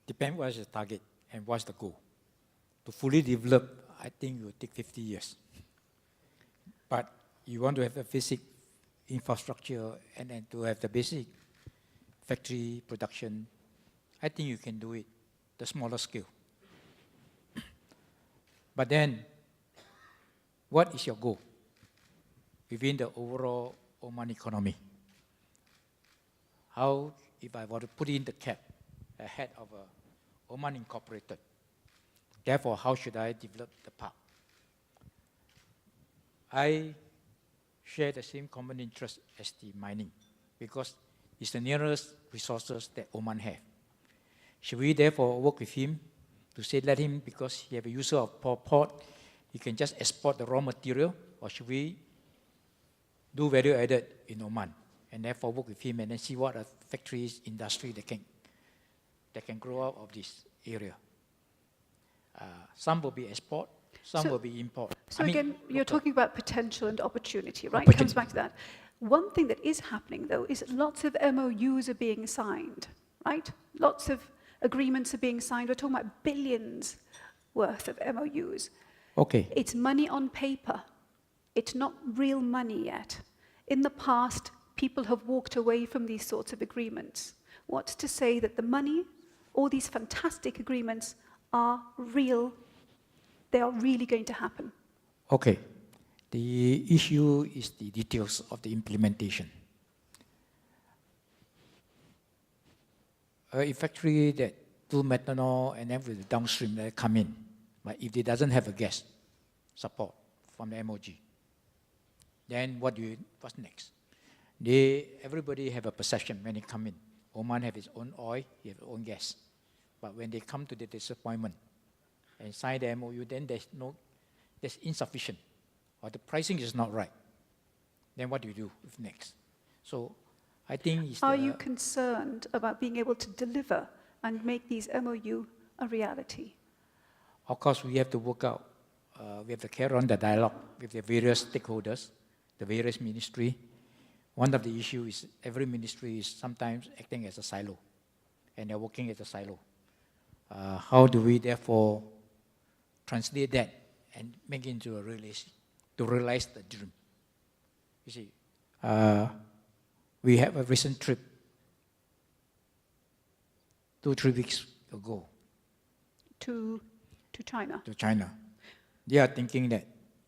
Depends what is the target and what's the goal. To fully develop, I think it will take 50 years. But you want to have a basic infrastructure and then to have the basic factory production, I think you can do it, the smaller scale. But then, what is your goal within the overall Oman economy? How, if I were to put in the cap ahead of Oman Incorporated, therefore, how should I develop the park? I share the same common interest as the mining because it's the nearest resources that Oman have. Should we therefore work with him to say let him, because he have a user of port, he can just export the raw material, or should we do value added in Oman and therefore work with him and then see what are factories, industry that can grow out of this area? Some will be export, some will be import. So again, you're talking about potential and opportunity, right? Opportunity. It comes back to that. One thing that is happening, though, is lots of MOUs are being signed, right? Lots of agreements are being signed. We're talking about billions worth of MOUs. Okay. It's money on paper. It's not real money yet. In the past, people have walked away from these sorts of agreements. What's to say that the money, all these fantastic agreements are real, they are really going to happen? Okay. The issue is the details of the implementation. A factory that do methanol and then with the downstream that come in, but if it doesn't have a gas support from the MOG, then what's next? Everybody have a perception when they come in. Oman have its own oil, he have its own gas. But when they come to the disappointment and sign the MOU, then there's insufficient, or the pricing is not right. Then what do you do with next? So I think Are you concerned about being able to deliver and make these MOU a reality? Of course, we have to work out. We have to carry on the dialogue with the various stakeholders, the various ministry. One of the issues is every ministry is sometimes acting as a silo, and they're working as a silo. How do we therefore translate that and make it into a reality, to realize the dream? You see, we have a recent trip 2-3 weeks ago. To China? To China. They are thinking that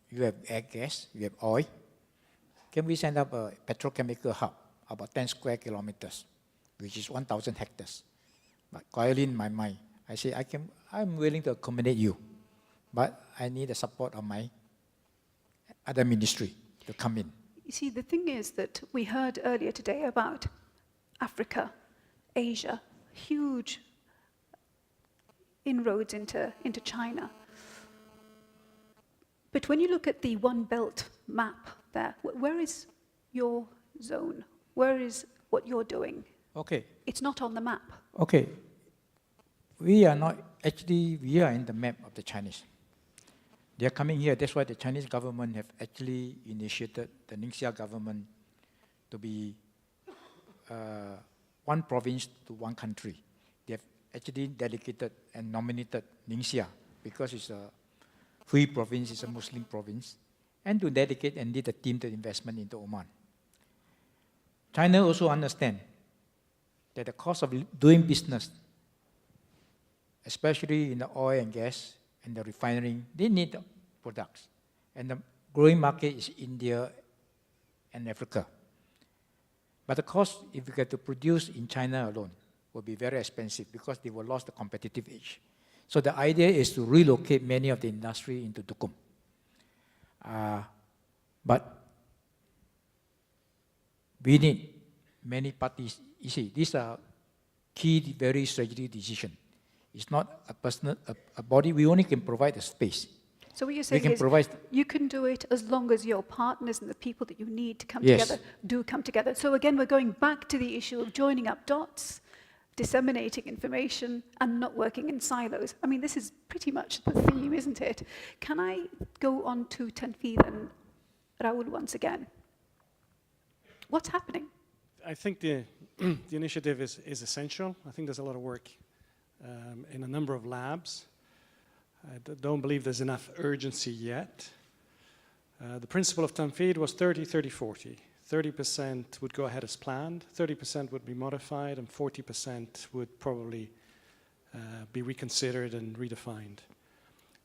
you have air gas, you have oil. Can we send up a petrochemical hub about 10 square kilometers, which is 1,000 hectares? But quietly in my mind, I say, I'm willing to accommodate you, but I need the support of my other ministry to come in. You see, the thing is that we heard earlier today about Africa, Asia, huge inroads into China. But when you look at the One Belt map there, where is your zone? Where is what you're doing? Okay. It's not on the map. Okay. We are not, actually, we are in the map of the Chinese. They are coming here. That's why the Chinese government have actually initiated the Ningxia government to be one province to one country. They have actually dedicated and nominated Ningxia because it's a free province, it's a Muslim province, and to dedicate and lead a team to investment into Oman. China also understands that the cost of doing business, especially in the oil and gas and the refining, they need the products. And the growing market is India and Africa. But the cost, if you get to produce in China alone, will be very expensive because they will lose the competitive edge. So the idea is to relocate many of the industry into Dukum. But we need many parties. You see, these are key, very strategic decisions. It's not a personal, a body. We only can provide the space. So what you're saying is you can do it as long as your partners and the people that you need to come together do come together. So again, we're going back to the issue of joining up dots, disseminating information, and not working in silos. I mean, this is pretty much the theme, isn't it? Can I go on to Tanfeed and Raul once again? What's happening? I think the initiative is essential. I think there's a lot of work in a number of labs. I don't believe there's enough urgency yet. The principle of Tanfid was 30-30-40. 30% would go ahead as planned, 30% would be modified, and 40% would probably be reconsidered and redefined.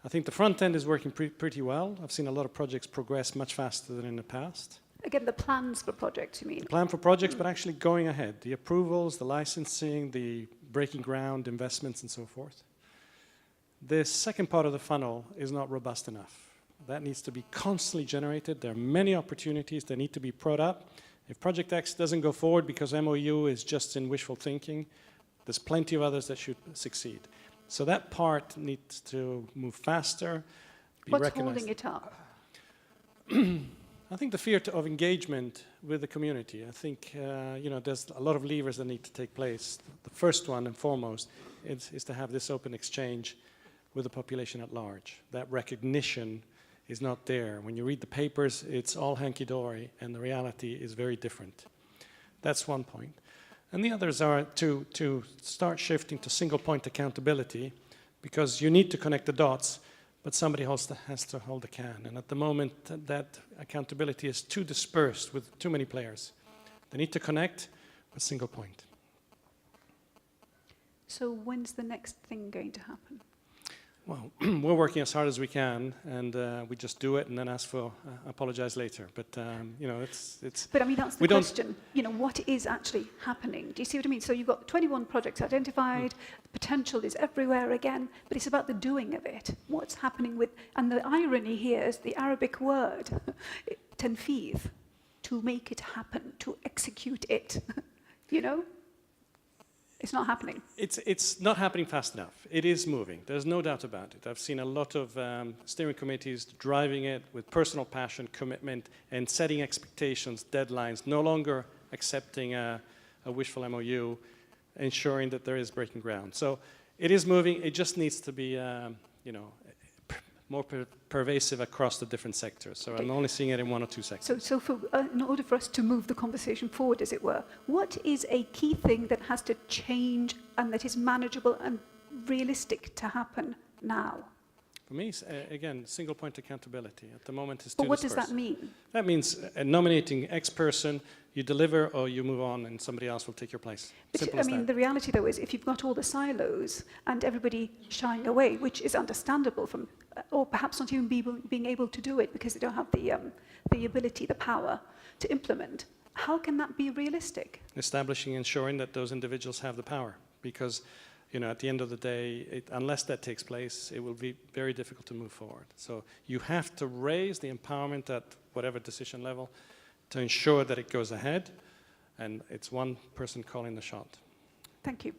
I think the front end is working pretty well. I've seen a lot of projects progress much faster than in the past. Again, the plans for projects, you mean? The plan for projects, but actually going ahead. The approvals, the licensing, the breaking ground, investments, and so forth. The second part of the funnel is not robust enough. That needs to be constantly generated. There are many opportunities that need to be brought up. If Project X doesn't go forward because MOU is just in wishful thinking, there's plenty of others that should succeed. So that part needs to move faster, be What's recognized. holding it up? I think the fear of engagement with the community. I think there's a lot of levers that need to take place. The first one and foremost is to have this open exchange with the population at large. That recognition is not there. When you read the papers, it's all hanky-dory, and the reality is very different. That's one point. And the others are to start shifting to single-point accountability, because you need to connect the dots, but somebody has to hold the can. And at the moment, that accountability is too dispersed with too many players. They need to connect with single point. So when's the next thing going to happen? Well, we're working as hard as we can, and we just do it and then ask for apologize later. But it's. But I mean, that's the question. What is actually happening? Do you see what I mean? So you've got 21 projects identified. The potential is everywhere again, but it's about the doing of it. What's happening with? And the irony here is the Arabic word, tanfidh, to make it happen, to execute it. It's not happening. It's not happening fast enough. It is moving. There's no doubt about it. I've seen a lot of steering committees driving it with personal passion, commitment, and setting expectations, deadlines, no longer accepting a wishful MOU, ensuring that there is breaking ground. So it is moving. It just needs to be, more pervasive across the different sectors. So okay. I'm only seeing it in one or two sectors. So in order for us to move the conversation forward, as it were, what is a key thing that has to change and that is manageable and realistic to happen now? For me, again, single point accountability. At the moment, it's too But what dispersed. does that mean? That means nominating X person, you deliver or you move on and somebody else will take your place. But I mean, the reality, though, is if you've got all the silos and everybody shying away, which is understandable from, or perhaps not even being able to do it because they don't have the ability, the power to implement, how can that be realistic? Establishing, ensuring that those individuals have the power, because at the end of the day, unless that takes place, it will be very difficult to move forward. So you have to raise the empowerment at whatever decision level to ensure that it goes ahead, and it's one person calling the shot. Thank you.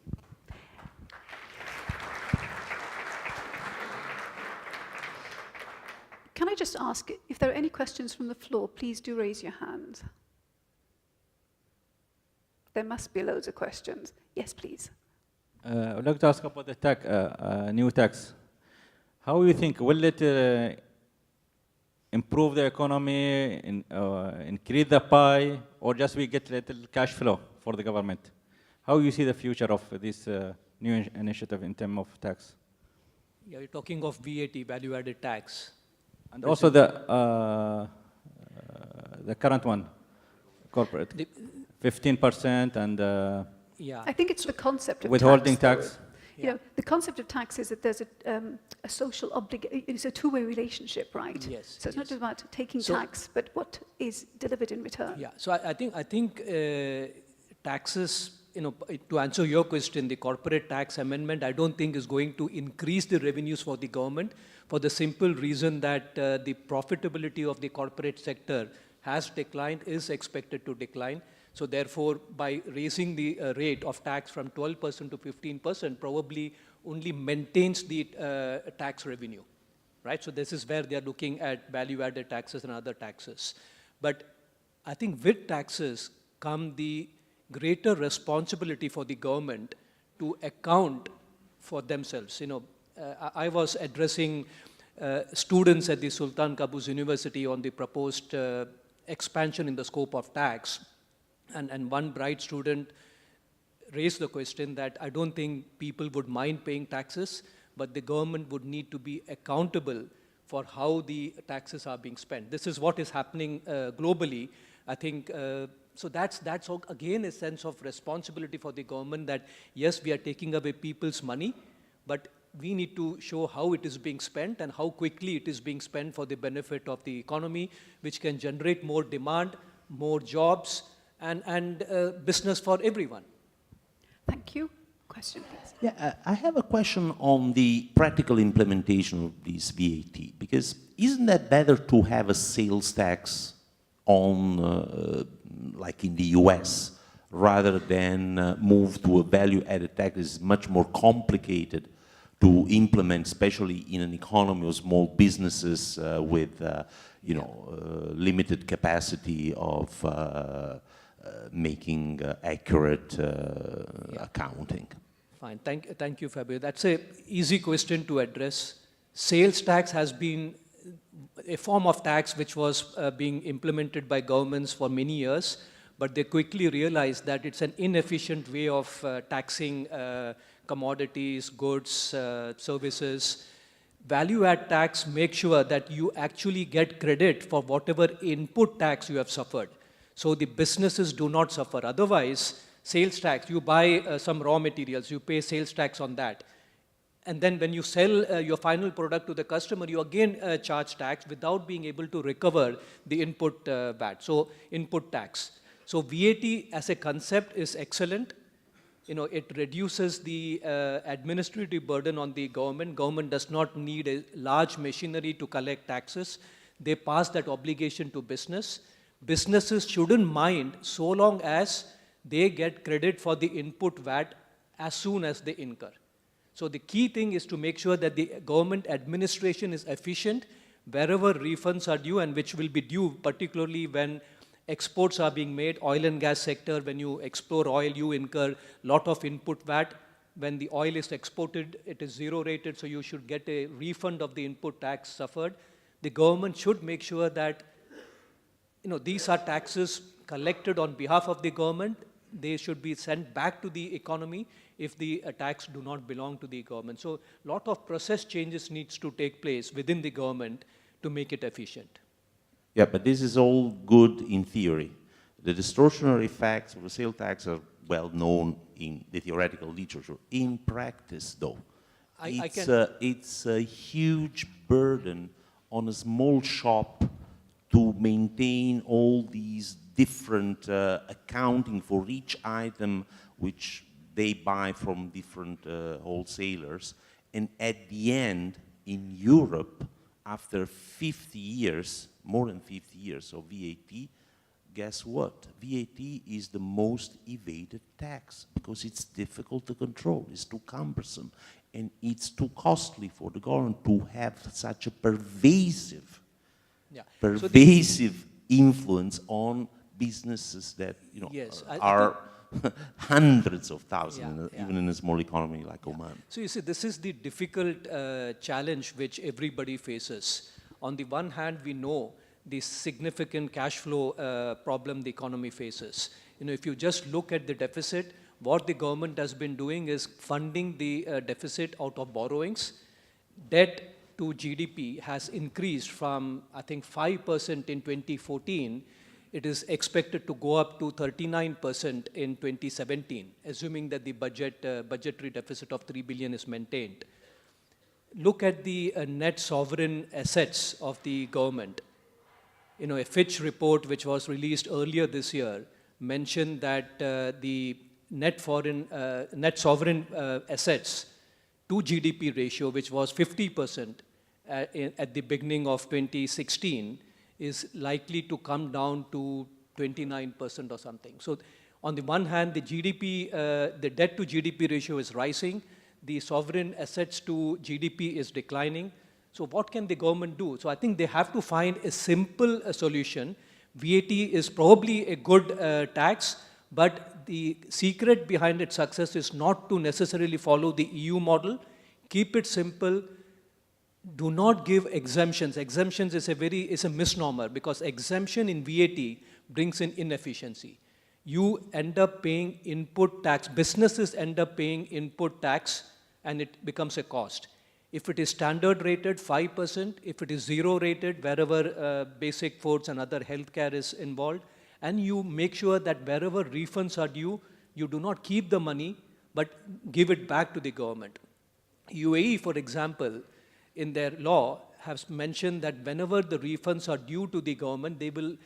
Can I just ask, if there are any questions from the floor, please do raise your hand. There must be loads of questions. Yes, please. I'd like to ask about the new tax. How do you think, will it improve the economy, increase the pie, or just we get little cash flow for the government? How do you see the future of this new initiative in terms of tax? Yeah, you're talking of VAT, value-added tax. And also the current one, corporate, 15% and yeah. I think it's the concept of withholding tax. Yeah. The concept of tax is that there's a social obligation. It's a two-way relationship, right? Yes. So it's not just about taking So, tax, but what is delivered in return. Yeah. So I think taxes. To answer your question, the corporate tax amendment, I don't think is going to increase the revenues for the government, for the simple reason that the profitability of the corporate sector has declined, is expected to decline. So therefore, by raising the rate of tax from 12% to 15%, probably only maintains the tax revenue, right? So this is where they are looking at value-added taxes and other taxes. But I think with taxes come the greater responsibility for the government to account for themselves. I was addressing students at the Sultan Qaboos University on the proposed expansion in the scope of tax. And one bright student raised the question that I don't think people would mind paying taxes, but the government would need to be accountable for how the taxes are being spent. This is what is happening globally. I think, so that's again a sense of responsibility for the government that, yes, we are taking away people's money, but we need to show how it is being spent and how quickly it is being spent for the benefit of the economy, which can generate more demand, more jobs, and business for everyone. Thank you. Question, please. Yeah, I have a question on the practical implementation of this VAT, because isn't that better to have a sales tax on, like in the US, rather than move to a value-added tax? It's much more complicated to implement, especially in an economy of small businesses with, limited capacity of making accurate accounting. Fine, thank you, Fabio. That's an easy question to address. Sales tax has been a form of tax which was being implemented by governments for many years, but they quickly realized that it's an inefficient way of taxing commodities, goods, services. Value-add tax makes sure that you actually get credit for whatever input tax you have suffered. So the businesses do not suffer. Otherwise, sales tax, you buy some raw materials, you pay sales tax on that. And then when you sell your final product to the customer, you again charge tax without being able to recover the input VAT. So input tax. So VAT as a concept is excellent. It reduces the administrative burden on the government. Government does not need a large machinery to collect taxes. They pass that obligation to business. Businesses shouldn't mind so long as they get credit for the input VAT as soon as they incur. So the key thing is to make sure that the government administration is efficient wherever refunds are due, and which will be due particularly when exports are being made. Oil and gas sector, when you explore oil, you incur lot of input VAT. When the oil is exported, it is zero rated, so you should get a refund of the input tax suffered. The government should make sure that these are taxes collected on behalf of the government. They should be sent back to the economy if the tax do not belong to the government. So a lot of process changes needs to take place within the government to make it efficient. Yeah, but this is all good in theory. The distortionary effects of the sales tax are well known in the theoretical literature. In practice, though, it's a huge burden on a small shop to maintain all these different accounting for each item which they buy from different wholesalers. And at the end, in Europe, after 50 years, more than 50 years of VAT, guess what? VAT is the most evaded tax because it's difficult to control, it's too cumbersome, and it's too costly for the government to have such a pervasive influence on businesses that are hundreds of thousands, even in a small economy like Oman. So you see, this is the difficult challenge which everybody faces. On the one hand, we know the significant cash flow problem the economy faces. If you just look at the deficit, what the government has been doing is funding the deficit out of borrowings. Debt to GDP has increased from, I think, 5% in 2014. It is expected to go up to 39% in 2017, assuming that the budgetary deficit of 3 billion is maintained. Look at the net sovereign assets of the government. A Fitch report which was released earlier this year mentioned that the net sovereign assets to GDP ratio, which was 50% at the beginning of 2016, is likely to come down to 29% or something. So on the one hand, the debt to GDP ratio is rising, the sovereign assets to GDP is declining. So what can the government do? So I think they have to find a simple solution. VAT is probably a good tax, but the secret behind its success is not to necessarily follow the EU model. Keep it simple. Do not give exemptions. Exemptions is a misnomer, because exemption in VAT brings in inefficiency. you end up paying input tax, businesses end up paying input tax, and it becomes a cost. If it is standard rated, 5%. If it is 0 rated, wherever basic foods and other healthcare is involved, and you make sure that wherever refunds are due, you do not keep the money, but give it back to the government. UAE, for example, in their law, has mentioned that whenever the refunds are due to the government, they will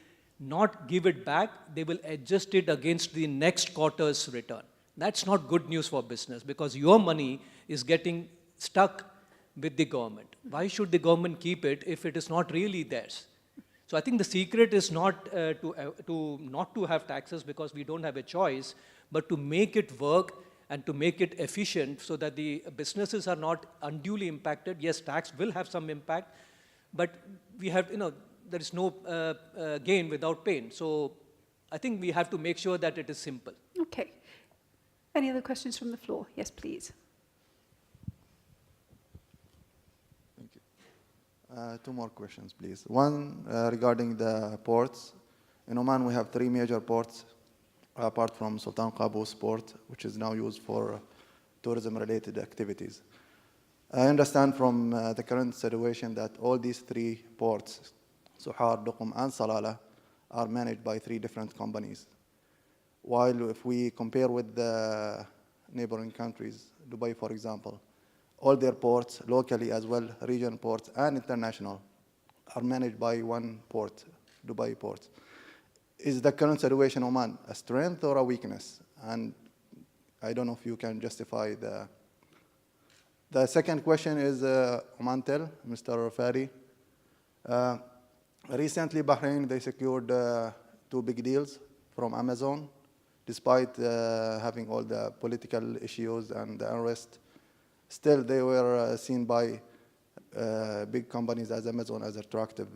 not give it back, they will adjust it against the next quarter's return. That's not good news for business, because your money is getting stuck with the government. Why should the government keep it if it is not really theirs? So I think the secret is not not to have taxes because we don't have a choice, but to make it work and to make it efficient so that the businesses are not unduly impacted. Yes, tax will have some impact, but we have, there is no gain without pain. So I think we have to make sure that it is simple. Okay. Any other questions from the floor? Yes, please. Two more questions, please. One regarding the ports. In Oman, we have 3 major ports, apart from Sultan Qaboos port, which is now used for tourism-related activities. I understand from the current situation that all these 3 ports, Suhar, Duqm, and Salalah, are managed by 3 different companies. While if we compare with the neighboring countries, Dubai, for example, all their ports, locally as well, regional ports and international, are managed by one port, Dubai port. Is the current situation in Oman a strength or a weakness? And I don't know if you can justify the... The second question is Omantel, Mr. Fari. Recently, Bahrain, they secured 2 big deals from Amazon, despite having all the political issues and the unrest. Still, they were seen by big companies as Amazon as an attractive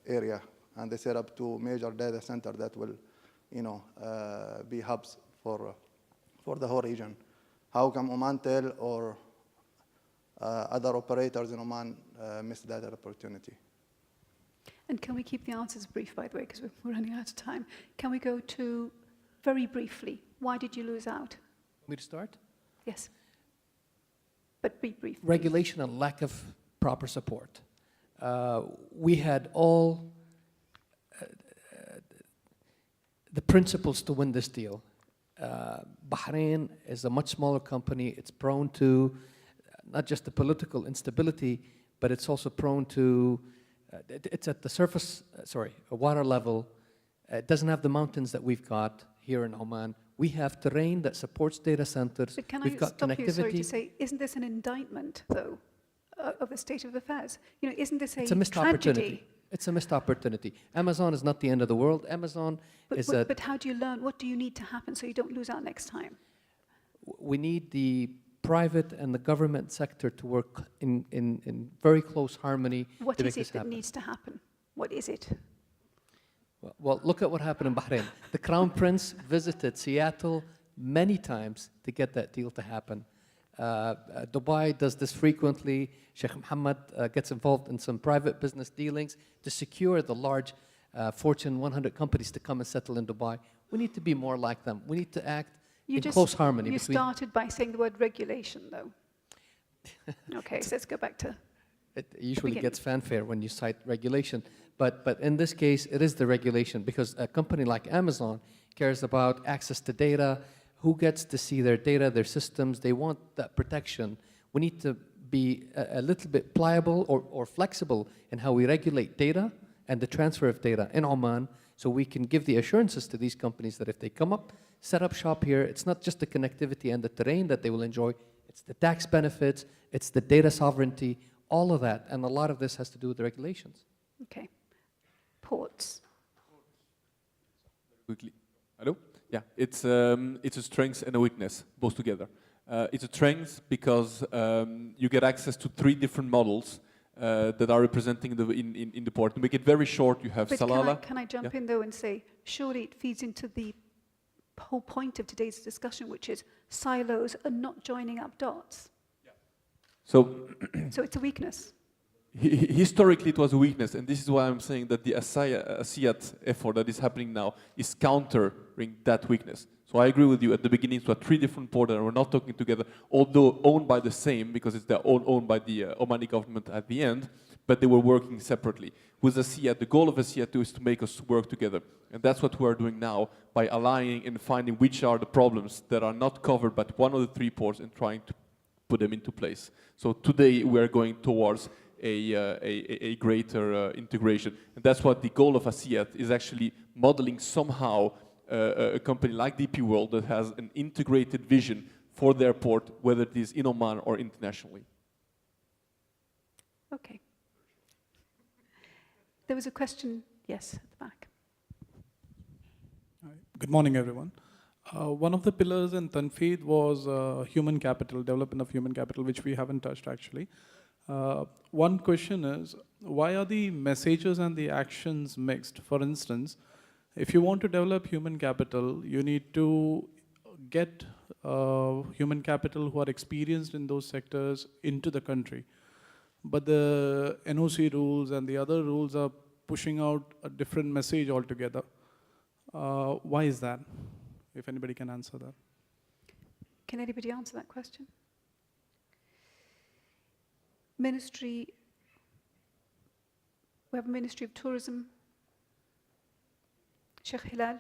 area, and they set up 2 major data centers that will, be hubs for the whole region. How come Omantel or other operators in Oman missed that opportunity? And can we keep the answers brief, by the way, because we're running out of time? Can we go to, very briefly, why did you lose out? Me to start? Yes. But be brief. Regulation and lack of proper support. We had all the principles to win this deal. Bahrain is a much smaller company. It's prone to not just the political instability, but it's also prone to, it's at the surface, a water level. It doesn't have the mountains that we've got here in Oman. We have terrain that supports data centers. But can We've I got stop connectivity. you, sorry, to say, isn't this an indictment, though, of the state of affairs? Isn't this It's a missed opportunity. It's a missed opportunity. Amazon is not the end of the world. Amazon is a... But how do you learn? What do you need to happen so you don't lose out next time? We need the private and the government sector to work in very close harmony. What to is make it that needs to happen? What is it? Well, look at what happened in Bahrain. The Crown Prince visited Seattle many times to get that deal to happen. Dubai does this frequently. Sheikh Mohammed gets involved in some private business dealings to secure the large Fortune 100 companies to come and settle in Dubai. We need to be more like them. We need to act in close harmony. You started by saying the word regulation, though. Okay, so let's go back to... It usually gets fanfare when you cite regulation. But in this case, it is the regulation, because a company like Amazon cares about access to data, who gets to see their data, their systems. They want that protection. We need to be a little bit pliable or flexible in how we regulate data and the transfer of data in Oman, so we can give the assurances to these companies that if they come up, set up shop here, it's not just the connectivity and the terrain that they will enjoy, it's the tax benefits, it's the data sovereignty, all of that, and a lot of this has to do with the regulations. Okay. Ports. Quickly. Hello? Yeah, it's a strength and a weakness, both together. It's a strength because you get access to 3 different models that are representing in the port. To make it very short, you have Salalah. Can I jump in, though, and say, surely it feeds into the whole point of today's discussion, which is silos and not joining up dots. So it's a weakness. historically it was a weakness, and this is why I'm saying that the ASEAT effort that is happening now is countering that weakness. So I agree with you. At the beginning, it was 3 different ports and we're not talking together, although owned by the same, because it's owned by the Omani government at the end, but they were working separately. With ASEAT, the goal of ASEAT is to make us work together. And that's what we're doing now by aligning and finding which are the problems that are not covered by one of the 3 ports and trying to put them into place. So today we're going towards a greater integration. And that's what the goal of ASEAT is, actually modeling somehow a company like DP World that has an integrated vision for their port, whether it is in Oman or internationally. Okay. There was a question, yes, at the back. Good morning, everyone. One of the pillars in Tanfeed was human capital, development of human capital, which we haven't touched actually. One question is, why are the messages and the actions mixed? For instance, if you want to develop human capital, you need to get human capital who are experienced in those sectors into the country. But the NOC rules and the other rules are pushing out a different message altogether. Why is that? If anybody can answer that. Can anybody answer that question? Ministry, we have a Ministry of Tourism. Sheikh Hilal,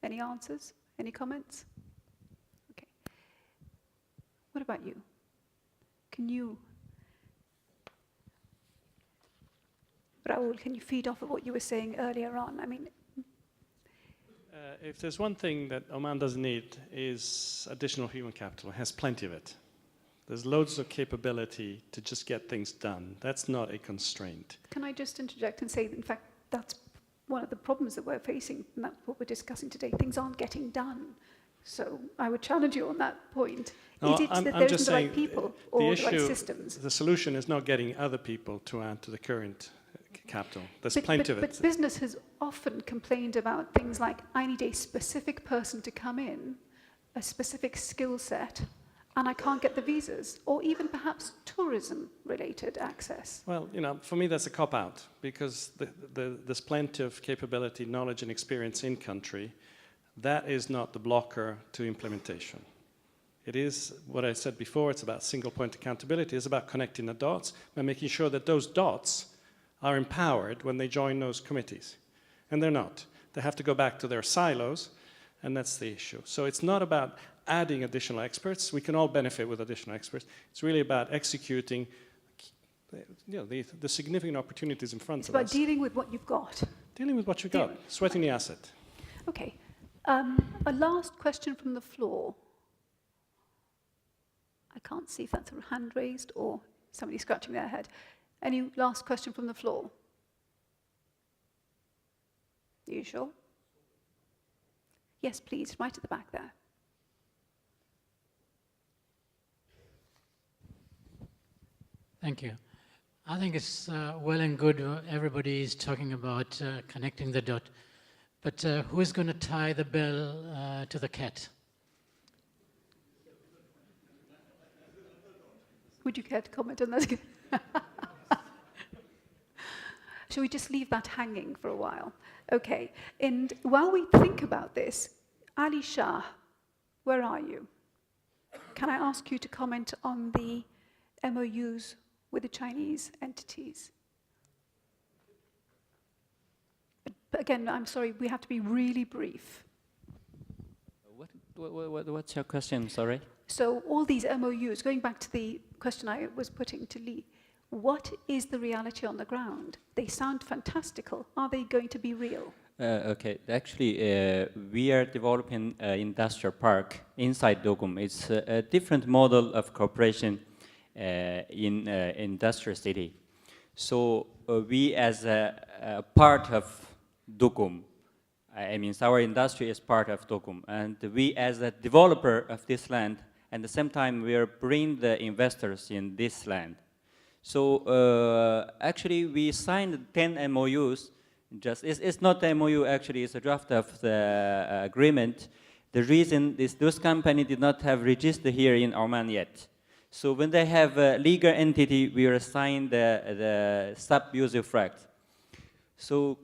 any answers? Any comments? Okay. What about you? Can you, Raoul, can you feed off of what you were saying earlier on? I mean, if there's one thing that Oman doesn't need is additional human capital. It has plenty of it. There's loads of capability to just get things done. That's not a constraint. Can I just interject and say that, in fact, that's one of the problems that we're facing, and that's what we're discussing today. Things aren't getting done. So I would challenge you on that point. No, is it that there isn't the right people or the right systems? The solution is not getting other people to add to the current capital. There's plenty of it. But business has often complained about things like, I need a specific person to come in, a specific skill set, and I can't get the visas, or even perhaps tourism-related access. Well, you know, for me that's a cop-out, because there's plenty of capability, knowledge and experience in country. That is not the blocker to implementation. It is what I said before, it's about single point accountability, it's about connecting the dots and making sure that those dots are empowered when they join those committees. And they're not. They have to go back to their silos, and that's the issue. So it's not about adding additional experts. We can all benefit with additional experts. It's really about executing the significant opportunities in front of us. It's about dealing with what you've got. Dealing with what you've got, sweating the asset. Okay. A last question from the floor. I can't see if that's a hand raised or somebody scratching their head. Any last question from the floor? Are you sure? Yes, please, right at the back there. Thank you. I think it's well and good everybody is talking about connecting the dot, but who is going to tie the bell to the cat? Would you care to comment on that? Shall we just leave that hanging for a while? Okay, and while we think about this, Ali Shah, where are you? Can I ask you to comment on the MOUs with the Chinese entities? But again, I'm sorry, we have to be really brief. What's your question, sorry? So all these MOUs, going back to the question I was putting to Lee, what is the reality on the ground? They sound fantastical. Are they going to be real? Okay, actually, we are developing an industrial park inside Dogum. It's a different model of cooperation in industrial city. So we, as a part of Dogum, I mean, our industry is part of Dogum, and we, as a developer of this land, at the same time, we are bringing the investors in this land. So actually, we signed 10 MOUs. It's not the MOU, actually, it's a draft of the agreement. The reason is those companies did not have registered here in Oman yet. So when they have a legal entity, we assign the sub-usufruct right. So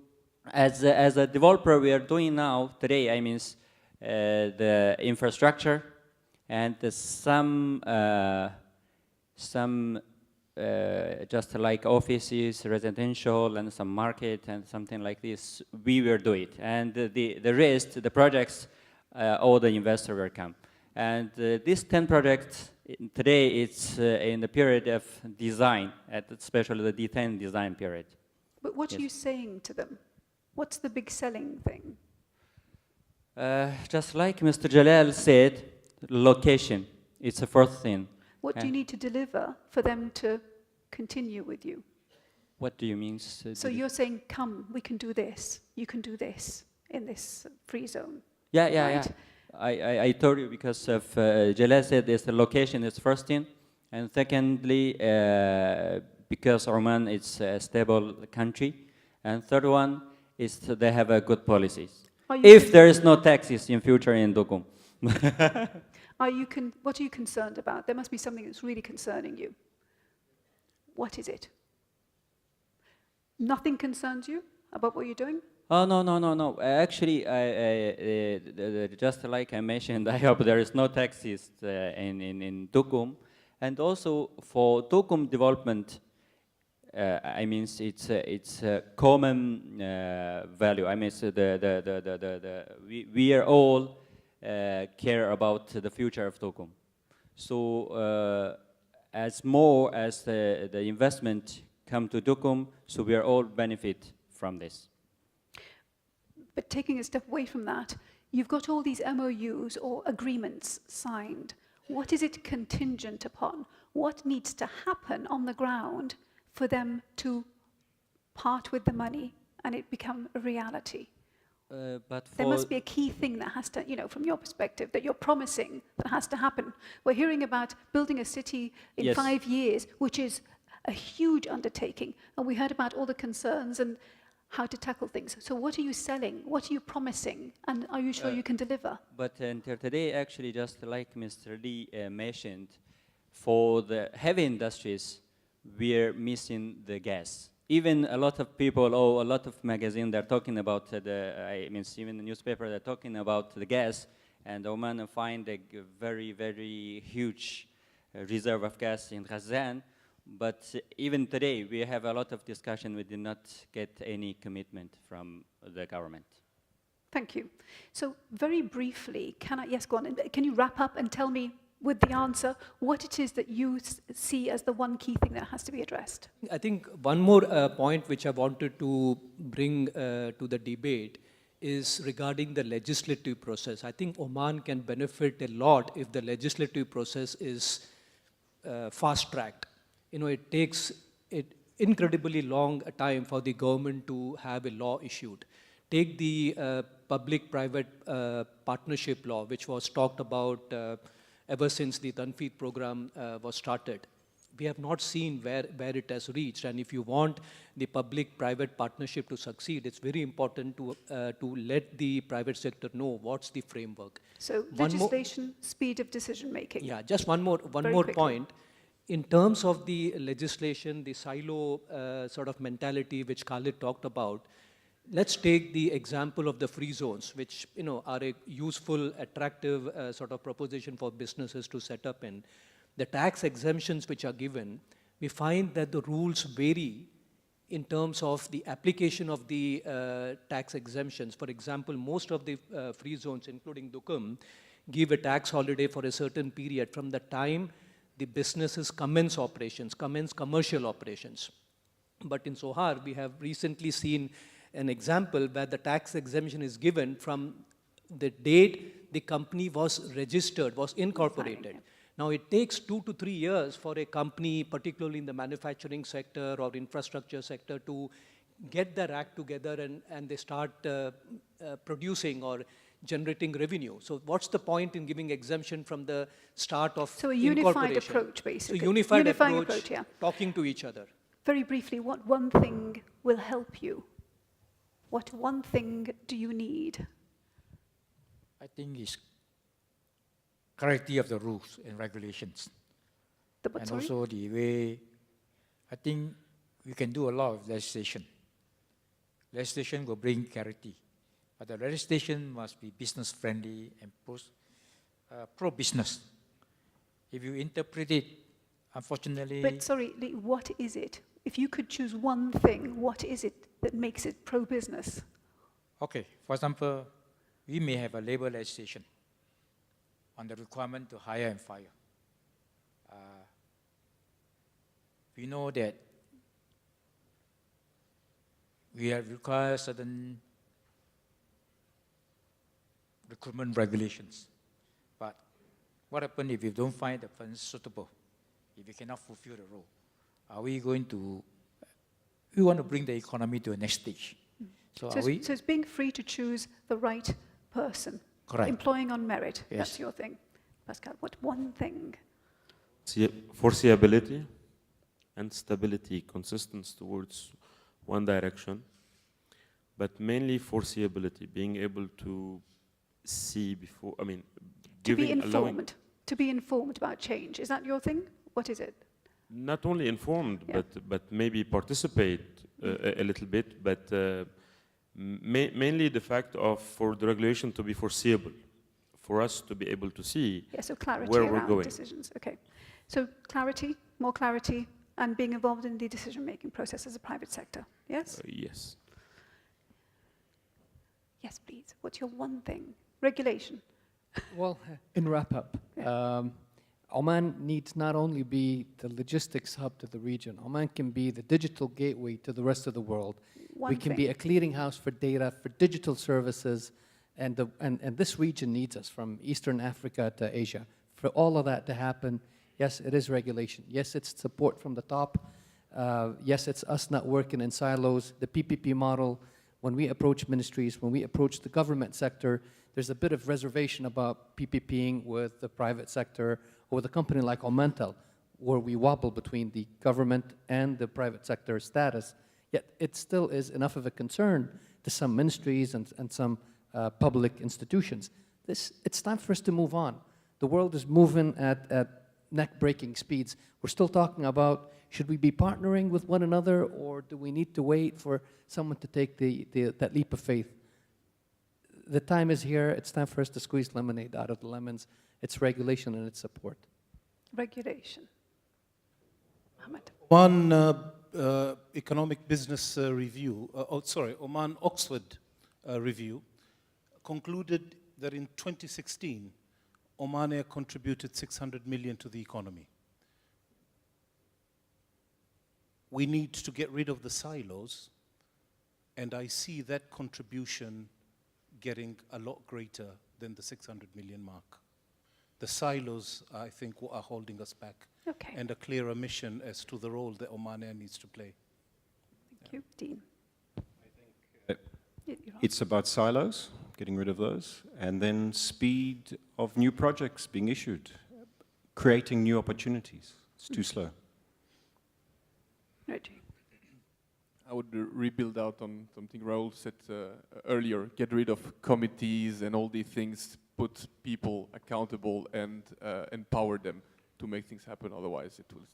as a developer, we are doing now, today, I mean, the infrastructure and some just like offices, residential, and some market, and something like this, we will do it. And the rest, the projects, all the investors will come. And these 10 projects, today it's in the period of design, especially the D10 design period. But what are you saying to them? What's the big selling thing? Just like Mr. Jalal said, location, it's the first thing. What do you need to deliver for them to continue with you? What do you mean? So you're saying, come, we can do this, you can do this in this free zone. Yeah. I told you because of Jalal said this, the location is first thing, and secondly, because Oman is a stable country, and third one is they have a good policies. If there is no taxes in future in Dukum. What are you concerned about? There must be something that's really concerning you. What is it? Nothing concerns you about what you're doing? Oh, no. Actually, just like I mentioned, I hope there is no taxes in Dukum. And also for Dukum development, I mean, it's a common value. I mean, we are all care about the future of Dukum. So as more as the investment come to Dukum, so we are all benefit from this. But taking a step away from that, you've got all these MOUs or agreements signed. What is it contingent upon? What needs to happen on the ground for them to part with the money and it become a reality? There must be a key thing that has to, from your perspective, that you're promising that has to happen. We're hearing about building a city in 5 years, which is a huge undertaking. And we heard about all the concerns and how to tackle things. So what are you selling? What are you promising? And are you sure you can deliver? But until today, actually, just like Mr. Lee mentioned, for the heavy industries, we're missing the gas. Even a lot of people, a lot of magazines, they're talking about even the newspaper, they're talking about the gas, and Oman find a very, very huge reserve of gas in Ghazan. But even today, we have a lot of discussion. We did not get any commitment from the government. Thank you. So very briefly, yes, go on. Can you wrap up and tell me with the answer what it is that you see as the one key thing that has to be addressed? I think one more point which I wanted to bring to the debate is regarding the legislative process. I think Oman can benefit a lot if the legislative process is fast-tracked. It takes incredibly long time for the government to have a law issued. Take the public-private partnership law, which was talked about ever since the Tanfeed program was started. We have not seen where it has reached, and if you want the public-private partnership to succeed, it's very important to let the private sector know what's the framework. So legislation, speed of decision-making. Yeah, just one more point. In terms of the legislation, the silo sort of mentality which Khalid talked about, let's take the example of the free zones, which are a useful, attractive sort of proposition for businesses to set up in. The tax exemptions which are given, we find that the rules vary in terms of the application of the tax exemptions. For example, most of the free zones, including Dukum, give a tax holiday for a certain period from the time the businesses commence commercial operations. But in Sohar, we have recently seen an example where the tax exemption is given from the date the company was registered, was incorporated. Now, it takes 2 to 3 years for a company, particularly in the manufacturing sector or infrastructure sector, to get their act together and they start producing or generating revenue. So what's the point in giving exemption from the start of So a unified approach, basically. So unified approach, yeah. Talking to each other. Very briefly, what one thing will help you? What one thing do you need? I think it's clarity of the rules and regulations. And also the way, I think we can do a lot of legislation. Legislation will bring clarity. But the legislation must be business friendly and pro-business. If you interpret it, unfortunately... But sorry, Lee, what is it? If you could choose one thing, what is it that makes it pro-business? Okay, for example, we may have a labor legislation on the requirement to hire and fire. We know that we have required certain recruitment regulations. But what happens if you don't find the person suitable, if you cannot fulfill the role? Are we going to, we want to bring the economy to the next stage. So it's being free to choose the right person. Correct. Employing on merit. Yes. That's your thing. Pascal, what one thing? Foreseeability and stability, consistence towards one direction, but mainly foreseeability, being able to see before, I mean, to be informed about change. Is that your thing? What is it? Not only informed, yeah, but maybe participate a little bit, but mainly the fact of for the regulation to be foreseeable, for us to be able to see so clarity where around we're going. Decisions. Okay, so clarity, more clarity, and being involved in the decision-making process as a private sector. Yes. Yes. Yes, please. What's your one thing? Regulation. Well, in wrap-up, Oman needs not only be the logistics hub to the region, Oman can be the digital gateway to the rest of the world. We can be a clearinghouse for data, for digital services, and this region needs us, from Eastern Africa to Asia. For all of that to happen, yes, it is regulation. Yes, it's support from the top. Yes, it's us not working in silos. The PPP model, when we approach ministries, when we approach the government sector, there's a bit of reservation about PPPing with the private sector or with a company like Omantel, where we wobble between the government and the private sector status. Yet it still is enough of a concern to some ministries and some public institutions. It's time for us to move on. The world is moving at neck-breaking speeds. We're still talking about, should we be partnering with one another, or do we need to wait for someone to take that leap of faith? The time is here. It's time for us to squeeze lemonade out of the lemons. It's regulation and it's support. Regulation. Ahmed. One economic business review, Oman Oxford review concluded that in 2016, Oman Air contributed 600 million to the economy. We need to get rid of the silos, and I see that contribution getting a lot greater than the 600 million mark. The silos, I think, are holding us back. Okay. And a clearer mission as to the role that Oman Air needs to play. Thank you. Dean. I think it's about silos, getting rid of those, and then speed of new projects being issued, creating new opportunities. It's too slow. Reggie. I would rebuild out on something Raul said earlier, get rid of committees and all these things, put people accountable and empower them to make things happen, otherwise it will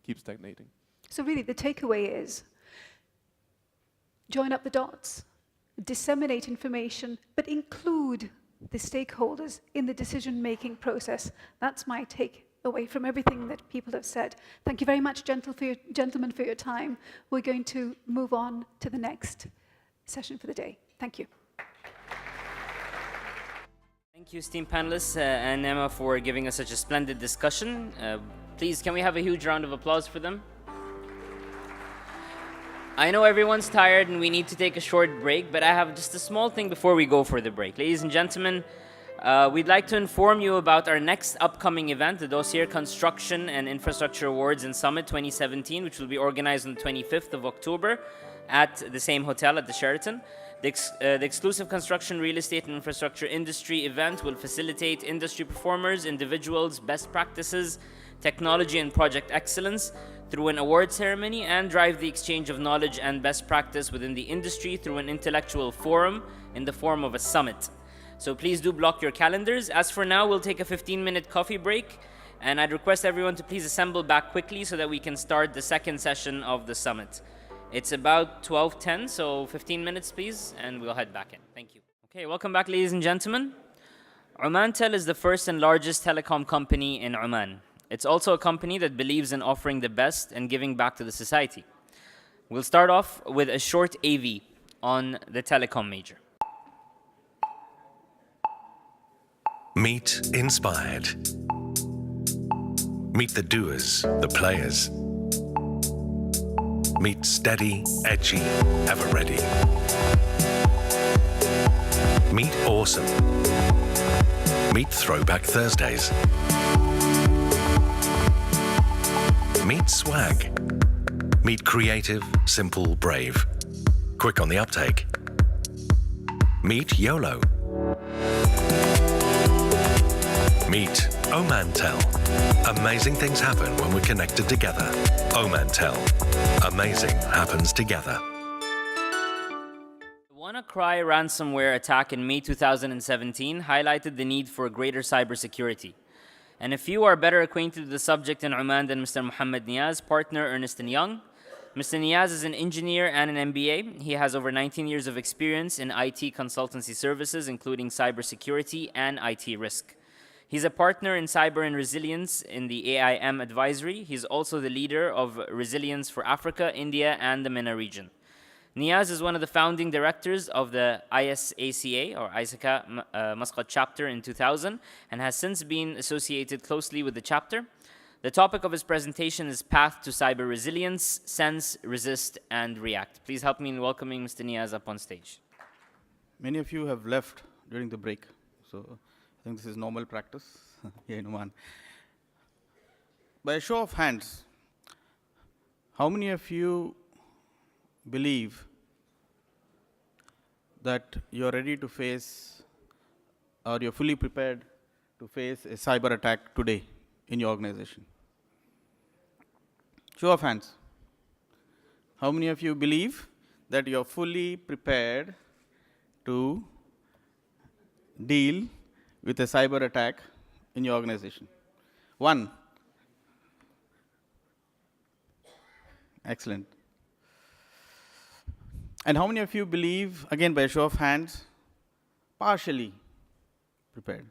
keep stagnating. So really the takeaway is, join up the dots, disseminate information, but include the stakeholders in the decision-making process. That's my take away from everything that people have said. Thank you very much, gentlemen, for your time. We're going to move on to the next session for the day. Thank you. Thank you, esteemed panelists and Emma, for giving us such a splendid discussion. Please, can we have a huge round of applause for them? I know everyone's tired and we need to take a short break, but I have just a small thing before we go for the break. Ladies and gentlemen, we'd like to inform you about our next upcoming event, the Dossier Construction and Infrastructure Awards and Summit 2017, which will be organized on the 25th of October at the same hotel at the Sheraton. The exclusive construction, real estate, and infrastructure industry event will facilitate industry performers, individuals, best practices, technology, and project excellence through an award ceremony, and drive the exchange of knowledge and best practice within the industry through an intellectual forum in the form of a summit. So please do block your calendars. As for now, we'll take a 15-minute coffee break, And I'd request everyone to please assemble back quickly so that we can start the second session of the summit. It's about 12:10, so 15 minutes, please, and we'll head back in. Thank you. Okay, welcome back, ladies and gentlemen. Omantel is the first and largest telecom company in Oman. It's also a company that believes in offering the best and giving back to the society. We'll start off with a short AV on the telecom major. Meet inspired. Meet the doers, the players. Meet steady, edgy, ever ready. Meet awesome. Meet Throwback Thursdays. Meet swag. Meet creative, simple, brave. Quick on the uptake. Meet YOLO. Meet Omantel. Amazing things happen when we're connected together. Omantel. Amazing happens together. The WannaCry ransomware attack in May 2017 highlighted the need for greater cybersecurity. And if you are better acquainted with the subject in Oman than Mr. Mohammed Niaz, partner Ernst & Young, Mr. Niaz is an engineer and an MBA. He has over 19 years of experience in IT consultancy services, including cybersecurity and IT risk. He's a partner in Cyber and Resilience in the AIM advisory. He's also the leader of Resilience for Africa, India, and the MENA region. Niaz is one of the founding directors of the ISACA, or ISACA Muscat chapter in 2000, and has since been associated closely with the chapter. The topic of his presentation is Path to Cyber Resilience, Sense, Resist, and React. Please help me in welcoming Mr. Niaz up on stage. Many of you have left during the break, so I think this is normal practice here in Oman. By a show of hands, how many of you believe that you're ready to face, or you're fully prepared to face a cyber attack today in your organization? Show of hands. How many of you believe that you're fully prepared to deal with a cyber attack in your organization? One. Excellent. And how many of you believe, again by a show of hands, partially prepared?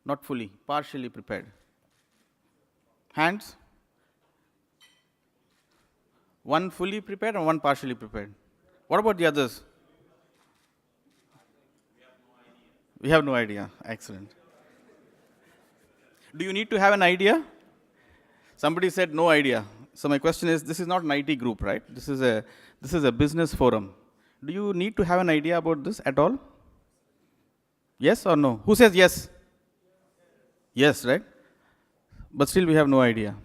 Not fully, partially prepared. Hands? One fully prepared and one partially prepared. What about the others? We have no idea. Excellent. Do you need to have an idea? Somebody said no idea. So my question is, this is not an IT group, right? This is a business forum. Do you need to have an idea about this at all? Yes or no? Who says yes? Yes, right? But still we have no idea.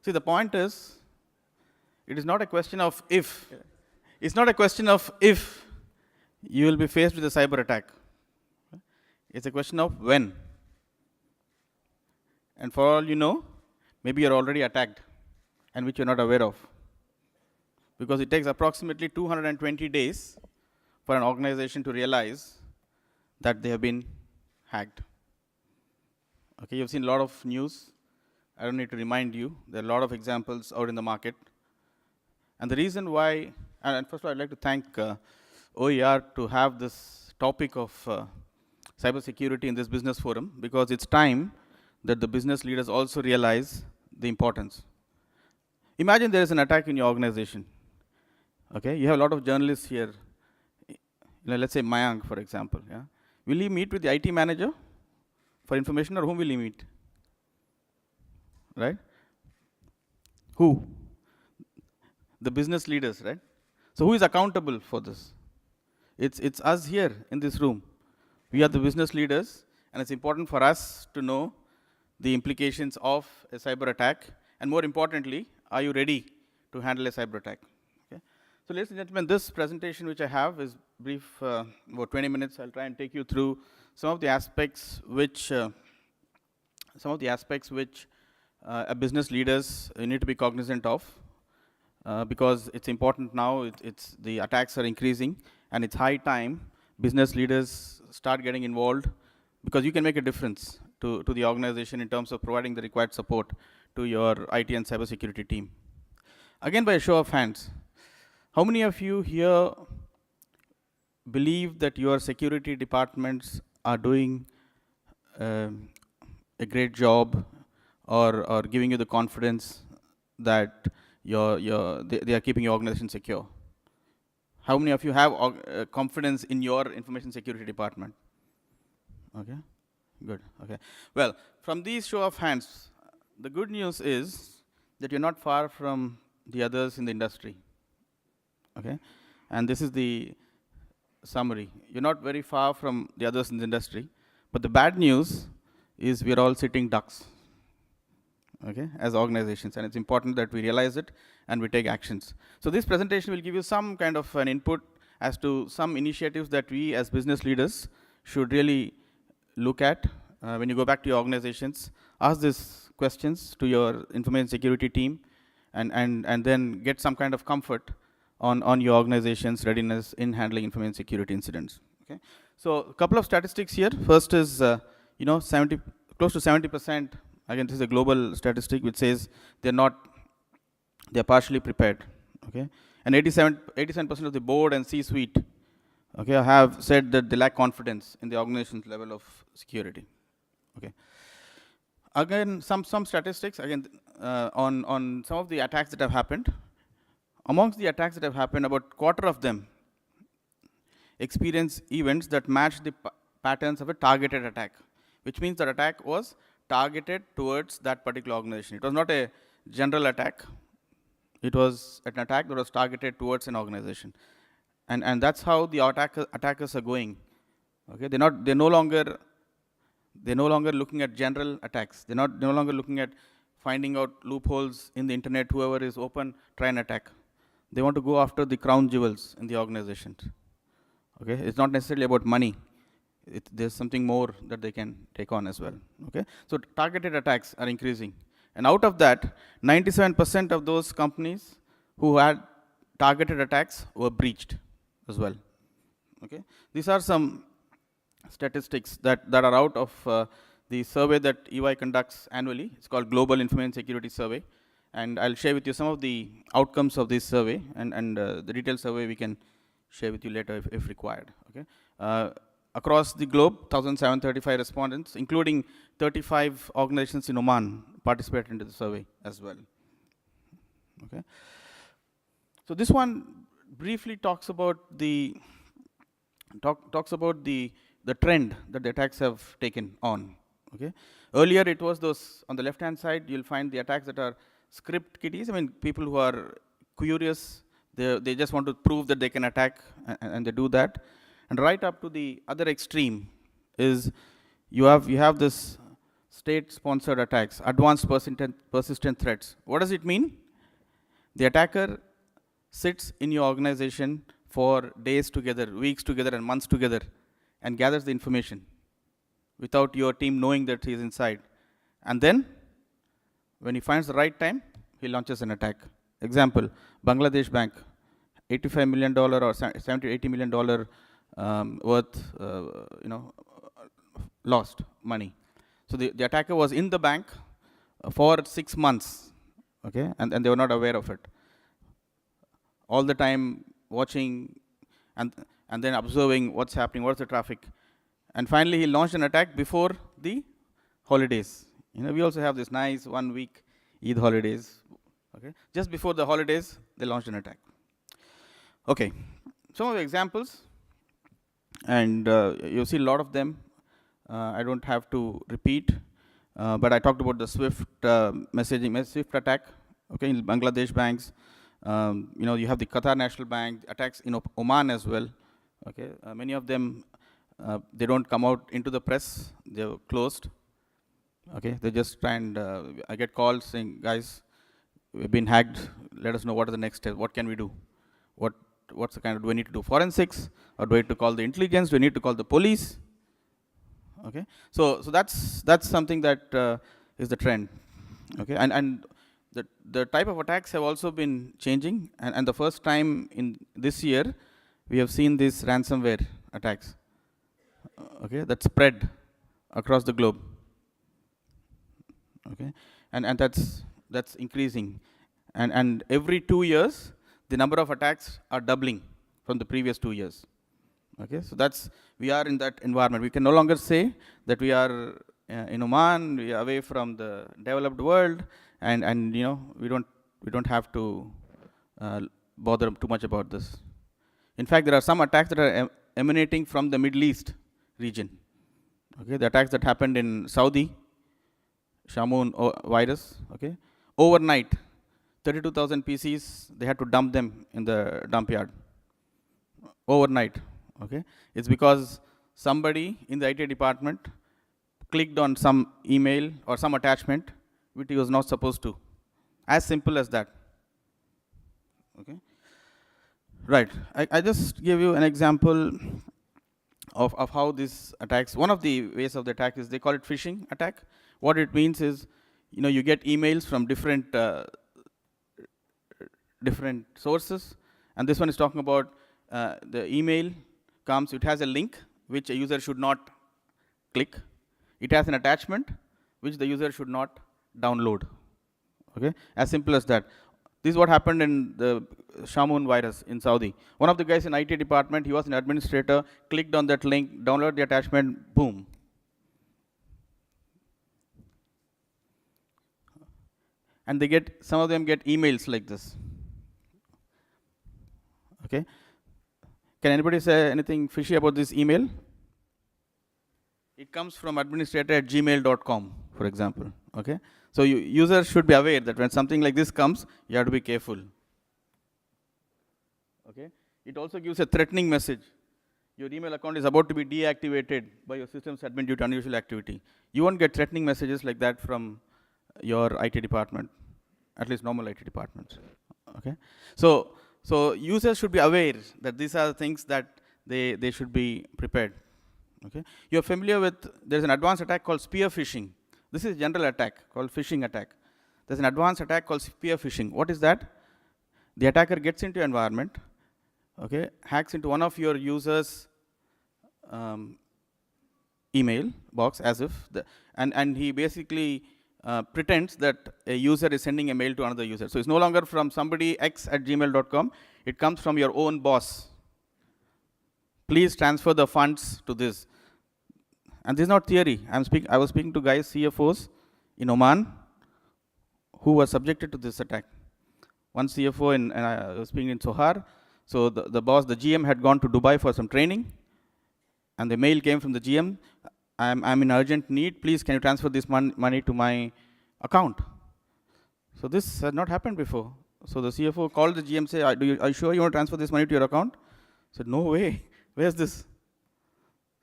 See, the point is, it is not a question of if. It's not a question of if you will be faced with a cyber attack. It's a question of when. And for all you know, maybe you're already attacked, and which you're not aware of. Because it takes approximately 220 days for an organization to realize that they have been hacked. Okay, you've seen a lot of news. I don't need to remind you. There are a lot of examples out in the market. And the reason why, and first of all, I'd like to thank OER to have this topic of cybersecurity in this business forum, because it's time that the business leaders also realize the importance. Imagine there is an attack in your organization. Okay, you have a lot of journalists here. Let's say Mayank, for example. Yeah? Will he meet with the IT manager for information, or whom will he meet? Right? Who? The business leaders, right? So who is accountable for this? It's us here in this room. We are the business leaders, and it's important for us to know the implications of a cyber attack, and more importantly, are you ready to handle a cyber attack? Okay? So ladies and gentlemen, this presentation which I have is brief, about 20 minutes. I'll try and take you through some of the aspects which a business leaders need to be cognizant of, because it's important now. The attacks are increasing, and it's high time business leaders start getting involved, because you can make a difference to the organization in terms of providing the required support to your IT and cybersecurity team. Again, by a show of hands, how many of you here believe that your security departments are doing a great job or giving you the confidence that they are keeping your organization secure? How many of you have confidence in your information security department? Okay, good, okay. Well, from these show of hands, the good news is that you're not far from the others in the industry, okay? And this is the summary. You're not very far from the others in the industry, but the bad news is we're all sitting ducks, okay, as organizations, and it's important that we realize it and we take actions. So this presentation will give you some kind of an input as to some initiatives that we as business leaders should really look at. When you go back to your organizations, ask these questions to your information security team, and then get some kind of comfort on your organization's readiness in handling information security incidents. Okay? So a couple of statistics here. First is, close to 70%, again, this is a global statistic which says they're partially prepared. Okay? And 87% of the board and C-suite, okay, have said that they lack confidence in the organization's level of security. Okay. Again, some statistics, again, on some of the attacks that have happened. Amongst the attacks that have happened, about a quarter of them experience events that match the patterns of a targeted attack, which means that attack was targeted towards that particular organization. It was not a general attack. It was an attack that was targeted towards an organization. And that's how the attackers are going. Okay, they're no longer looking at general attacks. They're no longer looking at finding out loopholes in the internet. Whoever is open, try and attack. They want to go after the crown jewels in the organization. Okay, it's not necessarily about money. There's something more that they can take on as well. Okay, so targeted attacks are increasing, and out of that, 97% of those companies who had targeted attacks were breached as well. Okay, these are some statistics that are out of the survey that EY conducts annually. It's called Global Information Security Survey, and I'll share with you some of the outcomes of this survey, and the detailed survey we can share with you later if required. Okay, across the globe, 1,735 respondents, including 35 organizations in Oman, participated in the survey as well. Okay, so this one briefly talks about the trend that the attacks have taken on. Okay, earlier it was those on the left-hand side. You'll find the attacks that are script kiddies. I mean, people who are curious. They just want to prove that they can attack, and they do that. And right up to the other extreme is you have this state-sponsored attacks, advanced persistent threats. What does it mean? The attacker sits in your organization for days together, weeks together, and months together, and gathers the information without your team knowing that he is inside. And then, when he finds the right time, he launches an attack. Example, Bangladesh Bank, $85 million or $70, $80 million worth, lost money. So the attacker was in the bank for 6 months, okay, and they were not aware of it. All the time watching and then observing what's happening, what's the traffic. And finally, he launched an attack before the holidays. We also have this nice 1 week Eid holidays. Okay, just before the holidays, they launched an attack. Okay, some of the examples, and you'll see a lot of them. I don't have to repeat, but I talked about the Swift Swift attack. Okay, in Bangladesh banks. You have the Qatar National Bank attacks in Oman as well. Okay, many of them they don't come out into the press; they're closed. Okay, they just try and I get calls saying, "Guys, we've been hacked. Let us know what are the next steps. What can we do? What's the kind of, do we need to do forensics, or do we need to call the intelligence? Do we need to call the police?" Okay, so that's something that is the trend. Okay, and the type of attacks have also been changing, and the first time in this year we have seen these ransomware attacks. Okay, that spread across the globe. Okay, and that's increasing, and every 2 years the number of attacks are doubling from the previous 2 years. Okay, so we are in that environment. We can no longer say that we are in Oman, we are away from the developed world, and you know, we don't have to bother too much about this. In fact, there are some attacks that are emanating from the Middle East region. Okay, the attacks that happened in Saudi, Shamoon virus. Okay, overnight, 32,000 PCs, they had to dump them in the dump yard. Overnight. Okay, it's because somebody in the IT department clicked on some email or some attachment which he was not supposed to. As simple as that. Okay. Right. I just give you an example of how these attacks. One of the ways of the attack is they call it phishing attack. What it means is, you know, you get emails from different sources, and this one is talking about the email comes. It has a link which a user should not click. It has an attachment which the user should not download. Okay, as simple as that. This is what happened in the Shamoon virus in Saudi. One of the guys in IT department, he was an administrator, clicked on that link, downloaded the attachment, boom. And some of them get emails like this. Okay. Can anybody say anything fishy about this email? It comes from administrator@gmail.com, for example. Okay. So users should be aware that when something like this comes, you have to be careful. Okay. It also gives a threatening message. Your email account is about to be deactivated by your system's admin due to unusual activity. You won't get threatening messages like that from your IT department, at least normal IT departments. Okay. So users should be aware that these are the things that they should be prepared. Okay. You're familiar with, there's an advanced attack called spear phishing. This is a general attack called phishing attack. There's an advanced attack called spear phishing. What is that? The attacker gets into your environment, okay, hacks into one of your users' email box as if, and he basically pretends that a user is sending a mail to another user. So it's no longer from somebody x@gmail.com. It comes from your own boss. Please transfer the funds to this. And this is not theory. I was speaking to guys, CFOs in Oman, who were subjected to this attack. One CFO I was speaking in Sohar. So the boss, the GM, had gone to Dubai for some training, and the mail came from the GM. I'm in urgent need. Please, can you transfer this money to my account? So this had not happened before. So the CFO called the GM, say, are you sure you want to transfer this money to your account? I said, no way. Where's this?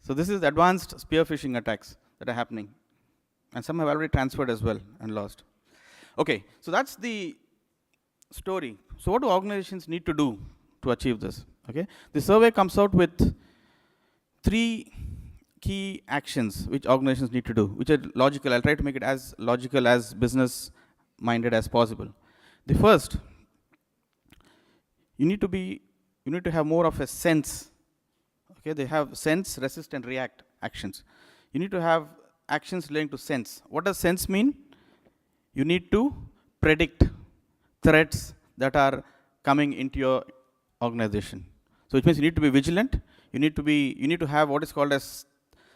So this is advanced spear phishing attacks that are happening. And some have already transferred as well and lost. Okay, so that's the story. So what do organizations need to do to achieve this? Okay, the survey comes out with 3 key actions which organizations need to do, which are logical. I'll try to make it as logical, as business-minded as possible. The first, you need to have more of a sense. Okay, they have sense, resist, and react actions. You need to have actions relating to sense. What does sense mean? You need to predict threats that are coming into your organization. So it means you need to be vigilant. You need to have what is called as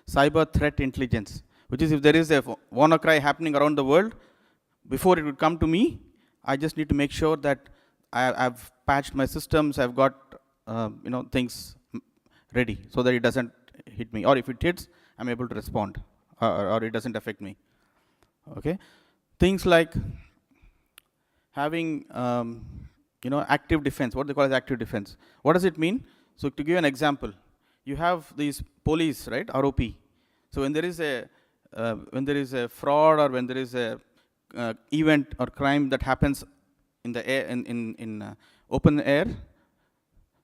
cyber threat intelligence, which is if there is a WannaCry happening around the world, before it would come to me, I just need to make sure that I've patched my systems, I've got things ready so that it doesn't hit me. Or if it hits, I'm able to respond, or it doesn't affect me. Okay, things like having active defense. What they call as active defense. What does it mean? So to give you an example, you have these police, right? ROP. So when there is a fraud, or when there is a event or crime that happens in the air, in open air,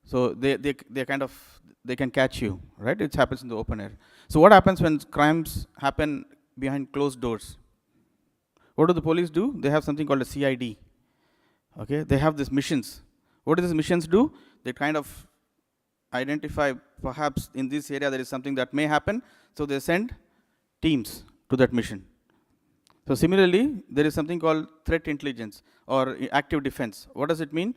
so they can catch you, right? It happens in the open air. So what happens when crimes happen behind closed doors? What do the police do? They have something called a CID. Okay, they have these missions. What do these missions do? They kind of identify, perhaps in this area there is something that may happen, so they send teams to that mission. So similarly, there is something called threat intelligence or active defense. What does it mean?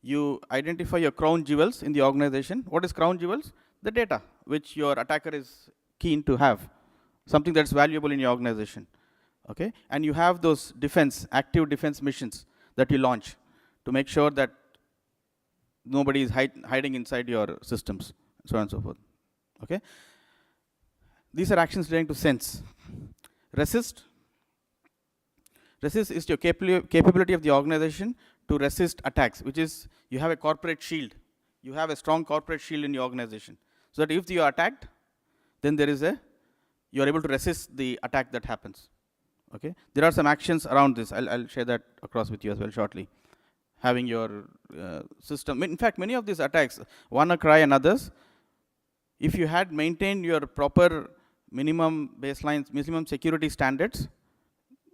You identify your crown jewels in the organization. What is crown jewels? The data which your attacker is keen to have, something that's valuable in your organization. Okay? And you have those defense, active defense missions that you launch to make sure that nobody is hiding inside your systems, so on and so forth. Okay? These are actions relating to sense. Resist. Resist is your capability of the organization to resist attacks, which is you have a corporate shield. You have a strong corporate shield in your organization. So that if you are attacked, then you are able to resist the attack that happens. Okay? There are some actions around this. I'll share that across with you as well shortly. Having your system. In fact, many of these attacks, WannaCry and others, if you had maintained your proper minimum baselines, minimum security standards,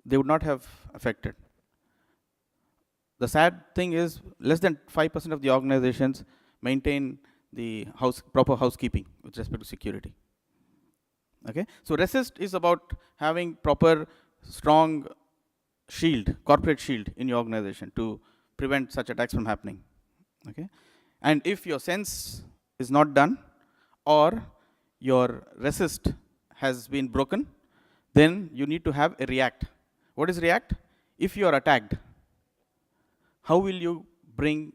they would not have affected. The sad thing is less than 5% of the organizations maintain the proper housekeeping with respect to security. Okay? So resist is about having proper strong shield, corporate shield in your organization to prevent such attacks from happening. Okay? And if your sense is not done or your resist has been broken, then you need to have a react. What is react? If you are attacked, how will you bring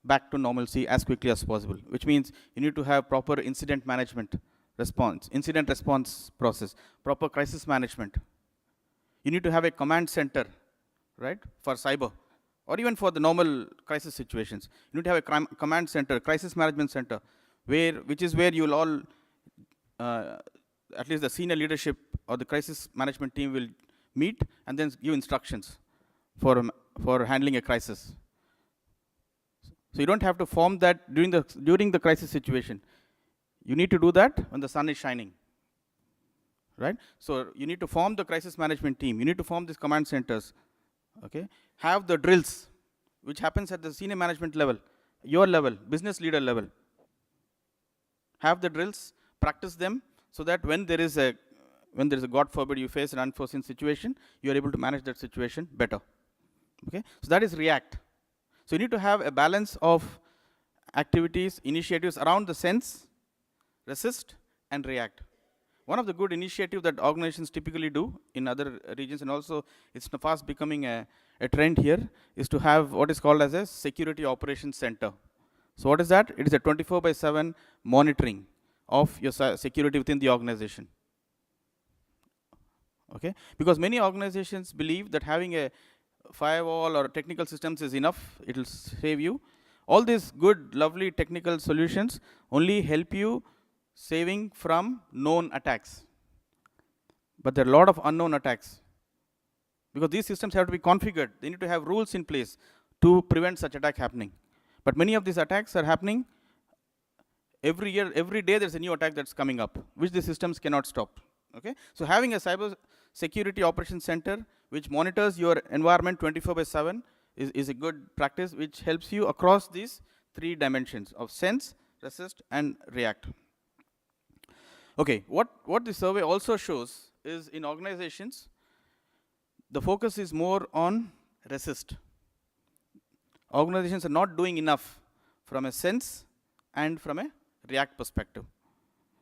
back to normalcy as quickly as possible? Which means you need to have proper incident management response, incident response process, proper crisis management. You need to have a command center, right, for cyber, or even for the normal crisis situations. You need to have a command center, crisis management center, which is where you will all, at least the senior leadership or the crisis management team will meet and then give instructions for handling a crisis. So you don't have to form that during the crisis situation. You need to do that when the sun is shining. Right? So you need to form the crisis management team. You need to form these command centers. Okay? Have the drills, which happens at the senior management level, your level, business leader level. Have the drills, practice them, so that when there is a God forbid you face an unforeseen situation, you are able to manage that situation better. Okay? So that is react. So you need to have a balance of activities, initiatives around the sense, resist, and react. One of the good initiatives that organizations typically do in other regions, and also it's fast becoming a trend here, is to have what is called as a security operations center. So what is that? It is a 24/7 monitoring of your security within the organization. Okay? Because many organizations believe that having a firewall or technical systems is enough, it will save you. All these good, lovely technical solutions only help you saving from known attacks. But there are a lot of unknown attacks. Because these systems have to be configured. They need to have rules in place to prevent such attack happening. But many of these attacks are happening every year, every day there's a new attack that's coming up, which the systems cannot stop. Okay? So having a cyber security operations center which monitors your environment 24/7 is a good practice which helps you across these three dimensions of sense, resist, and react. Okay, what the survey also shows is in organizations, the focus is more on resist. Organizations are not doing enough from a sense and from a react perspective.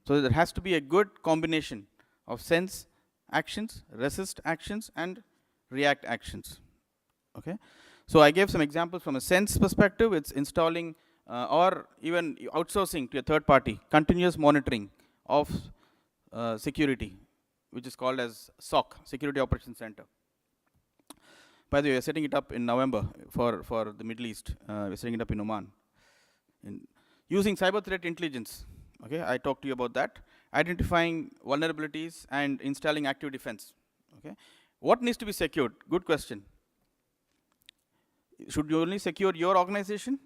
So there has to be a good combination of sense actions, resist actions, and react actions. Okay? So I gave some examples from a sense perspective. It's installing or even outsourcing to a third party, continuous monitoring of security, which is called as SOC, Security Operations Center. By the way, we're setting it up in November for the Middle East. We're setting it up in Oman. Using cyber threat intelligence, okay, I talked to you about that. Identifying vulnerabilities and installing active defense. Okay, what needs to be secured? Good question. Should you only secure your organization?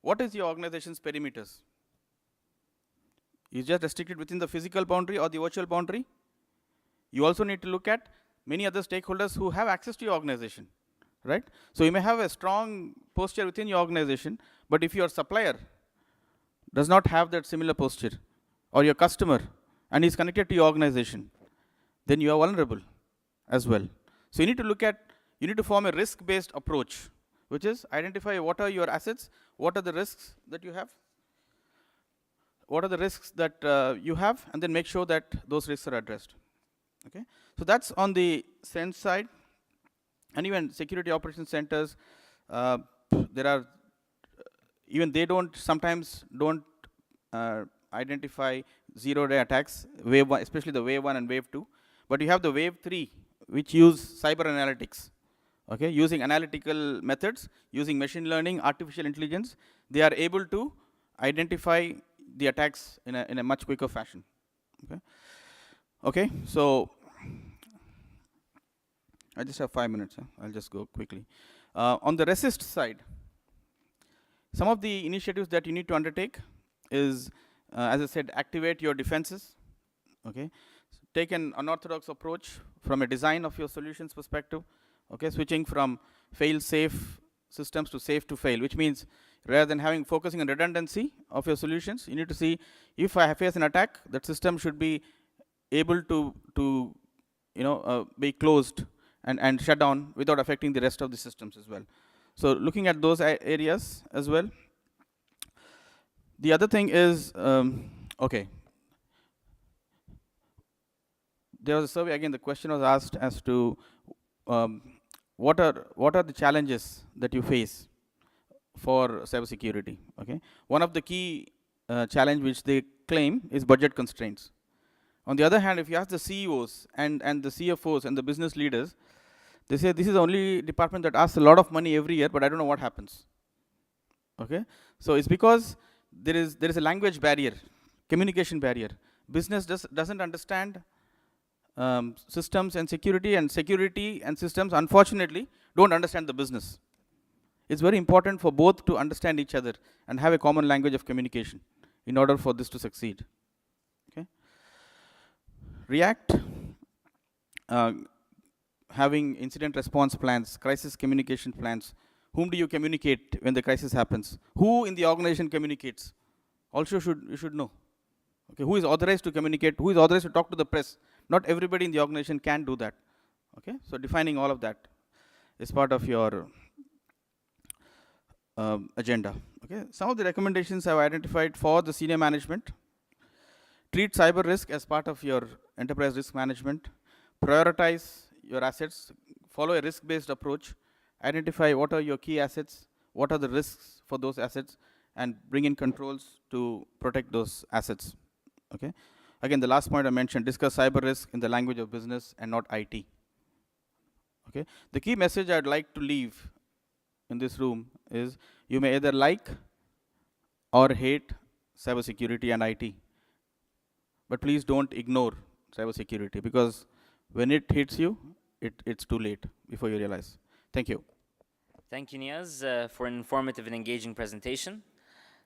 What is your organization's perimeters? Is just restricted within the physical boundary or the virtual boundary? You also need to look at many other stakeholders who have access to your organization, right? So you may have a strong posture within your organization, but if your supplier does not have that similar posture, or your customer, and is connected to your organization, then you are vulnerable. as well. So you need to look at, you need to form a risk-based approach, which is identify what are your assets, what are the risks that you have, and then make sure that those risks are addressed. Okay, so that's on the sense side. And even security operations centers, there are, even they sometimes don't identify zero-day attacks, wave 1, especially the wave 1 and wave 2. But you have the wave 3, which use cyber analytics. Okay, using analytical methods, using machine learning, artificial intelligence, they are able to identify the attacks in a much quicker fashion. Okay, so I just have 5 minutes. I'll just go quickly. On the resist side, some of the initiatives that you need to undertake is, as I said, activate your defenses. Okay, so take an unorthodox approach from a design of your solutions perspective. Okay, switching from fail-safe systems to safe-to-fail, which means rather than focusing on redundancy of your solutions, you need to see if I face an attack, that system should be able to be closed and shut down without affecting the rest of the systems as well. So looking at those areas as well. The other thing is, okay, there was a survey, again the question was asked as to what are the challenges that you face for cybersecurity. Okay, one of the key challenge which they claim is budget constraints. On the other hand, if you ask the CEOs and the CFOs and the business leaders, they say this is the only department that asks a lot of money every year, but I don't know what happens. Okay, so it's because there is a language barrier, communication barrier. Business doesn't understand systems and security and systems, unfortunately, don't understand the business. It's very important for both to understand each other and have a common language of communication in order for this to succeed. Okay. React, having incident response plans, crisis communication plans. Whom do you communicate when the crisis happens? Who in the organization communicates? Also you should know. Okay, who is authorized to communicate? Who is authorized to talk to the press? Not everybody in the organization can do that. Okay, so defining all of that is part of your agenda. Okay, some of the recommendations I've identified for the senior management: treat cyber risk as part of your enterprise risk management. Prioritize your assets. Follow a risk-based approach. Identify what are your key assets, what are the risks for those assets, and bring in controls to protect those assets. Okay. Again, the last point I mentioned: discuss cyber risk in the language of business and not IT. Okay. The key message I'd like to leave in this room is you may either like or hate cybersecurity and IT, but please don't ignore cybersecurity, because when it hits you, it's too late before you realize. Thank you. Thank you, Niaz, for an informative and engaging presentation.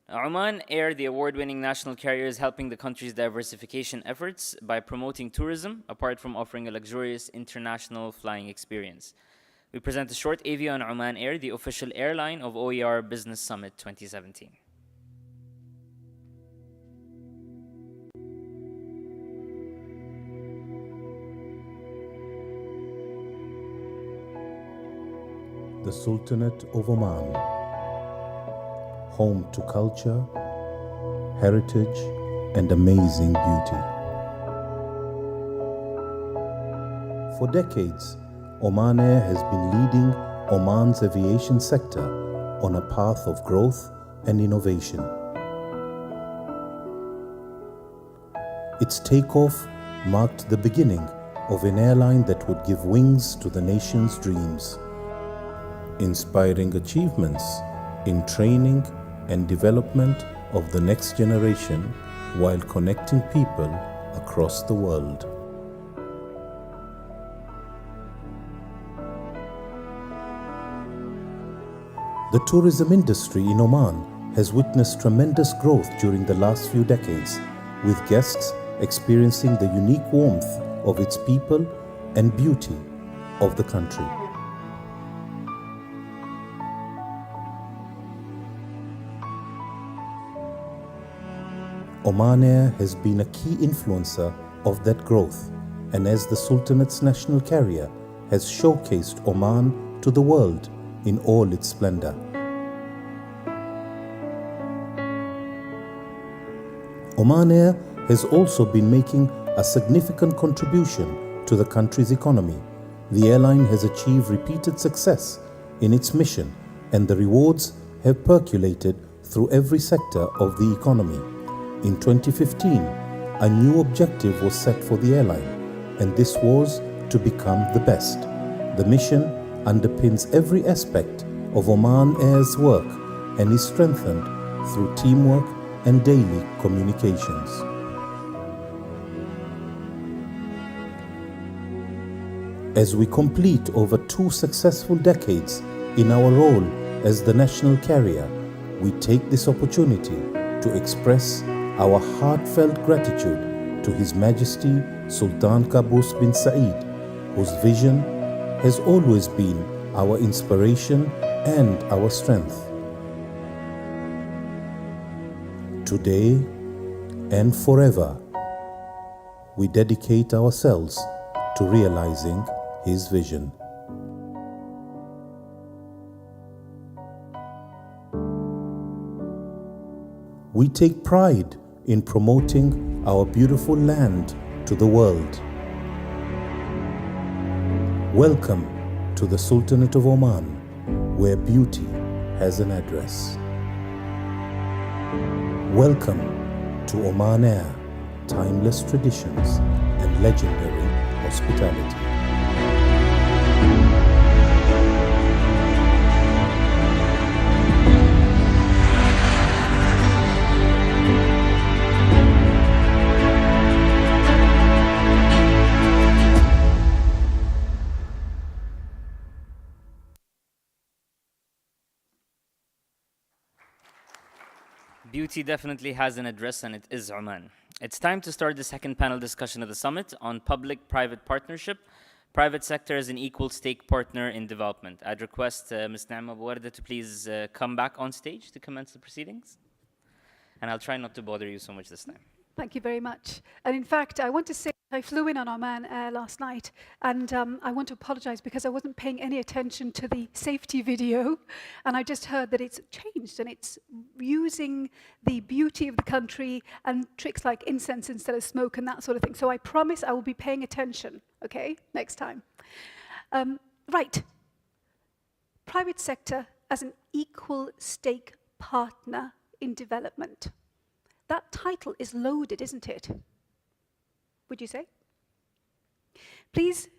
Oman Air, the award-winning national carrier, is helping the country's diversification efforts by promoting tourism, apart from offering a luxurious international flying experience. We present a short AV on Oman Air, the official airline of OER Business Summit 2017. The Sultanate of Oman, home to culture, heritage, and amazing beauty. For decades, Oman Air has been leading Oman's aviation sector on a path of growth and innovation. Its takeoff marked the beginning of an airline that would give wings to the nation's dreams, inspiring achievements in training and development of the next generation while connecting people across the world. The tourism industry in Oman has witnessed tremendous growth during the last few decades, with guests experiencing the unique warmth of its people and beauty of the country. Oman Air has been a key influencer of that growth and as the Sultanate's national carrier, has showcased Oman to the world in all its splendor. Oman Air has also been making a significant contribution to the country's economy. The airline has achieved repeated success in its mission, and the rewards have percolated through every sector of the economy. In 2015, a new objective was set for the airline, and this was to become the best. The mission underpins every aspect of Oman Air's work and is strengthened through teamwork and daily communications. As we complete over 2 successful decades in our role as the national carrier, we take this opportunity to express our heartfelt gratitude to His Majesty Sultan Qaboos bin Said, whose vision has always been our inspiration and our strength. Today and forever, we dedicate ourselves to realizing His vision. We take pride in promoting our beautiful land to the world. Welcome to the Sultanate of Oman, where beauty has an address. Welcome to Oman Air, timeless traditions and legendary hospitality. Beauty definitely has an address, and it is Oman. It's time to start the second panel discussion of the summit on public-private partnership, private sector as an equal stake partner in development. I'd request Ms. Naima Bouwarda to please come back on stage to commence the proceedings. And I'll try not to bother you so much this time. Thank you very much. And in fact, I want to say I flew in on Oman Air last night, and I want to apologize because I wasn't paying any attention to the safety video, and I just heard that it's changed, and it's using the beauty of the country and tricks like incense instead of smoke and that sort of thing. So I promise I will be paying attention, okay, next time. Right. Private sector as an equal stake partner in development. That title is loaded, isn't it? Would you say? Please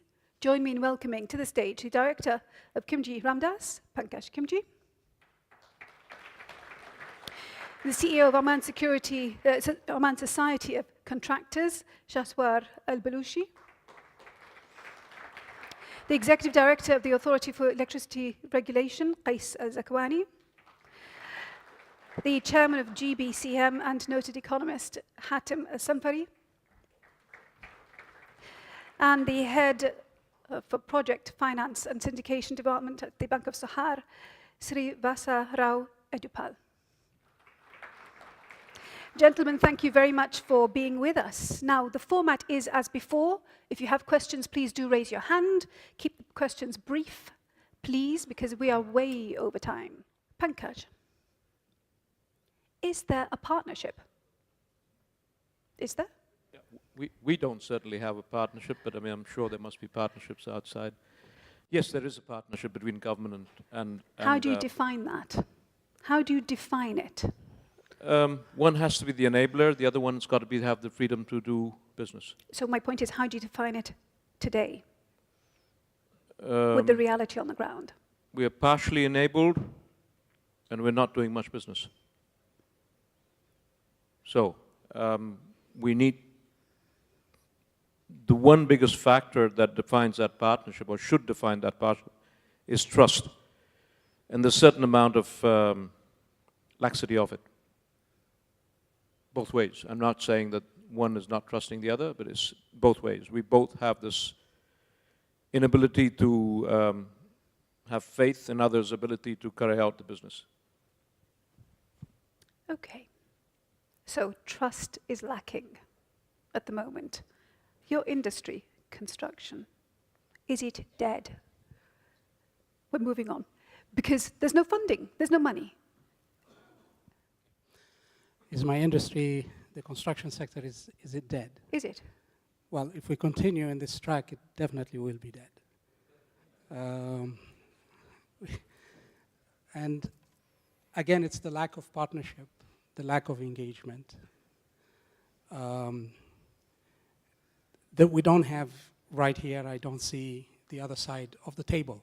join me in welcoming to the stage the Director of Kimji Ramdas, Pankaj Kimji, the CEO of Oman Oman Society of Contractors, Shahswar Al-Balushi, the Executive Director of the Authority for Electricity Regulation, Qais Al-Zakwani, the Chairman of GBCM and noted economist, Hatem Al-Sanfari, and the Head for Project Finance and Syndication Development at the Bank of Sahar, Sri Vasa Rao Edupal. Gentlemen, thank you very much for being with us. Now, the format is as before. If you have questions, please do raise your hand. Keep the questions brief, please, because we are way over time. Pankaj. Is there a partnership? Is there? Yeah, we don't certainly have a partnership, but I mean, I'm sure there must be partnerships outside. Yes, there is a partnership between government and how do you define that? How do you define it? One has to be the enabler, the other one's got to have the freedom to do business. So my point is, how do you define it today with the reality on the ground? We are partially enabled, and we're not doing much business. So we need the one biggest factor that defines that partnership, or should define that partnership, is trust. And there's a certain amount of laxity of it, both ways. I'm not saying that one is not trusting the other, but it's both ways. We both have this inability to have faith in others' ability to carry out the business. Okay. So trust is lacking at the moment. Your industry, construction? Is it dead? We're moving on. Because there's no funding, there's no money. Is my industry, the construction sector, is it dead? Is it? Well, if we continue in this track, it definitely will be dead. And again, it's the lack of partnership, the lack of engagement that we don't have right here. I don't see the other side of the table.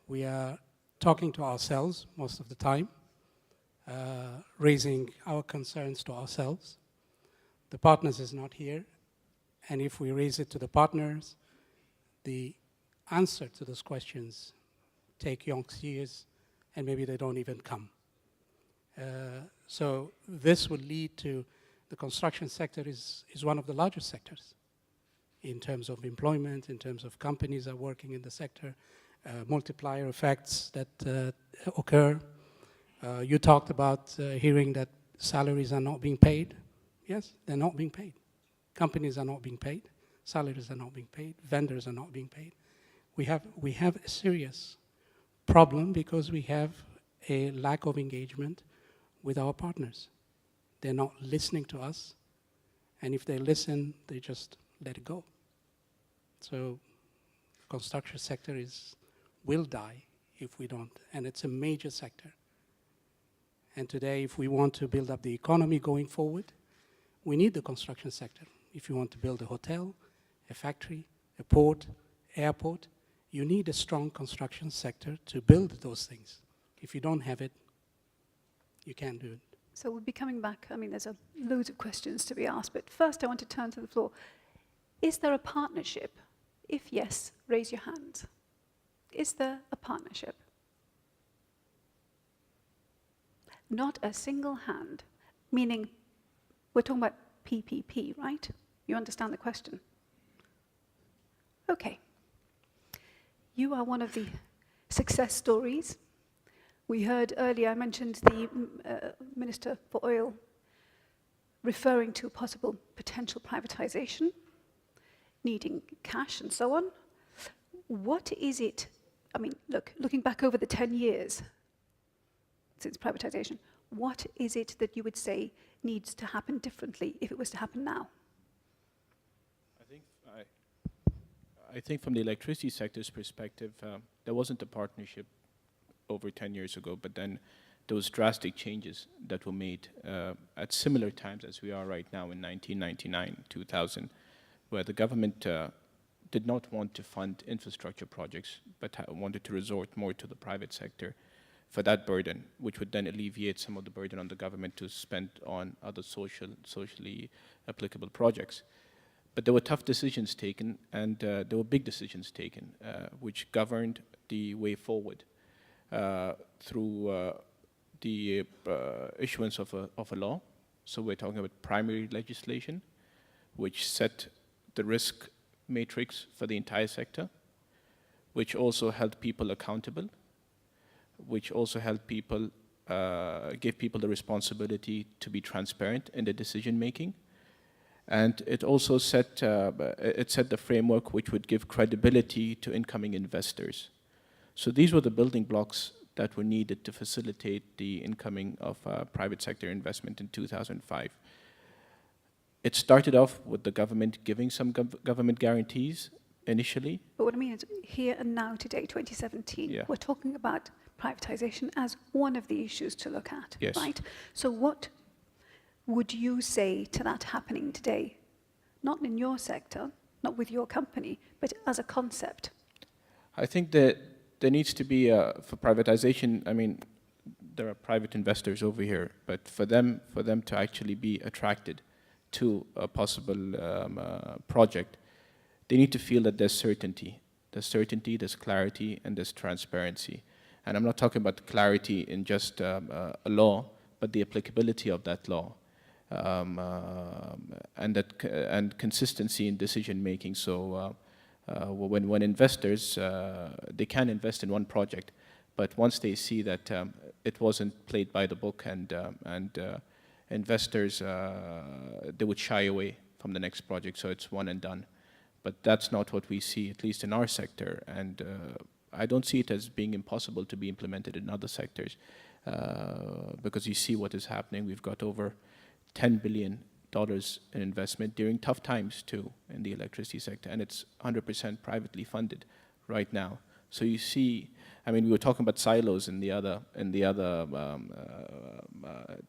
We are talking to ourselves most of the time, raising our concerns to ourselves. The partners is not here, and if we raise it to the partners, the answer to those questions take yonks years, and maybe they don't even come. So this will lead to the construction sector is one of the largest sectors in terms of employment, in terms of companies that are working in the sector, multiplier effects that occur. You talked about hearing that salaries are not being paid. Yes, they're not being paid. Companies are not being paid. Salaries are not being paid. Vendors are not being paid. We have a serious problem because we have a lack of engagement with our partners. They're not listening to us, and if they listen, they just let it go. So the construction sector will die if we don't, and it's a major sector. And today, if we want to build up the economy going forward, we need the construction sector. If you want to build a hotel, a factory, a port, airport, you need a strong construction sector to build those things. If you don't have it, you can't do it. So we'll be coming back. I mean, there's loads of questions to be asked, but first I want to turn to the floor. Is there a partnership? If yes, raise your hand. Is there a partnership? Not a single hand, meaning we're talking about PPP, right? You understand the question? Okay. You are one of the success stories. We heard earlier, I mentioned the Minister for Oil referring to possible potential privatization, needing cash and so on. What is it, I mean, looking back over the 10 years since privatization, what is it that you would say needs to happen differently if it was to happen now? I think from the electricity sector's perspective, there wasn't a partnership over 10 years ago, but then those drastic changes that were made at similar times as we are right now in 1999, 2000, where the government did not want to fund infrastructure projects, but wanted to resort more to the private sector for that burden, which would then alleviate some of the burden on the government to spend on other socially applicable projects. But there were tough decisions taken, and there were big decisions taken, which governed the way forward through the issuance of a law. So we're talking about primary legislation, which set the risk matrix for the entire sector, which also held people accountable, which also held people, gave people the responsibility to be transparent in their decision making. And it also set the framework which would give credibility to incoming investors. So these were the building blocks that were needed to facilitate the incoming of private sector investment in 2005. It started off with the government giving some government guarantees initially. But what I mean is, here and now today, 2017, we're talking about privatization as one of the issues to look at, right? So what would you say to that happening today? Not in your sector, not with your company, but as a concept. I think that there needs to be, for privatization, I mean, there are private investors over here, but for them to actually be attracted to a possible project, they need to feel that there's certainty. There's certainty, there's clarity, and there's transparency. And I'm not talking about clarity in just a law, but the applicability of that law. And consistency in decision making. So when investors, they can invest in one project, but once they see that it wasn't played by the book, and investors, they would shy away from the next project, so it's one and done. But that's not what we see, at least in our sector. And I don't see it as being impossible to be implemented in other sectors because you see what is happening. We've got over $10 billion in investment during tough times too in the electricity sector, and it's 100% privately funded right now. So you see, I mean, we were talking about silos in the other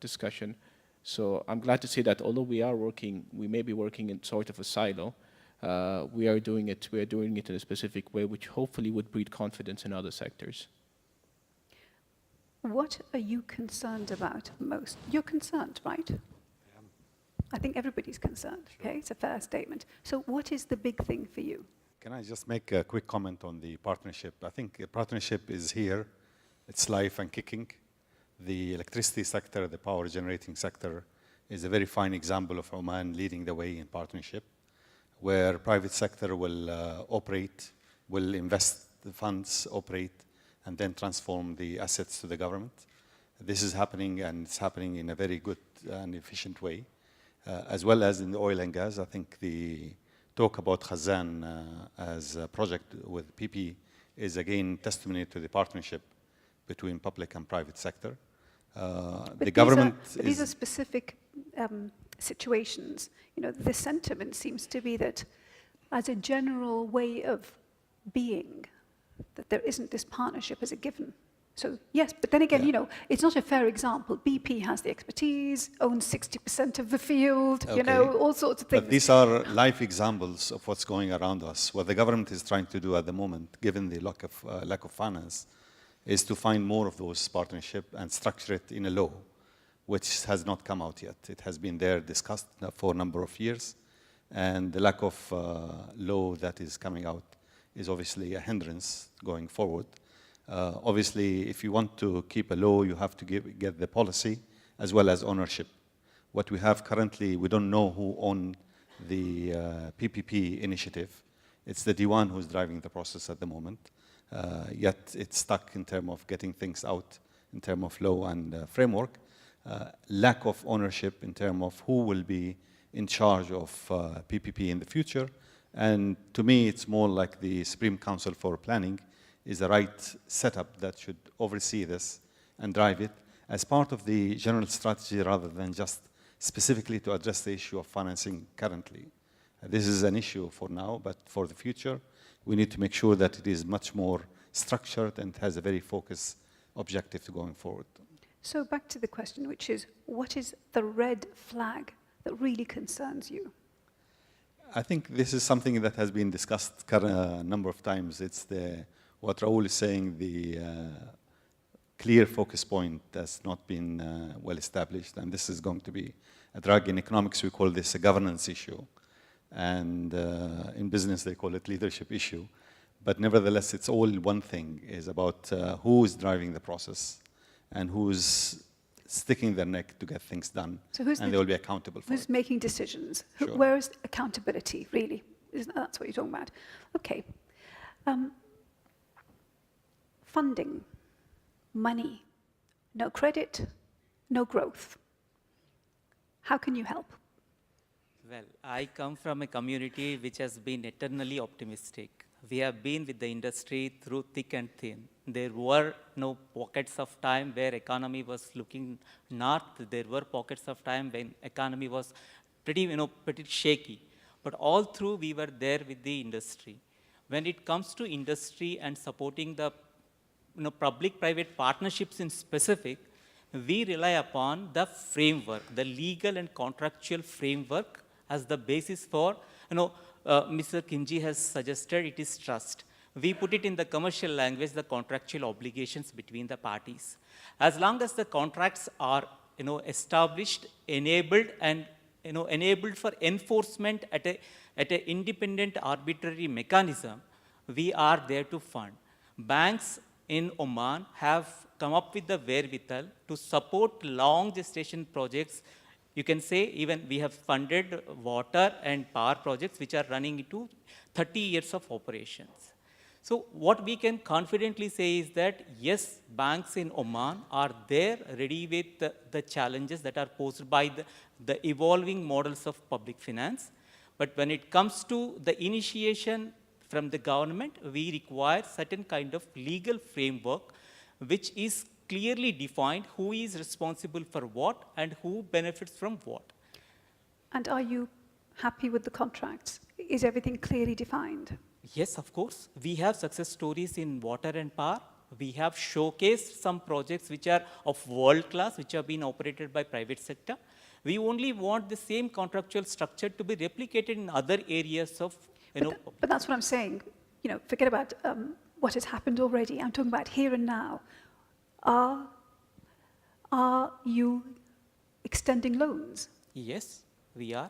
discussion. So I'm glad to say that although we may be working in sort of a silo, we are doing it in a specific way, which hopefully would breed confidence in other sectors. What are you concerned about most? You're concerned, right? I think everybody's concerned, okay? It's a fair statement. So what is the big thing for you? Can I just make a quick comment on the partnership? I think the partnership is here. It's live and kicking. The electricity sector, the power generating sector, is a very fine example of Oman leading the way in partnership, where private sector will operate, will invest the funds, operate, and then transform the assets to the government. This is happening, and it's happening in a very good and efficient way. As well as in the oil and gas. I think the talk about Khazan as a project with PP is again testimony to the partnership between public and private sector. The government these are specific situations. You know, the sentiment seems to be that as a general way of being, that there isn't this partnership as a given. So yes, but then again, you know, it's not a fair example. BP has the expertise, owns 60% of the field, you know, all sorts of things. But these are live examples of what's going around us. What the government is trying to do at the moment, given the lack of finance, is to find more of those partnerships and structure it in a law, which has not come out yet. It has been there discussed for a number of years, and the lack of law that is coming out is obviously a hindrance going forward. Obviously, if you want to keep a law, you have to get the policy as well as ownership. What we have currently, we don't know who owns the PPP initiative. It's the Diwan who's driving the process at the moment. Yet it's stuck in terms of getting things out, in terms of law and framework. Lack of ownership in terms of who will be in charge of PPP in the future. And to me, it's more like the Supreme Council for Planning is the right setup that should oversee this and drive it as part of the general strategy rather than just specifically to address the issue of financing currently. This is an issue for now, but for the future, we need to make sure that it is much more structured and has a very focused objective to going forward. So back to the question, which is, what is the red flag that really concerns you? I think this is something that has been discussed a number of times. It's what Raul is saying, the clear focus point has not been well established, and this is going to be a drag. In economics, we call this a governance issue, and in business, they call it leadership issue. But nevertheless, it's all one thing, is about who is driving the process and who's sticking their neck to get things done, so and they will be accountable for it. Who's making decisions? Sure. Where is accountability, really? That's what you're talking about. Okay. Funding, money, no credit, no growth. How can you help? Well, I come from a community which has been eternally optimistic. We have been with the industry through thick and thin. There were no pockets of time where economy was looking north. There were pockets of time when economy was pretty shaky. But all through, we were there with the industry. When it comes to industry and supporting the public-private partnerships in specific, we rely upon the framework, the legal and contractual framework as the basis for, Mr. Kimji has suggested it is trust. We put it in the commercial language, the contractual obligations between the parties. As long as the contracts are, established, enabled, and enabled for enforcement at an independent arbitrary mechanism, we are there to fund. Banks in Oman have come up with the wherewithal to support long gestation projects. You can say even we have funded water and power projects which are running into 30 years of operations. So what we can confidently say is that yes, banks in Oman are there ready with the challenges that are posed by the evolving models of public finance. But when it comes to the initiation from the government, we require certain kind of legal framework which is clearly defined who is responsible for what and who benefits from what. And are you happy with the contracts? Is everything clearly defined? Yes, of course. We have success stories in water and power. We have showcased some projects which are of world class, which have been operated by private sector. We only want the same contractual structure to be replicated in other areas of, But that's what I'm saying. You know, forget about what has happened already. I'm talking about here and now. Are you extending loans? Yes, we are.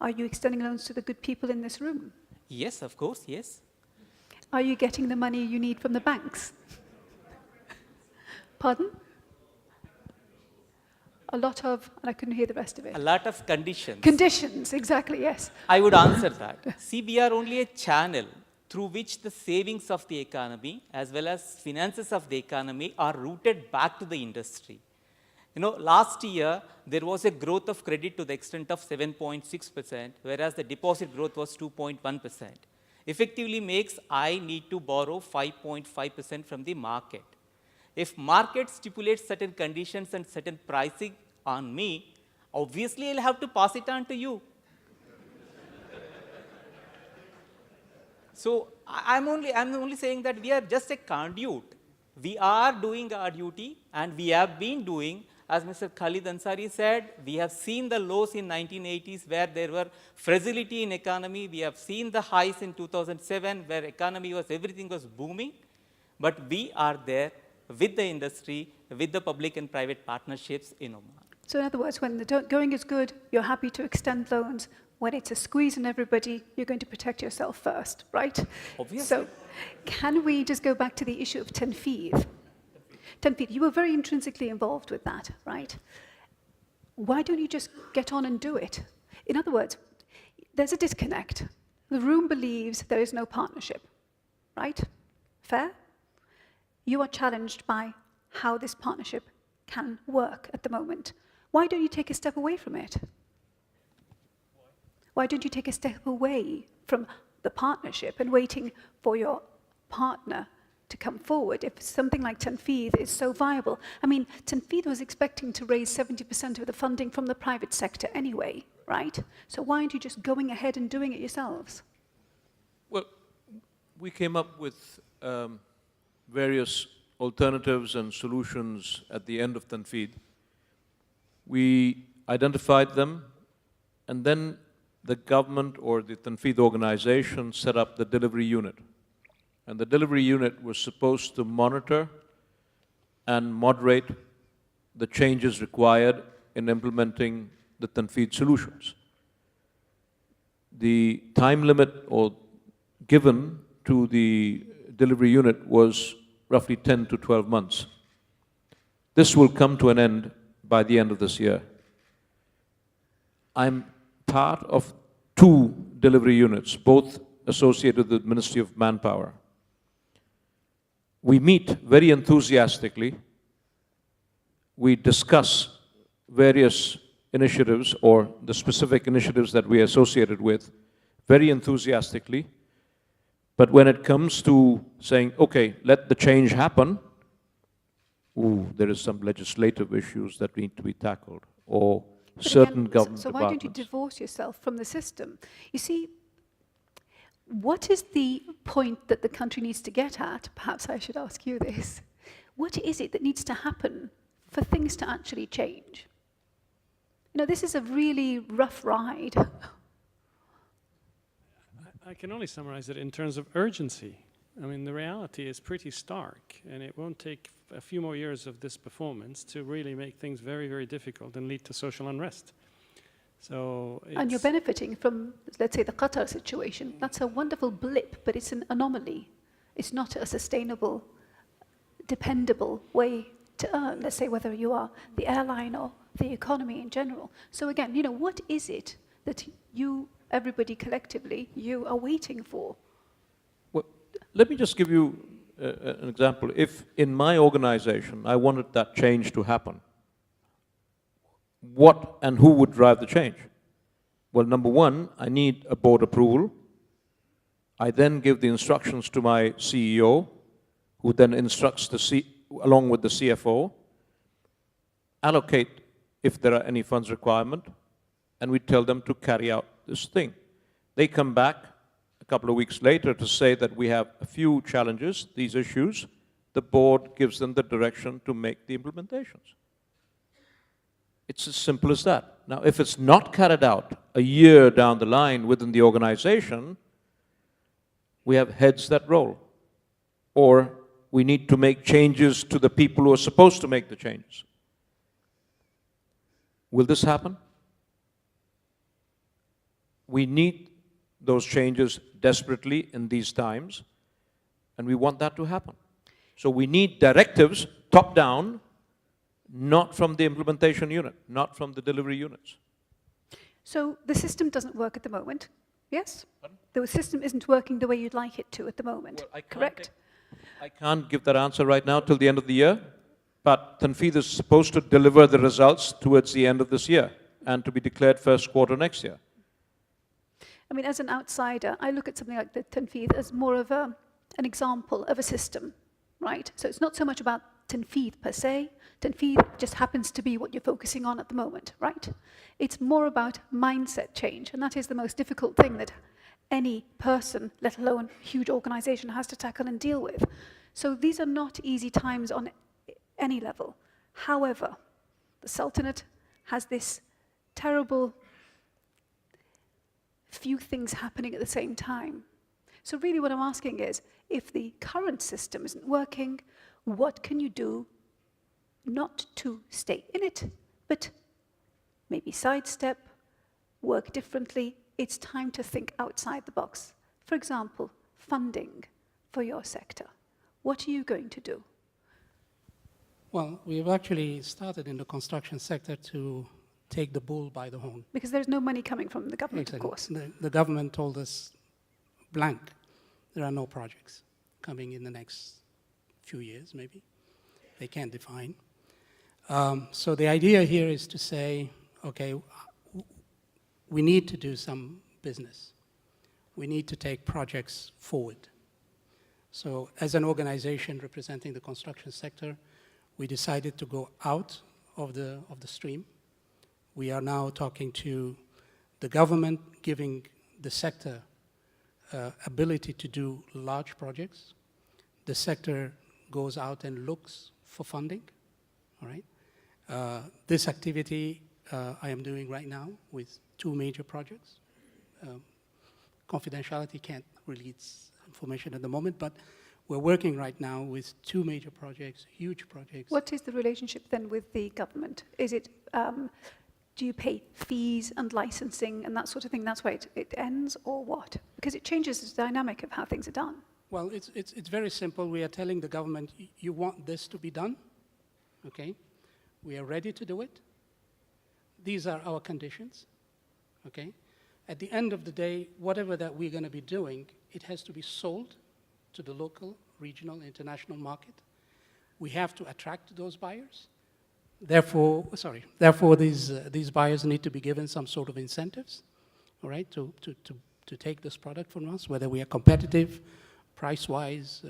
Are you extending loans to the good people in this room? Yes, of course, yes. Are you getting the money you need from the banks? Pardon? A lot of, and I couldn't hear the rest of it. A lot of conditions. Conditions, exactly, yes. I would answer that. See, we are only a channel through which the savings of the economy as well as finances of the economy are routed back to the industry. You know, last year, there was a growth of credit to the extent of 7.6%, whereas the deposit growth was 2.1%. Effectively makes I need to borrow 5.5% from the market. If market stipulates certain conditions and certain pricing on me, obviously I'll have to pass it on to you. So I'm only saying that we are just a conduit. We are doing our duty, and we have been doing, as Mr. Khalid Ansari said, we have seen the lows in 1980s where there were fragility in economy. We have seen the highs in 2007 where economy was, everything was booming. But we are there with the industry, with the public and private partnerships in Oman. So in other words, when the going is good, you're happy to extend loans. When it's a squeeze on everybody, you're going to protect yourself first, right? Obviously. So can we just go back to the issue of Tanfeed? Tanfeed, you were very intrinsically involved with that, right? Why don't you just get on and do it? In other words, there's a disconnect. The room believes there is no partnership, right? Fair? You are challenged by how this partnership can work at the moment. Why don't you take a step away from it? Why don't you take a step away from the partnership and waiting for your partner to come forward if something like Tanfeed is so viable? I mean, Tanfeed was expecting to raise 70% of the funding from the private sector anyway, right? So why aren't you just going ahead and doing it yourselves? Well, we came up with various alternatives and solutions at the end of Tanfeed. We identified them, and then the government or the Tanfeed organization set up the delivery unit. And the delivery unit was supposed to monitor and moderate the changes required in implementing the Tanfeed solutions. The time limit given to the delivery unit was roughly 10 to 12 months. This will come to an end by the end of this year. I'm part of 2 delivery units, both associated with the Ministry of Manpower. We meet very enthusiastically. We discuss various initiatives or the specific initiatives that we are associated with very enthusiastically. But when it comes to saying, okay, let the change happen, there is some legislative issues that need to be tackled, or certain government departments. So why don't you divorce yourself from the system? You see, what is the point that the country needs to get at? Perhaps I should ask you this. What is it that needs to happen for things to actually change? You know, this is a really rough ride. I can only summarize it in terms of urgency. I mean, the reality is pretty stark, and it won't take a few more years of this performance to really make things very, very difficult and lead to social unrest. So and you're benefiting from, let's say, the Qatar situation. That's a wonderful blip, but it's an anomaly. It's not a sustainable, dependable way to earn, let's say, whether you are the airline or the economy in general. So again, you know, what is it that you, everybody collectively, you are waiting for? Well, let me just give you an example. If in my organization I wanted that change to happen, what and who would drive the change? Well, number one, I need a board approval. I then give the instructions to my CEO, who then instructs along with the CFO, allocate if there are any funds requirement, and we tell them to carry out this thing. They come back a couple of weeks later to say that we have a few challenges, these issues. The board gives them the direction to make the implementations. It's as simple as that. Now, if it's not carried out a year down the line within the organization, we have heads that roll. Or we need to make changes to the people who are supposed to make the changes. Will this happen? We need those changes desperately in these times, and we want that to happen. So we need directives, top down, not from the implementation unit, not from the delivery units. So the system doesn't work at the moment, yes? Pardon? The system isn't working the way you'd like it to at the moment, well, correct? I can't give that answer right now till the end of the year, but Tanfeed is supposed to deliver the results towards the end of this year and to be declared first quarter next year. I mean, as an outsider, I look at something like the Tanfeed as more of an example of a system, right? So it's not so much about Tanfeed per se. Tanfeed just happens to be what you're focusing on at the moment, right? It's more about mindset change, and that is the most difficult thing that any person, let alone a huge organization, has to tackle and deal with. So these are not easy times on any level. However, the Sultanate has this terrible few things happening at the same time. So really what I'm asking is, if the current system isn't working, what can you do not to stay in it, but maybe sidestep, work differently? It's time to think outside the box. For example, funding for your sector. What are you going to do? Well, we've actually started in the construction sector to take the bull by the horn. Because there's no money coming from the government, Exactly. Of course. The government told us blank. There are no projects coming in the next few years, maybe. They can't define. So the idea here is to say, okay, we need to do some business. We need to take projects forward. So as an organization representing the construction sector, we decided to go out of the stream. We are now talking to the government, giving the sector ability to do large projects. The sector goes out and looks for funding, all right? This activity I am doing right now with 2 major projects. Confidentiality can't release information at the moment, but we're working right now with 2 major projects, huge projects. What is the relationship then with the government? Is it, do you pay fees and licensing and that sort of thing? That's why it ends, or what? Because it changes the dynamic of how things are done. Well, it's very simple. We are telling the government, you want this to be done, okay? We are ready to do it. These are our conditions, okay? At the end of the day, whatever that we're going to be doing, it has to be sold to the local, regional, international market. We have to attract those buyers. Therefore, these buyers need to be given some sort of incentives, all right, to take this product from us, whether we are competitive, price-wise,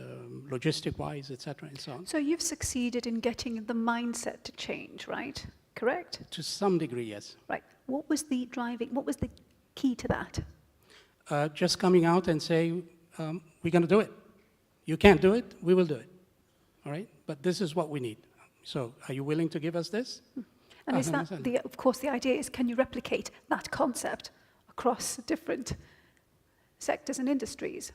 logistic-wise, et cetera, and so on. So you've succeeded in getting the mindset to change, right? Correct? To some degree, yes. Right. What was the key to that? Just coming out and saying, we're going to do it. You can't do it, we will do it. All right? But this is what we need. So are you willing to give us this? And is that, of course, the idea is, can you replicate that concept across different sectors and industries?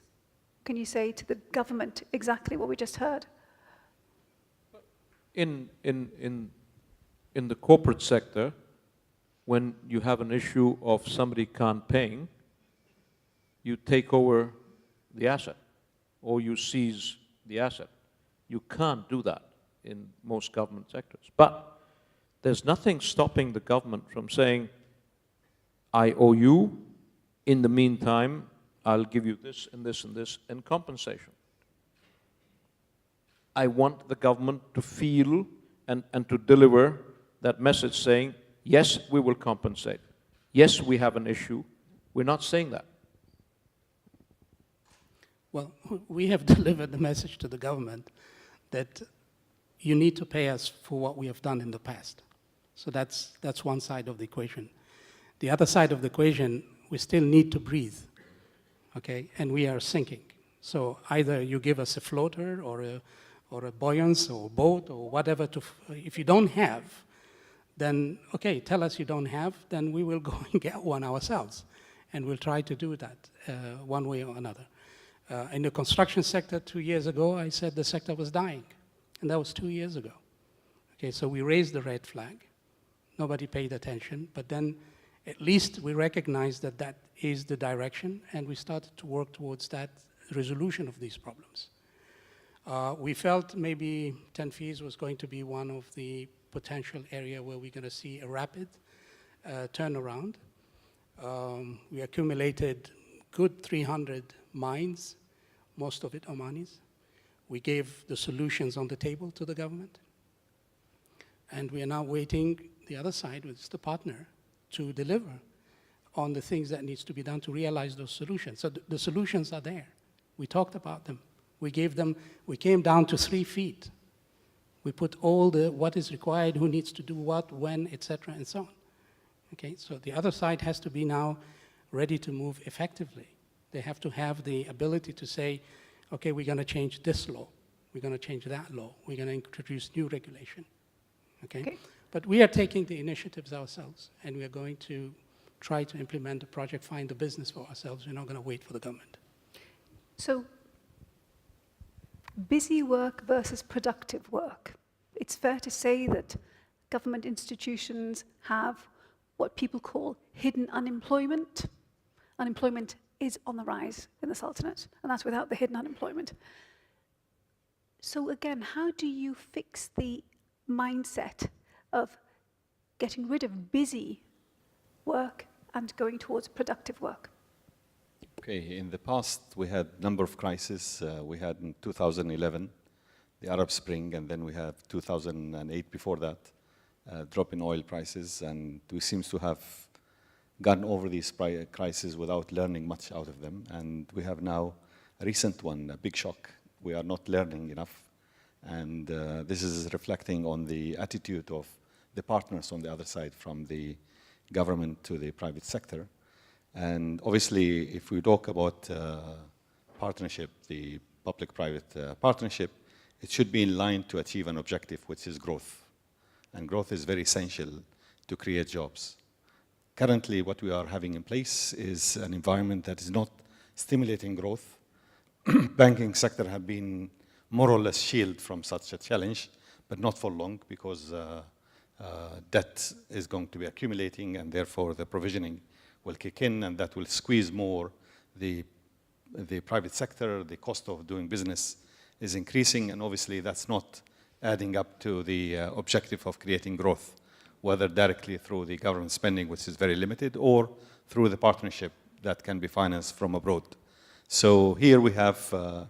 Can you say to the government exactly what we just heard? In the corporate sector, when you have an issue of somebody can't paying, you take over the asset or you seize the asset. You can't do that in most government sectors. But there's nothing stopping the government from saying, I owe you, in the meantime, I'll give you this and this and this in compensation. I want the government to feel and to deliver that message saying, yes, we will compensate. Yes, we have an issue. We're not saying that. Well, we have delivered the message to the government that you need to pay us for what we have done in the past. So that's one side of the equation. The other side of the equation, we still need to breathe, okay? And we are sinking. So either you give us a floater or a buoyance or a boat or whatever. If you don't have, then okay, tell us you don't have, then we will go and get one ourselves. And we'll try to do that one way or another. In the construction sector 2 years ago, I said the sector was dying. And that was 2 years ago. Okay, so we raised the red flag. Nobody paid attention, but then at least we recognized that that is the direction, and we started to work towards that resolution of these problems. We felt maybe 10 fees was going to be one of the potential area where we're going to see a rapid turnaround. We accumulated good 300 mines, most of it Omanis. We gave the solutions on the table to the government. And we are now waiting the other side, which is the partner, to deliver on the things that needs to be done to realize those solutions. So the solutions are there. We talked about them. We gave them, we came down to 3 feet. We put all the, what is required, who needs to do what, when, etc., and so on. Okay, so the other side has to be now ready to move effectively. They have to have the ability to say, okay, we're going to change this law. We're going to change that law. We're going to introduce new regulation. Okay? But we are taking the initiatives ourselves, and we are going to try to implement the project, find the business for ourselves. We're not going to wait for the government. So, busy work versus productive work. It's fair to say that government institutions have what people call hidden unemployment. Unemployment is on the rise in the Sultanate, and that's without the hidden unemployment. So again, how do you fix the mindset of getting rid of busy work and going towards productive work? Okay, in the past we had a number of crises. We had in 2011 the Arab Spring, and then we have 2008 before that, drop in oil prices, and we seem to have gotten over these crises without learning much out of them. And we have now a recent one, a big shock. We are not learning enough. And this is reflecting on the attitude of the partners on the other side, from the government to the private sector. And obviously, if we talk about partnership, the public-private partnership, it should be in line to achieve an objective, which is growth. And growth is very essential to create jobs. Currently, what we are having in place is an environment that is not stimulating growth. Banking sector have been more or less shielded from such a challenge, but not for long, because debt is going to be accumulating, and therefore the provisioning will kick in, and that will squeeze more the private sector. The cost of doing business is increasing, and obviously that's not adding up to the objective of creating growth, whether directly through the government spending, which is very limited, or through the partnership that can be financed from abroad. So here we have a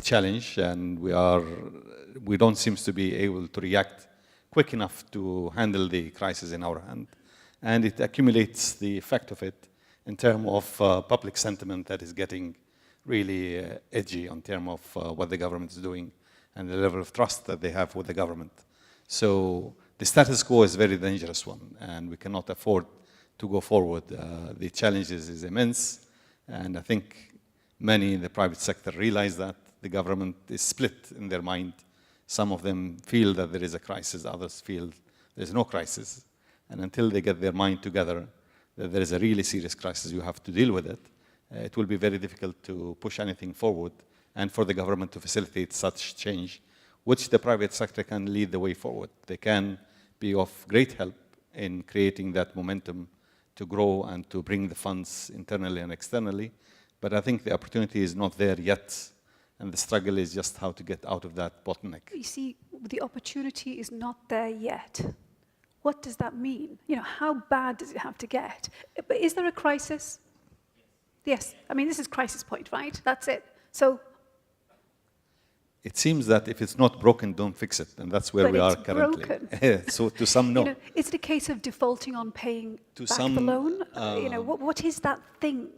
challenge, and we don't seem to be able to react quick enough to handle the crisis in our hand. And it accumulates the effect of it in terms of public sentiment that is getting really edgy in terms of what the government is doing and the level of trust that they have with the government. So the status quo is a very dangerous one, and we cannot afford to go forward. The challenges is immense, and I think many in the private sector realize that. The government is split in their mind. Some of them feel that there is a crisis, others feel there's no crisis. And until they get their mind together that there is a really serious crisis, you have to deal with it, it will be very difficult to push anything forward and for the government to facilitate such change, which the private sector can lead the way forward. They can be of great help in creating that momentum to grow and to bring the funds internally and externally. But I think the opportunity is not there yet, and the struggle is just how to get out of that bottleneck. You see, the opportunity is not there yet. What does that mean? You know, how bad does it have to get? But is there a crisis? Yes. I mean, this is crisis point, right? That's it. So it seems that if it's not broken, don't fix it, and that's where but we are it's currently. Broken. So to some, no. You know, is it a case of defaulting on paying To back some, the loan? You know, what is that thing?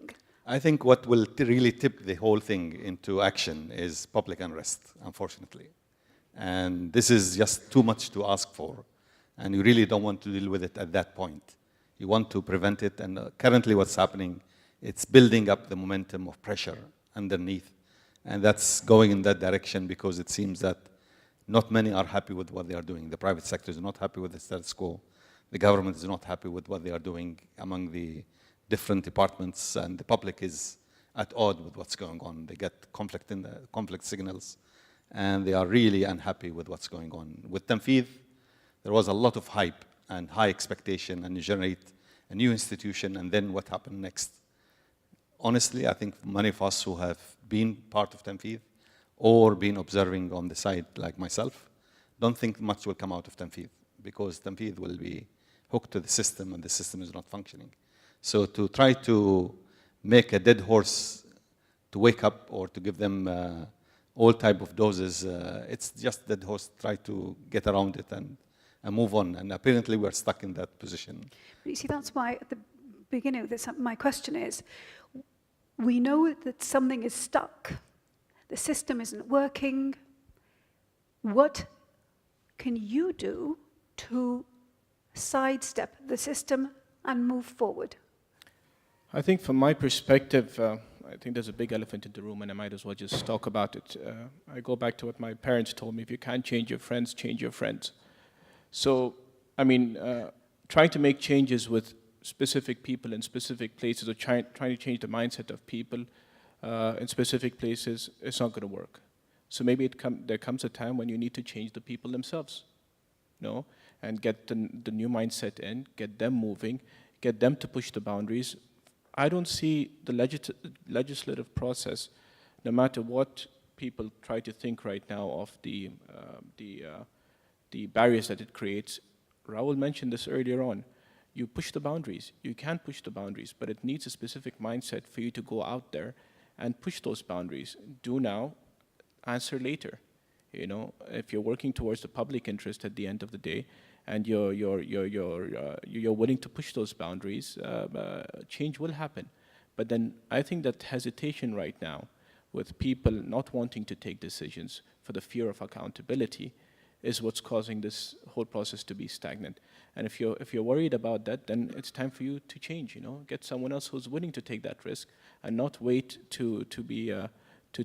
I think what will really tip the whole thing into action is public unrest, unfortunately. And this is just too much to ask for, and you really don't want to deal with it at that point. You want to prevent it, and currently what's happening, it's building up the momentum of pressure underneath. And that's going in that direction because it seems that not many are happy with what they are doing. The private sector is not happy with the status quo. The government is not happy with what they are doing among the different departments, and the public is at odds with what's going on. They get conflict signals, and they are really unhappy with what's going on. With Tanfeed, there was a lot of hype and high expectation, and you generate a new institution, and then what happened next? Honestly, I think many of us who have been part of Tanfeed or been observing on the side like myself, don't think much will come out of Tanfeed, because Tanfeed will be hooked to the system and the system is not functioning. So to try to make a dead horse to wake up or to give them all type of doses, it's just dead horse, try to get around it and move on. And apparently we're stuck in that position. But you see, that's why at the beginning of this, my question is, we know that something is stuck. The system isn't working. What can you do to sidestep the system and move forward? I think from my perspective, I think there's a big elephant in the room, and I might as well just talk about it. I go back to what my parents told me: if you can't change your friends, change your friends. So, I mean, trying to make changes with specific people in specific places, or trying to change the mindset of people in specific places, it's not going to work. So maybe there comes a time when you need to change the people themselves, and get the new mindset in, get them moving, get them to push the boundaries. I don't see the legislative process, no matter what people try to think right now of the barriers that it creates. Rahul mentioned this earlier on. You push the boundaries. You can push the boundaries, but it needs a specific mindset for you to go out there and push those boundaries. Do now, answer later. If you're working towards the public interest at the end of the day, and you're willing to push those boundaries, change will happen. But then I think that hesitation right now, with people not wanting to take decisions for the fear of accountability, is what's causing this whole process to be stagnant. And if you're worried about that, then it's time for you to change. Get someone else who's willing to take that risk, and not wait to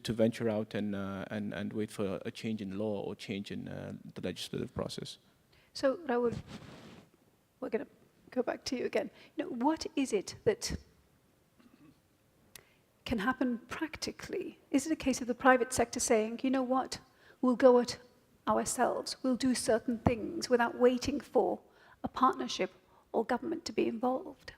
venture out and wait for a change in law or change in the legislative process. So, Rahul, we're going to go back to you again. What is it that can happen practically? Is it a case of the private sector saying, you know what, we'll go it ourselves, we'll do certain things without waiting for a partnership or government to be involved?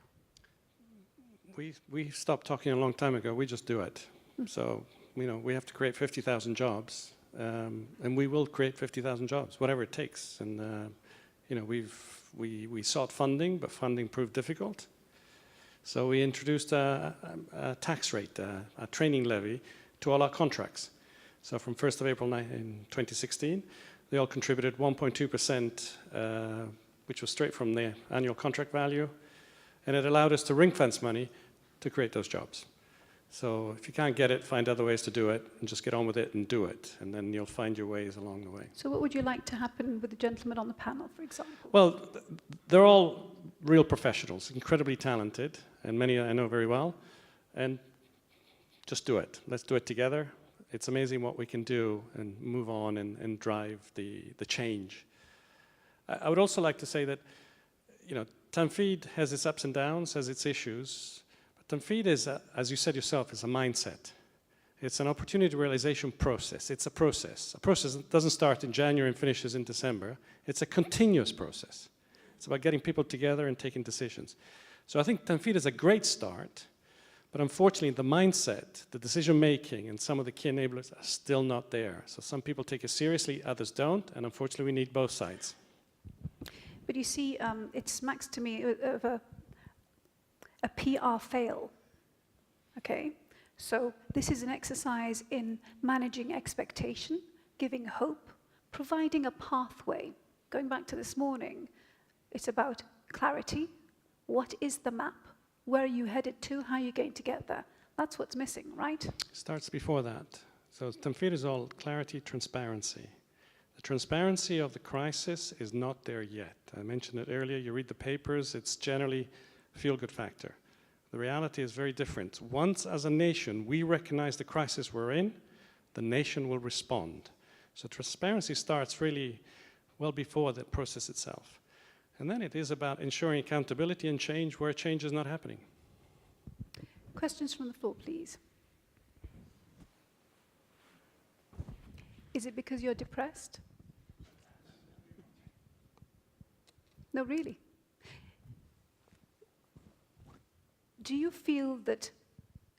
We stopped talking a long time ago. We just do it. So, we have to create 50,000 jobs, and we will create 50,000 jobs, whatever it takes. And we sought funding, but funding proved difficult. So we introduced a tax rate, a training levy to all our contracts. So from 1st of April in 2016, they all contributed 1.2%, which was straight from the annual contract value, and it allowed us to ring-fence money to create those jobs. So if you can't get it, find other ways to do it, and just get on with it and do it, and then you'll find your ways along the way. So what would you like to happen with the gentlemen on the panel, for example? Well, they're all real professionals, incredibly talented, and many I know very well, and just do it. Let's do it together. It's amazing what we can do and move on and drive the change. I would also like to say that, Tanfeed has its ups and downs, has its issues. Tanfeed is, as you said yourself, is a mindset. It's an opportunity realization process. It's a process. A process that doesn't start in January and finishes in December. It's a continuous process. It's about getting people together and taking decisions. So I think Tanfeed is a great start, but unfortunately the mindset, the decision-making, and some of the key enablers are still not there. So some people take it seriously, others don't, and unfortunately we need both sides. But you see, it smacks to me of a PR fail, okay? So this is an exercise in managing expectation, giving hope, providing a pathway. Going back to this morning, it's about clarity. What is the map? Where are you headed to? How are you going to get there? That's what's missing, right? Starts before that. So Tanfir is all clarity, transparency. The transparency of the crisis is not there yet. I mentioned it earlier. You read the papers, it's generally a feel-good factor. The reality is very different. Once, as a nation, we recognize the crisis we're in, the nation will respond. So transparency starts really well before the process itself. And then it is about ensuring accountability and change where change is not happening. Questions from the floor, please. Is it because you're depressed? No, really. Do you feel that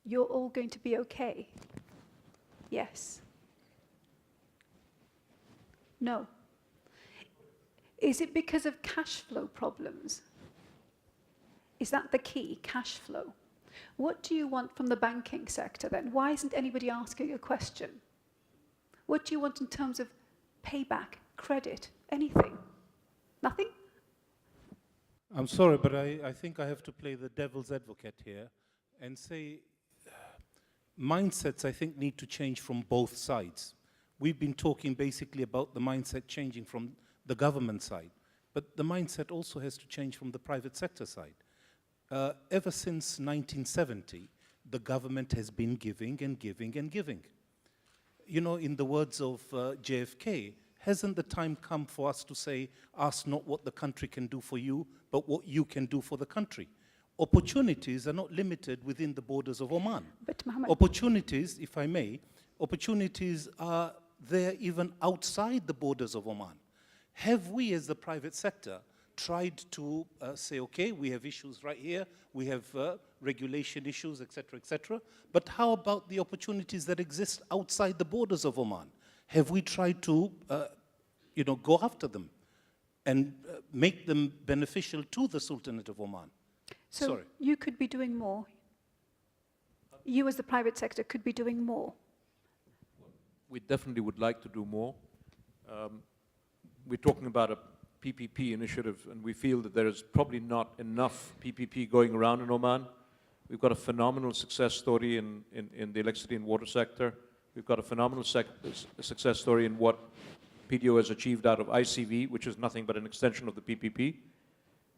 you're all going to be okay? Yes. No. Is it because of cash flow problems? Is that the key, cash flow? What do you want from the banking sector then? Why isn't anybody asking a question? What do you want in terms of payback, credit, anything? Nothing? I'm sorry, but I think I have to play the devil's advocate here and say mindsets, I think, need to change from both sides. We've been talking basically about the mindset changing from the government side, but the mindset also has to change from the private sector side. Ever since 1970, the government has been giving and giving and giving. You know, in the words of JFK, hasn't the time come for us to say, ask not what the country can do for you, but what you can do for the country? Opportunities are not limited within the borders of Oman. But Mohammed, opportunities, if I may, opportunities are there even outside the borders of Oman. Have we as the private sector tried to say, okay, we have issues right here, we have regulation issues, etc., but how about the opportunities that exist outside the borders of Oman? Have we tried to, go after them and make them beneficial to the Sultanate of Oman? so Sorry. you could be doing more. You as the private sector could be doing more. We definitely would like to do more. We're talking about a PPP initiative, and we feel that there is probably not enough PPP going around in Oman. We've got a phenomenal success story in the electricity and water sector. We've got a phenomenal success story in what PDO has achieved out of ICV, which is nothing but an extension of the PPP.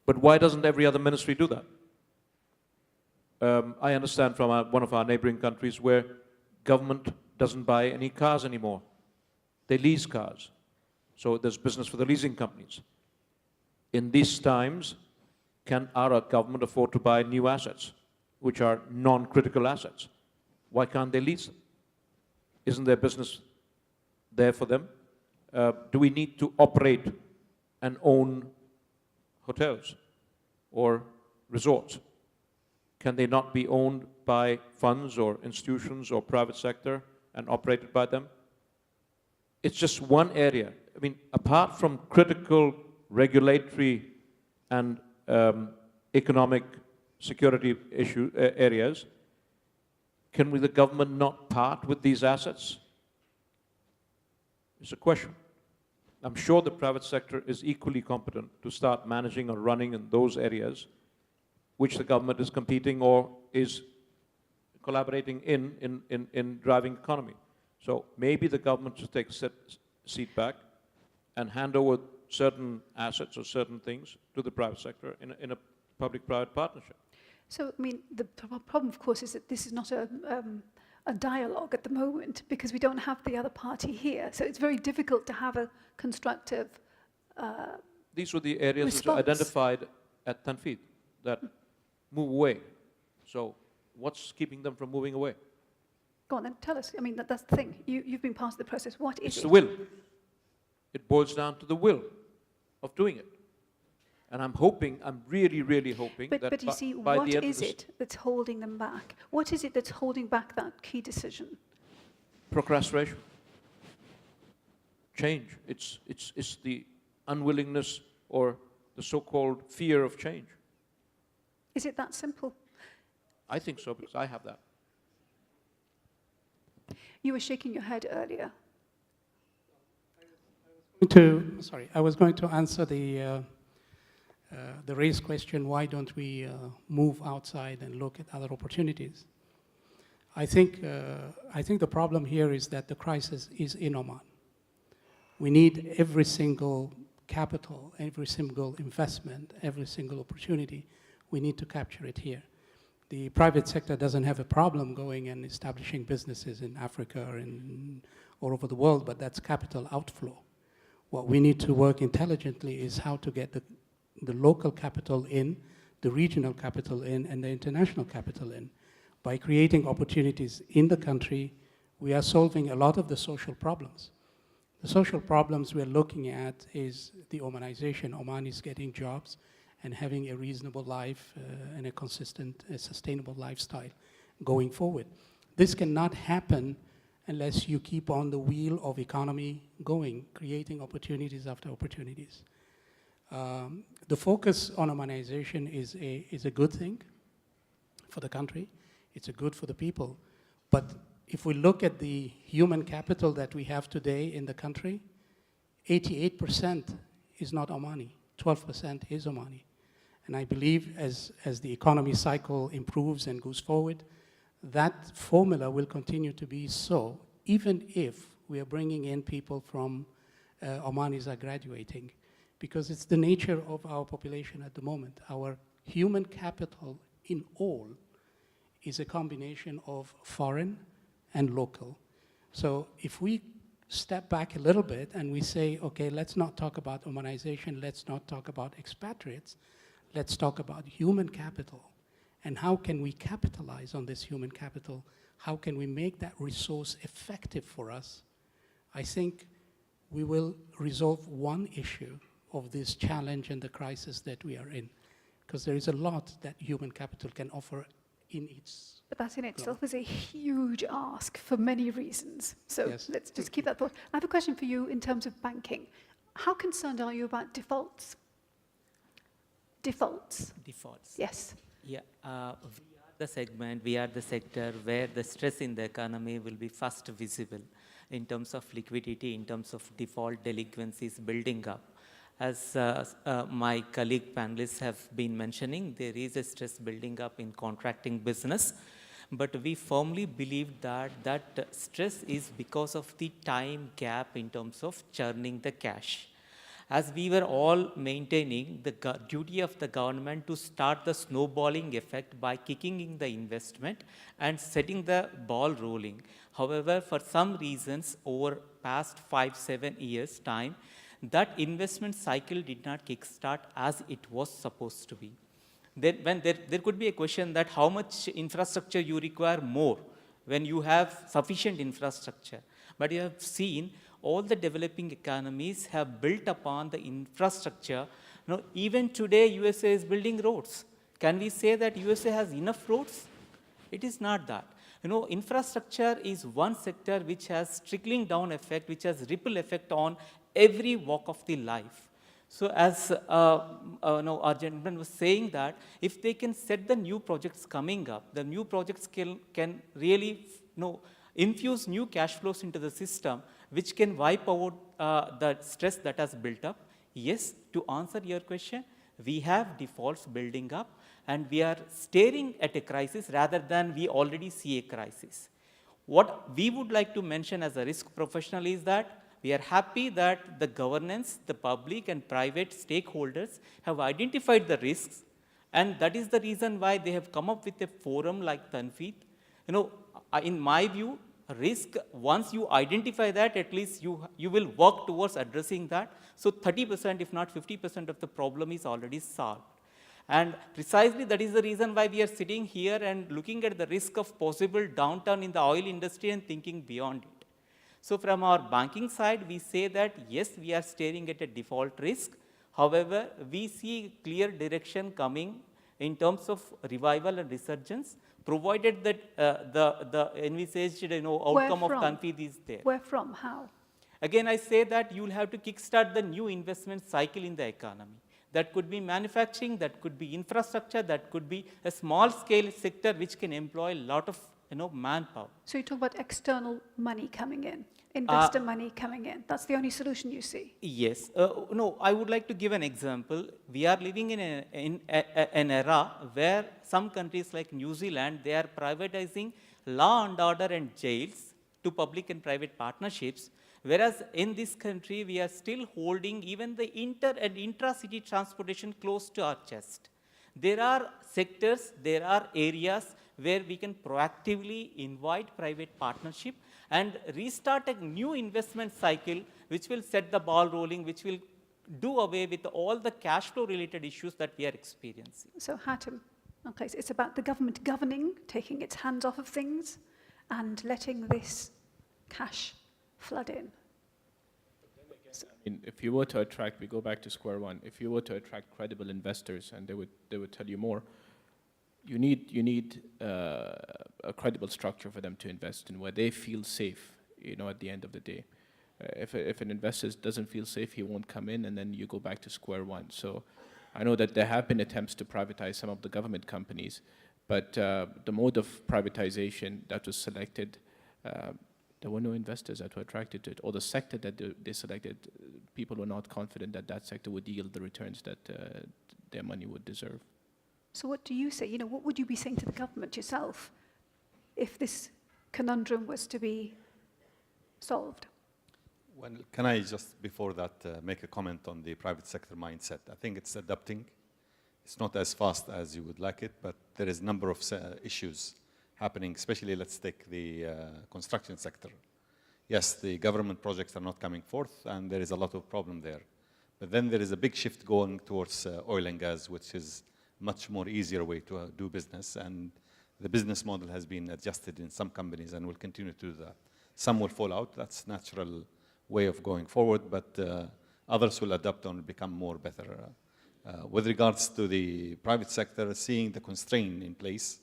But why doesn't every other ministry do that? I understand from one of our neighboring countries where government doesn't buy any cars anymore. They lease cars. So there's business for the leasing companies. In these times, can our government afford to buy new assets, which are non-critical assets? Why can't they lease them? Isn't there business there for them? Do we need to operate and own hotels or resorts? Can they not be owned by funds or institutions or private sector and operated by them? It's just one area. I mean, apart from critical regulatory and economic security areas, can the government not part with these assets? It's a question. I'm sure the private sector is equally competent to start managing or running in those areas which the government is competing or is collaborating in driving economy. So maybe the government should take a seat back and hand over certain assets or certain things to the private sector in a public-private partnership. So, I mean, the problem, of course, is that this is not a dialogue at the moment because we don't have the other party here. So it's very difficult to have a constructive These were the areas response. which are identified at Tanfid that move away. So what's keeping them from moving away? Go on then, tell us. I mean, that's the thing. You've been part of the process. What is It's it? the will. It boils down to the will of doing it. And I'm really, really hoping that But you see, by what the end is of this it that's holding them back? What is it that's holding back that key decision? procrastination, change. It's the unwillingness or the so-called fear of change. Is it that simple? I think so, because I have that. You were shaking your head earlier. I was going to answer the raised question, why don't we move outside and look at other opportunities? I think the problem here is that the crisis is in Oman. We need every single capital, every single investment, every single opportunity. We need to capture it here. The private sector doesn't have a problem going and establishing businesses in Africa or all over the world, but that's capital outflow. What we need to work intelligently is how to get the local capital in, the regional capital in, and the international capital in. By creating opportunities in the country, we are solving a lot of the social problems. The social problems we're looking at is the Omanization. Oman is getting jobs and having a reasonable life and a consistent, sustainable lifestyle going forward. This cannot happen unless you keep on the wheel of economy going, creating opportunities after opportunities. The focus on Omanization is a good thing for the country. It's a good for the people. But if we look at the human capital that we have today in the country, 88% is not Omani, 12% is Omani. And I believe as the economy cycle improves and goes forward, that formula will continue to be so, even if we are bringing in people from Omanis are graduating, because it's the nature of our population at the moment. Our human capital in all is a combination of foreign and local. So if we step back a little bit and we say, okay, let's not talk about Omanization, let's not talk about expatriates, let's talk about human capital. And how can we capitalize on this human capital? How can we make that resource effective for us? I think we will resolve one issue of this challenge and the crisis that we are in, because there is a lot that human capital can offer in its. But that in itself is a huge ask for many reasons. So yes. Let's just keep that thought. I have a question for you in terms of banking. How concerned are you about defaults? Defaults. Yes. Yeah, we are the segment, we are the sector where the stress in the economy will be first visible in terms of liquidity, in terms of default delinquencies building up. As my colleague panelists have been mentioning, there is a stress building up in contracting business, but we firmly believe that that stress is because of the time gap in terms of churning the cash. As we were all maintaining the duty of the government to start the snowballing effect by kicking in the investment and setting the ball rolling. However, for some reasons over past 5-7 years time, that investment cycle did not kickstart as it was supposed to be. Then when there could be a question that how much infrastructure you require more when you have sufficient infrastructure. But you have seen all the developing economies have built upon the infrastructure. Now, even today, USA is building roads. Can we say that USA has enough roads? It is not that. Infrastructure is one sector which has trickling down effect, which has ripple effect on every walk of the life. So as our gentleman was saying that if they can set the new projects coming up, the new projects can really infuse new cash flows into the system, which can wipe out the stress that has built up. Yes, to answer your question, we have defaults building up, and we are staring at a crisis rather than we already see a crisis. What we would like to mention as a risk professional is that we are happy that the governance, the public and private stakeholders have identified the risks, and that is the reason why they have come up with a forum like Tanfeed. In my view, risk, once you identify that, at least you will work towards addressing that. So 30%, if not 50% of the problem is already solved. And precisely that is the reason why we are sitting here and looking at the risk of possible downturn in the oil industry and thinking beyond it. So from our banking side, we say that yes, we are staring at a default risk. However, we see clear direction coming in terms of revival and resurgence, provided that the envisaged outcome of Tanfeed is there. Where from? How? Again, I say that you will have to kickstart the new investment cycle in the economy. That could be manufacturing, that could be infrastructure, that could be a small scale sector which can employ a lot of manpower. So you talk about external money coming in, investor money coming in. That's the only solution you see? Yes. No, I would like to give an example. We are living in an era where some countries like New Zealand, they are privatizing law and order and jails to public and private partnerships. Whereas in this country, we are still holding even the inter and intra-city transportation close to our chest. There are sectors, there are areas where we can proactively invite private partnership and restart a new investment cycle which will set the ball rolling, which will do away with all the cash flow related issues that we are experiencing. So Hatem, okay, so it's about the government governing, taking its hands off of things and letting this cash flood in. I mean, if you were to attract, we go back to square one, if you were to attract credible investors, and they would tell you more, you need a credible structure for them to invest in, where they feel safe, at the end of the day. If an investor doesn't feel safe, he won't come in, and then you go back to square one. So I know that there have been attempts to privatize some of the government companies, but the mode of privatization that was selected, there were no investors that were attracted to it, or the sector that they selected, people were not confident that that sector would yield the returns that their money would deserve. So what do you say? What would you be saying to the government yourself if this conundrum was to be solved? Well, can I just, before that, make a comment on the private sector mindset? I think it's adapting. It's not as fast as you would like it, but there is a number of issues happening, especially let's take the construction sector. Yes, the government projects are not coming forth, and there is a lot of problem there. But then there is a big shift going towards oil and gas, which is much more easier way to do business, and the business model has been adjusted in some companies and will continue to do that. Some will fall out, that's natural way of going forward, but others will adapt and become more better. With regards to the private sector, seeing the constraint in place,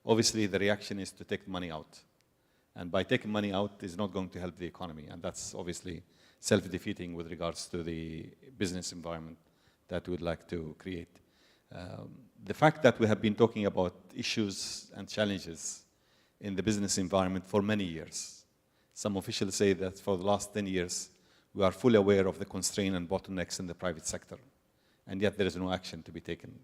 obviously the reaction is to take money out. And by taking money out is not going to help the economy, and that's obviously self-defeating with regards to the business environment that we would like to create. The fact that we have been talking about issues and challenges in the business environment for many years. Some officials say that for the last 10 years, we are fully aware of the constraint and bottlenecks in the private sector, and yet there is no action to be taken.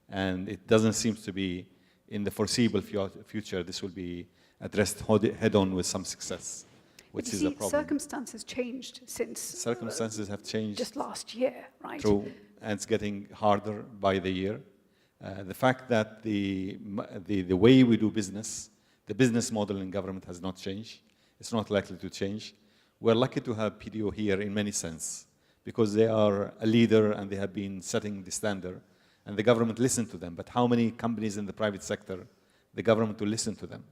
And it doesn't seem to be in the foreseeable future this will be addressed head-on with some success, which is a problem. Circumstances changed since... Circumstances have changed. Just last year, right? True, and it's getting harder by the year. The fact that the way we do business, the business model in government has not changed. It's not likely to change. We're lucky to have PDO here in many sense, because they are a leader and they have been setting the standard, and the government listened to them. But how many companies in the private sector, the government will listen to them?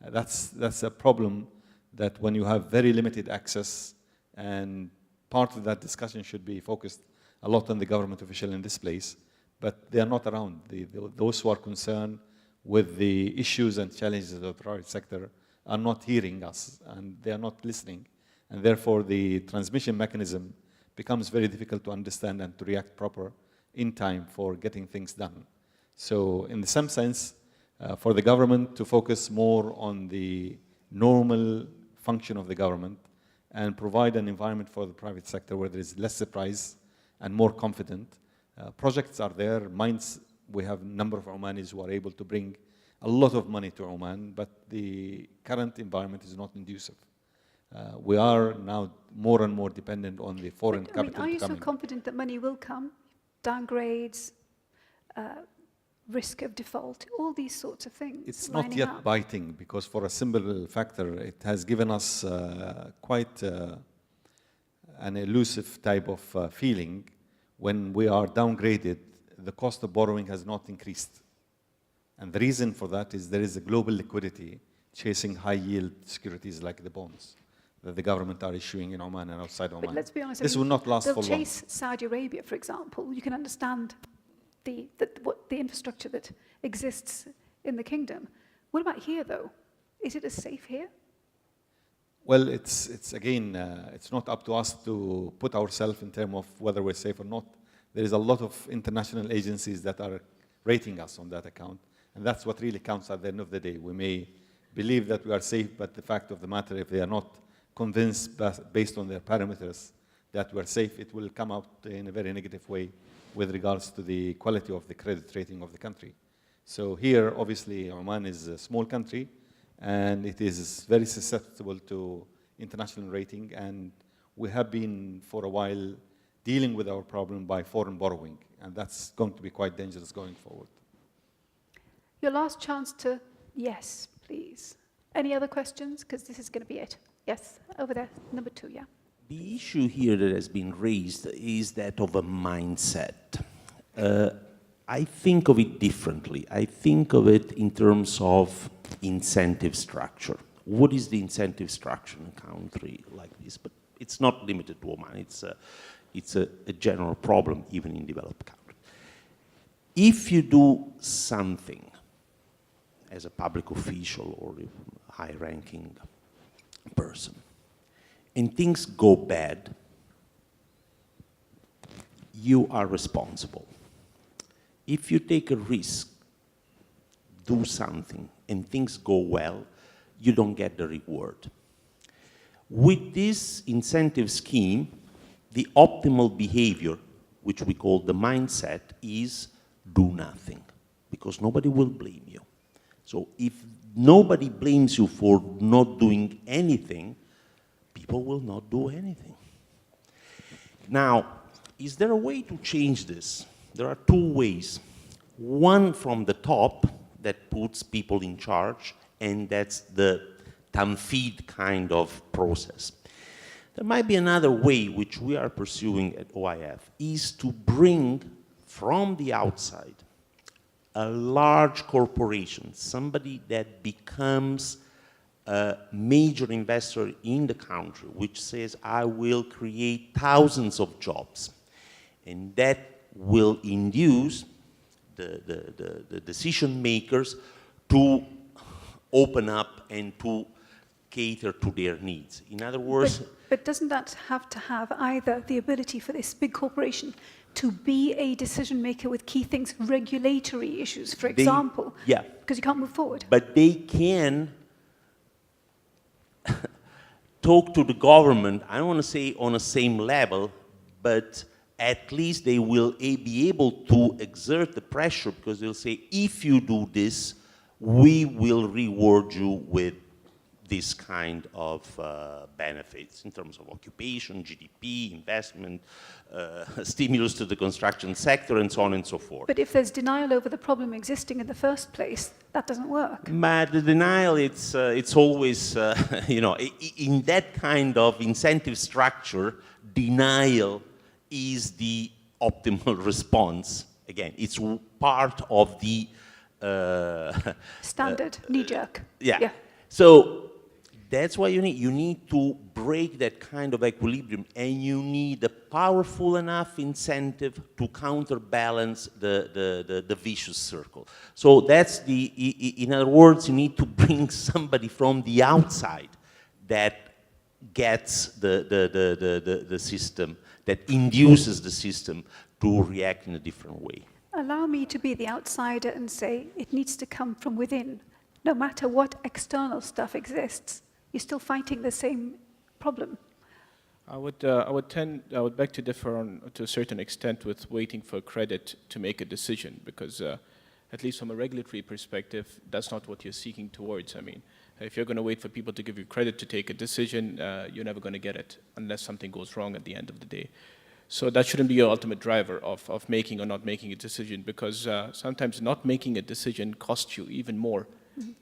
That's a problem, that when you have very limited access, and part of that discussion should be focused a lot on the government official in this place, but they are not around. Those who are concerned with the issues and challenges of the private sector are not hearing us, and they are not listening. And therefore, the transmission mechanism becomes very difficult to understand and to react proper in time for getting things done. So in some sense, for the government to focus more on the normal function of the government and provide an environment for the private sector where there is less surprise and more confident. Projects are there, mines, we have a number of Omanis who are able to bring a lot of money to Oman, but the current environment is not conducive. We are now more and more dependent on the foreign capital. Are you so confident that money will come? Downgrades, risk of default, all these sorts of things. It's not yet biting, because for a simple factor, it has given us quite an elusive type of feeling. When we are downgraded, the cost of borrowing has not increased. And the reason for that is there is a global liquidity chasing high-yield securities like the bonds that the government are issuing in Oman and outside Oman. But let's be honest, this will not last for long. They'll chase Saudi Arabia, for example. You can understand the infrastructure that exists in the kingdom. What about here, though? Is it as safe here? Well, it's again, it's not up to us to put ourselves in terms of whether we're safe or not. There is a lot of international agencies that are rating us on that account, and that's what really counts at the end of the day. We may believe that we are safe, but the fact of the matter, if they are not convinced based on their parameters that we are safe, it will come out in a very negative way with regards to the quality of the credit rating of the country. So here, obviously, Oman is a small country, and it is very susceptible to international rating, and we have been for a while dealing with our problem by foreign borrowing, and that's going to be quite dangerous going forward. Your last chance to, yes, please. Any other questions? Because this is going to be it. Yes, over there, number 2, yeah. The issue here that has been raised is that of a mindset. I think of it differently. I think of it in terms of incentive structure. What is the incentive structure in a country like this? But it's not limited to Oman. It's a general problem even in developed countries. If you do something as a public official or a high-ranking person, and things go bad, you are responsible. If you take a risk, do something, and things go well, you don't get the reward. With this incentive scheme, the optimal behavior, which we call the mindset, is do nothing, because nobody will blame you. So if nobody blames you for not doing anything, people will not do anything. Now, is there a way to change this? There are 2 ways. One from the top that puts people in charge, and that's the tanfid kind of process. There might be another way, which we are pursuing at OIF, is to bring from the outside a large corporation, somebody that becomes a major investor in the country, which says, I will create thousands of jobs. And that will induce the decision makers to open up and to cater to their needs. In other words... But doesn't that have to have either the ability for this big corporation to be a decision maker with key things, regulatory issues, for example? Yeah. Because you can't move forward. But they can talk to the government, I don't want to say on the same level, but at least they will be able to exert the pressure, because they'll say, if you do this, we will reward you with this kind of benefits in terms of occupation, GDP, investment, stimulus to the construction sector, and so on and so forth. But if there's denial over the problem existing in the first place, that doesn't work. But the denial, it's always, you know, in that kind of incentive structure, denial is the optimal response. Again, it's part of the... standard, knee-jerk. Yeah. So that's why you need to break that kind of equilibrium, and you need a powerful enough incentive to counterbalance the vicious circle. So that's in other words, you need to bring somebody from the outside that gets the system, that induces the system to react in a different way. Allow me to be the outsider and say it needs to come from within. No matter what external stuff exists, you're still fighting the same problem. I would beg to differ to a certain extent with waiting for credit to make a decision, because at least from a regulatory perspective, that's not what you're seeking towards. I mean, if you're going to wait for people to give you credit to take a decision, you're never going to get it unless something goes wrong at the end of the day. So that shouldn't be your ultimate driver of making or not making a decision, because sometimes not making a decision costs you even more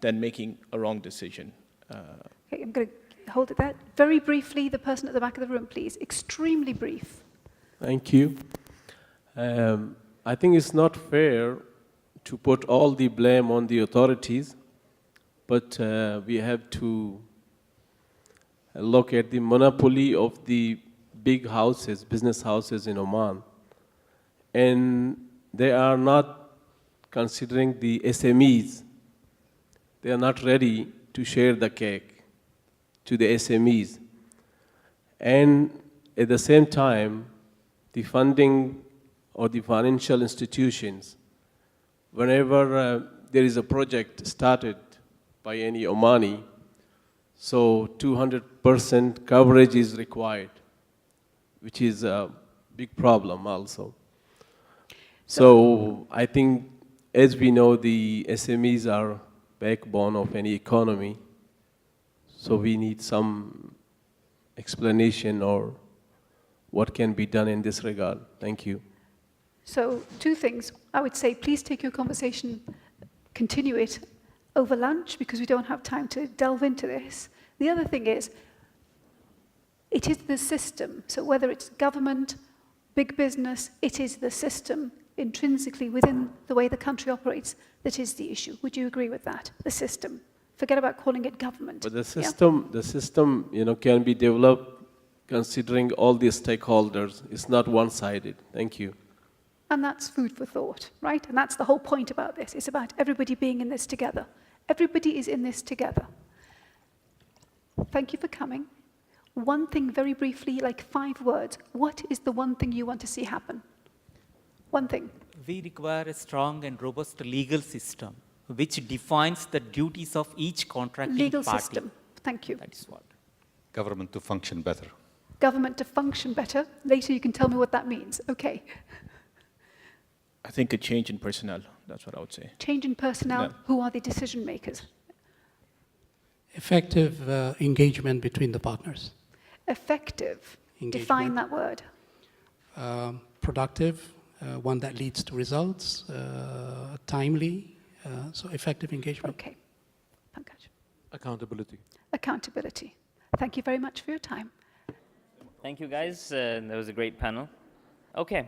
than making a wrong decision. Okay, I'm going to hold it there. Very briefly, the person at the back of the room, please. Extremely brief. Thank you. I think it's not fair to put all the blame on the authorities, but we have to look at the monopoly of the big houses, business houses in Oman. And they are not considering the SMEs. They are not ready to share the cake to the SMEs. And at the same time, the funding or the financial institutions, whenever there is a project started by any Omani. So 200% coverage is required, which is a big problem also. So I think, as we know, the SMEs are backbone of any economy. So we need some explanation or what can be done in this regard. Thank you. So 2 things. I would say, please take your conversation, continue it over lunch, because we don't have time to delve into this. The other thing is, it is the system. So whether it's government, big business, it is the system intrinsically within the way the country operates that is the issue. Would you agree with that? The system. Forget about calling it government. But the system, can be developed considering all the stakeholders. It's not one-sided. Thank you. And that's food for thought, right? And that's the whole point about this. It's about everybody being in this together. Everybody is in this together. Thank you for coming. One thing very briefly, like 5 words. What is the one thing you want to see happen? One thing. We require a strong and robust legal system which defines the duties of each contracting legal party. System. Thank you. That is what. Government to function better. Government to function better. Later you can tell me what that means. Okay. I think a change in personnel. That's what I would say. Change in personnel. Yeah. Who are the decision makers? Effective engagement between the partners. Effective. Engagement. Define that word. Productive, one that leads to results, timely, so effective engagement. Okay. Pankaj. Accountability. Accountability. Thank you very much for your time. Thank you, guys. That was a great panel. Okay.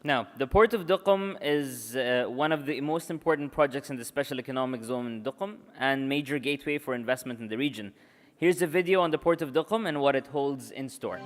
Now, the Port of Duqm is one of the most important projects in the Special Economic Zone in Duqm and major gateway for investment in the region. Here's a video on the Port of Duqm and what it holds in store.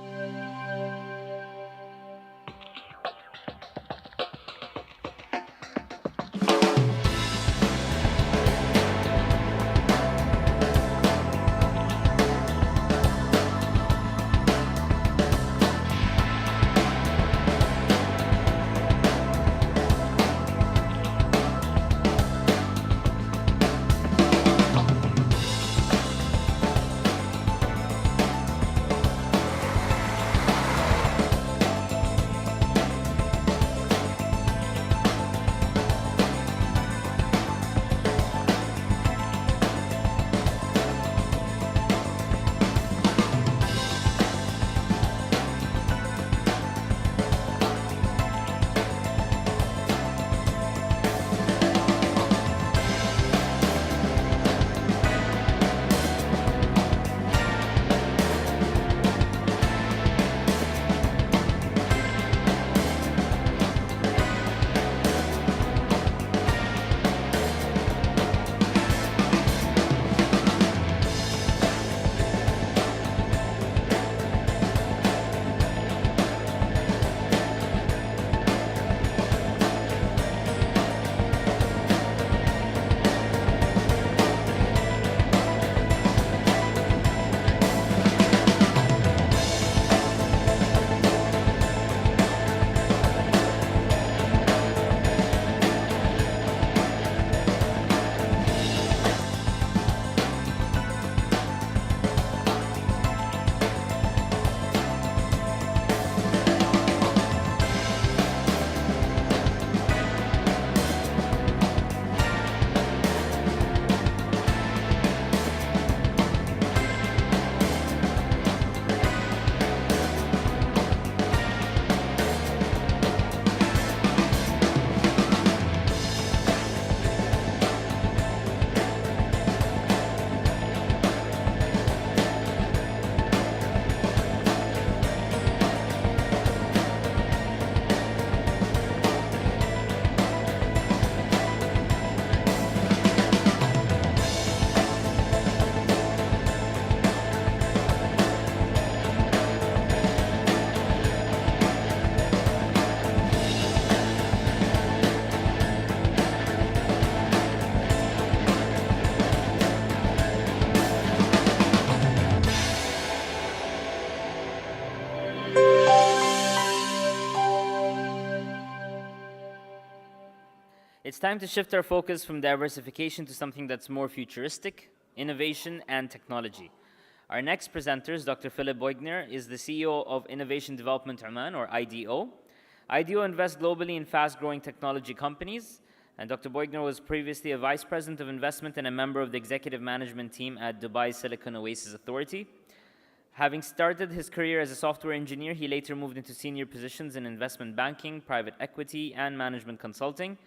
It's time to shift our focus from diversification to something that's more futuristic, innovation, and technology. Our next presenter is Dr. Philip Beugner, is the CEO of Innovation Development Oman, or IDO. IDO invests globally in fast-growing technology companies, and Dr. Beugner was previously a Vice President of Investment and a member of the executive management team at Dubai Silicon Oasis Authority. Having started his career as a software engineer, he later moved into senior positions in investment banking, private equity, and management consulting.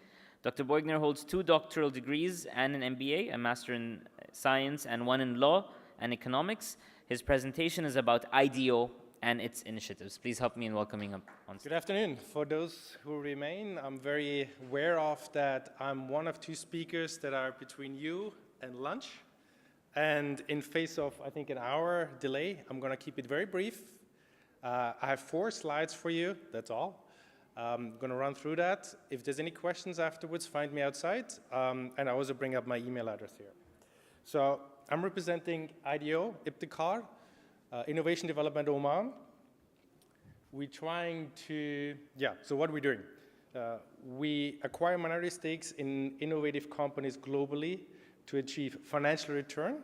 Dr. Beugner holds 2 doctoral degrees and an MBA, a Master in Science, and 1 in Law and Economics. His presentation is about IDO and its initiatives. Please help me in welcoming him on stage. Good afternoon. For those who remain, I'm very aware of that I'm one of 2 speakers that are between you and lunch. And in face of, I think, an hour delay, I'm going to keep it very brief. I have 4 slides for you, that's all. I'm going to run through that. If there's any questions afterwards, find me outside. And I also bring up my email address here. So I'm representing IDO, Ibtikar, Innovation Development Oman. We're trying to, so what are we doing? We acquire minority stakes in innovative companies globally to achieve financial return.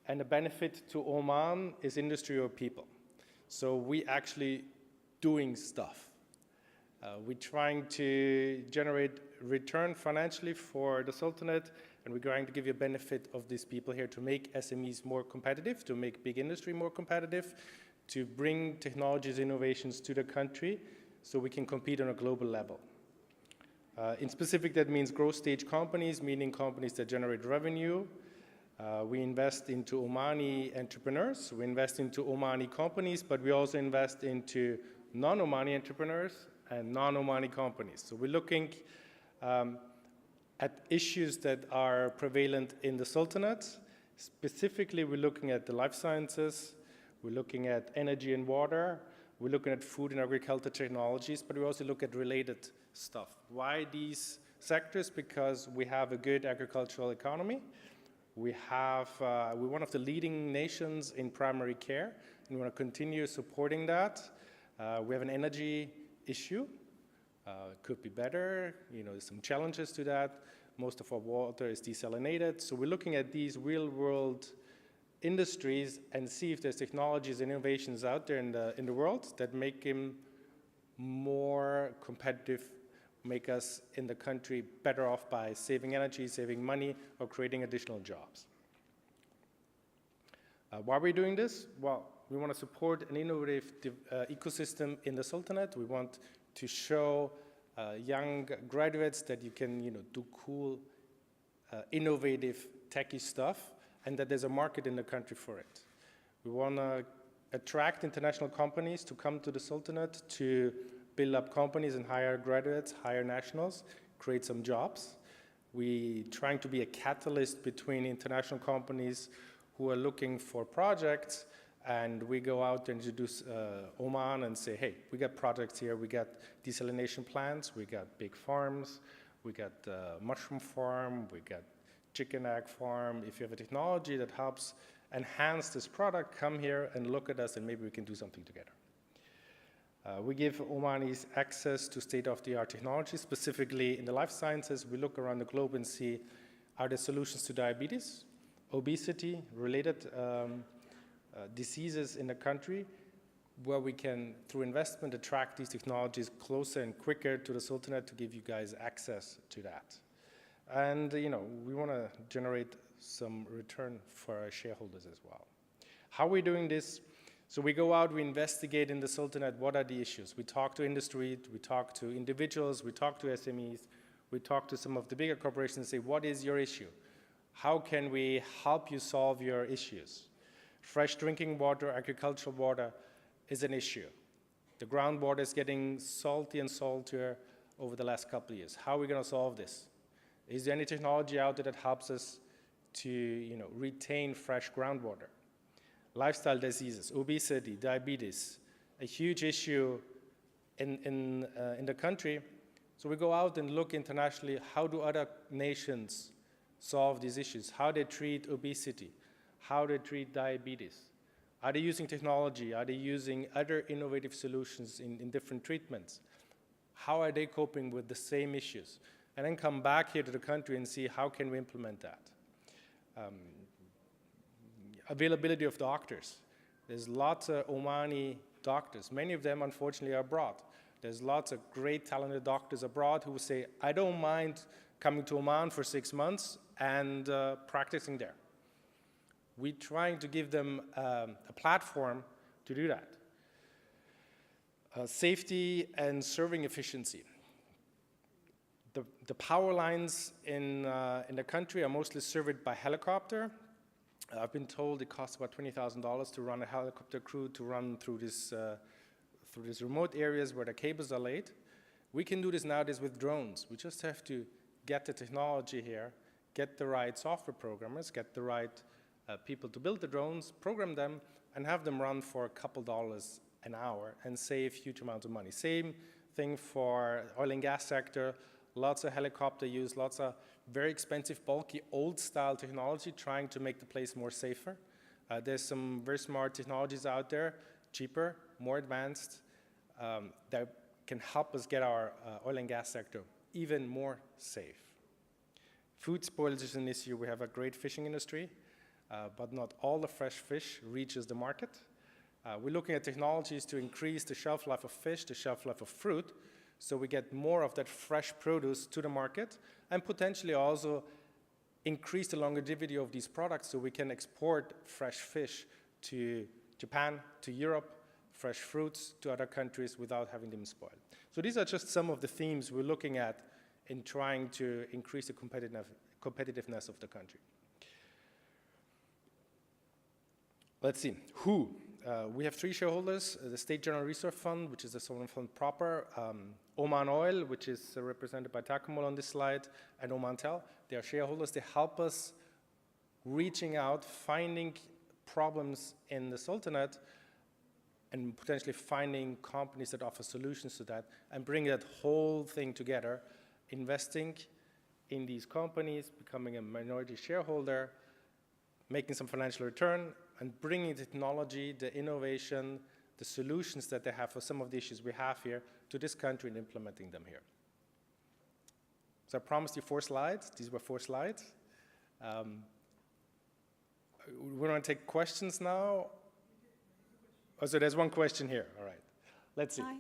And the benefit to Oman is industry or people. So we actually doing stuff. We're trying to generate return financially for the Sultanate, and we're going to give you a benefit of these people here to make SMEs more competitive, to make big industry more competitive, to bring technologies, innovations to the country so we can compete on a global level. In specific, that means growth stage companies, meaning companies that generate revenue. We invest into Omani entrepreneurs, we invest into Omani companies, but we also invest into non-Omani entrepreneurs and non-Omani companies. So we're looking at issues that are prevalent in the Sultanate. Specifically, we're looking at the life sciences, we're looking at energy and water, we're looking at food and agriculture technologies, but we also look at related stuff. Why these sectors? Because we have a good agricultural economy. We're one of the leading nations in primary care, and we want to continue supporting that. We have an energy issue. It could be better. There's some challenges to that. Most of our water is desalinated. So we're looking at these real-world industries and see if there's technologies and innovations out there in the world that make them more competitive, make us in the country better off by saving energy, saving money, or creating additional jobs. Why are we doing this? Well, we want to support an innovative ecosystem in the Sultanate. We want to show young graduates that you can do cool, innovative, techie stuff, and that there's a market in the country for it. We want to attract international companies to come to the Sultanate to build up companies and hire graduates, hire nationals, create some jobs. We're trying to be a catalyst between international companies who are looking for projects, and we go out and introduce Oman and say, hey, we got projects here, we got desalination plants, we got big farms, we got mushroom farm, we got chicken egg farm. If you have a technology that helps enhance this product, come here and look at us and maybe we can do something together. We give Omanis access to state-of-the-art technology, specifically in the life sciences. We look around the globe and see, are there solutions to diabetes, obesity, related diseases in the country, where we can, through investment, attract these technologies closer and quicker to the Sultanate to give you guys access to that. And we want to generate some return for our shareholders as well. How are we doing this? So we go out, we investigate in the Sultanate, what are the issues? We talk to industry, we talk to individuals, we talk to SMEs, we talk to some of the bigger corporations and say, what is your issue? How can we help you solve your issues? Fresh drinking water, agricultural water is an issue. The groundwater is getting salty and saltier over the last couple of years. How are we going to solve this? Is there any technology out there that helps us to retain fresh groundwater? Lifestyle diseases, obesity, diabetes, a huge issue in the country. So we go out and look internationally, how do other nations solve these issues? How they treat obesity? How they treat diabetes? Are they using technology? Are they using other innovative solutions in different treatments? How are they coping with the same issues? And then come back here to the country and see how can we implement that. Availability of doctors. There's lots of Omani doctors. Many of them, unfortunately, are abroad. There's lots of great, talented doctors abroad who say, I don't mind coming to Oman for 6 months and practicing there. We're trying to give them a platform to do that. Safety and serving efficiency. The power lines in the country are mostly served by helicopter. I've been told it costs about $20,000 to run a helicopter crew to run through these remote areas where the cables are laid. We can do this nowadays with drones. We just have to get the technology here, get the right software programmers, get the right people to build the drones, program them, and have them run for a couple dollars an hour and save huge amounts of money. Same thing for oil and gas sector. Lots of helicopter use, lots of very expensive, bulky, old-style technology trying to make the place more safer. There's some very smart technologies out there, cheaper, more advanced, that can help us get our oil and gas sector even more safe. Food spoilage is an issue. We have a great fishing industry, but not all the fresh fish reaches the market. We're looking at technologies to increase the shelf life of fish, the shelf life of fruit, so we get more of that fresh produce to the market, and potentially also increase the longevity of these products so we can export fresh fish to Japan, to Europe, fresh fruits to other countries without having them spoiled. So these are just some of the themes we're looking at in trying to increase the competitiveness of the country. Let's see, who? We have 3 shareholders, the State General Reserve Fund, which is the sovereign fund proper, Oman Oil, which is represented by Takamul on this slide, and Omantel. They are shareholders. They help us reaching out, finding problems in the Sultanate, and potentially finding companies that offer solutions to that, and bring that whole thing together, investing in these companies, becoming a minority shareholder, making some financial return, and bringing the technology, the innovation, the solutions that they have for some of the issues we have here to this country and implementing them here. So I promised you 4 slides. These were 4 slides. We want to take questions now. Oh, so there's one question here. All right. Let's see. Hi.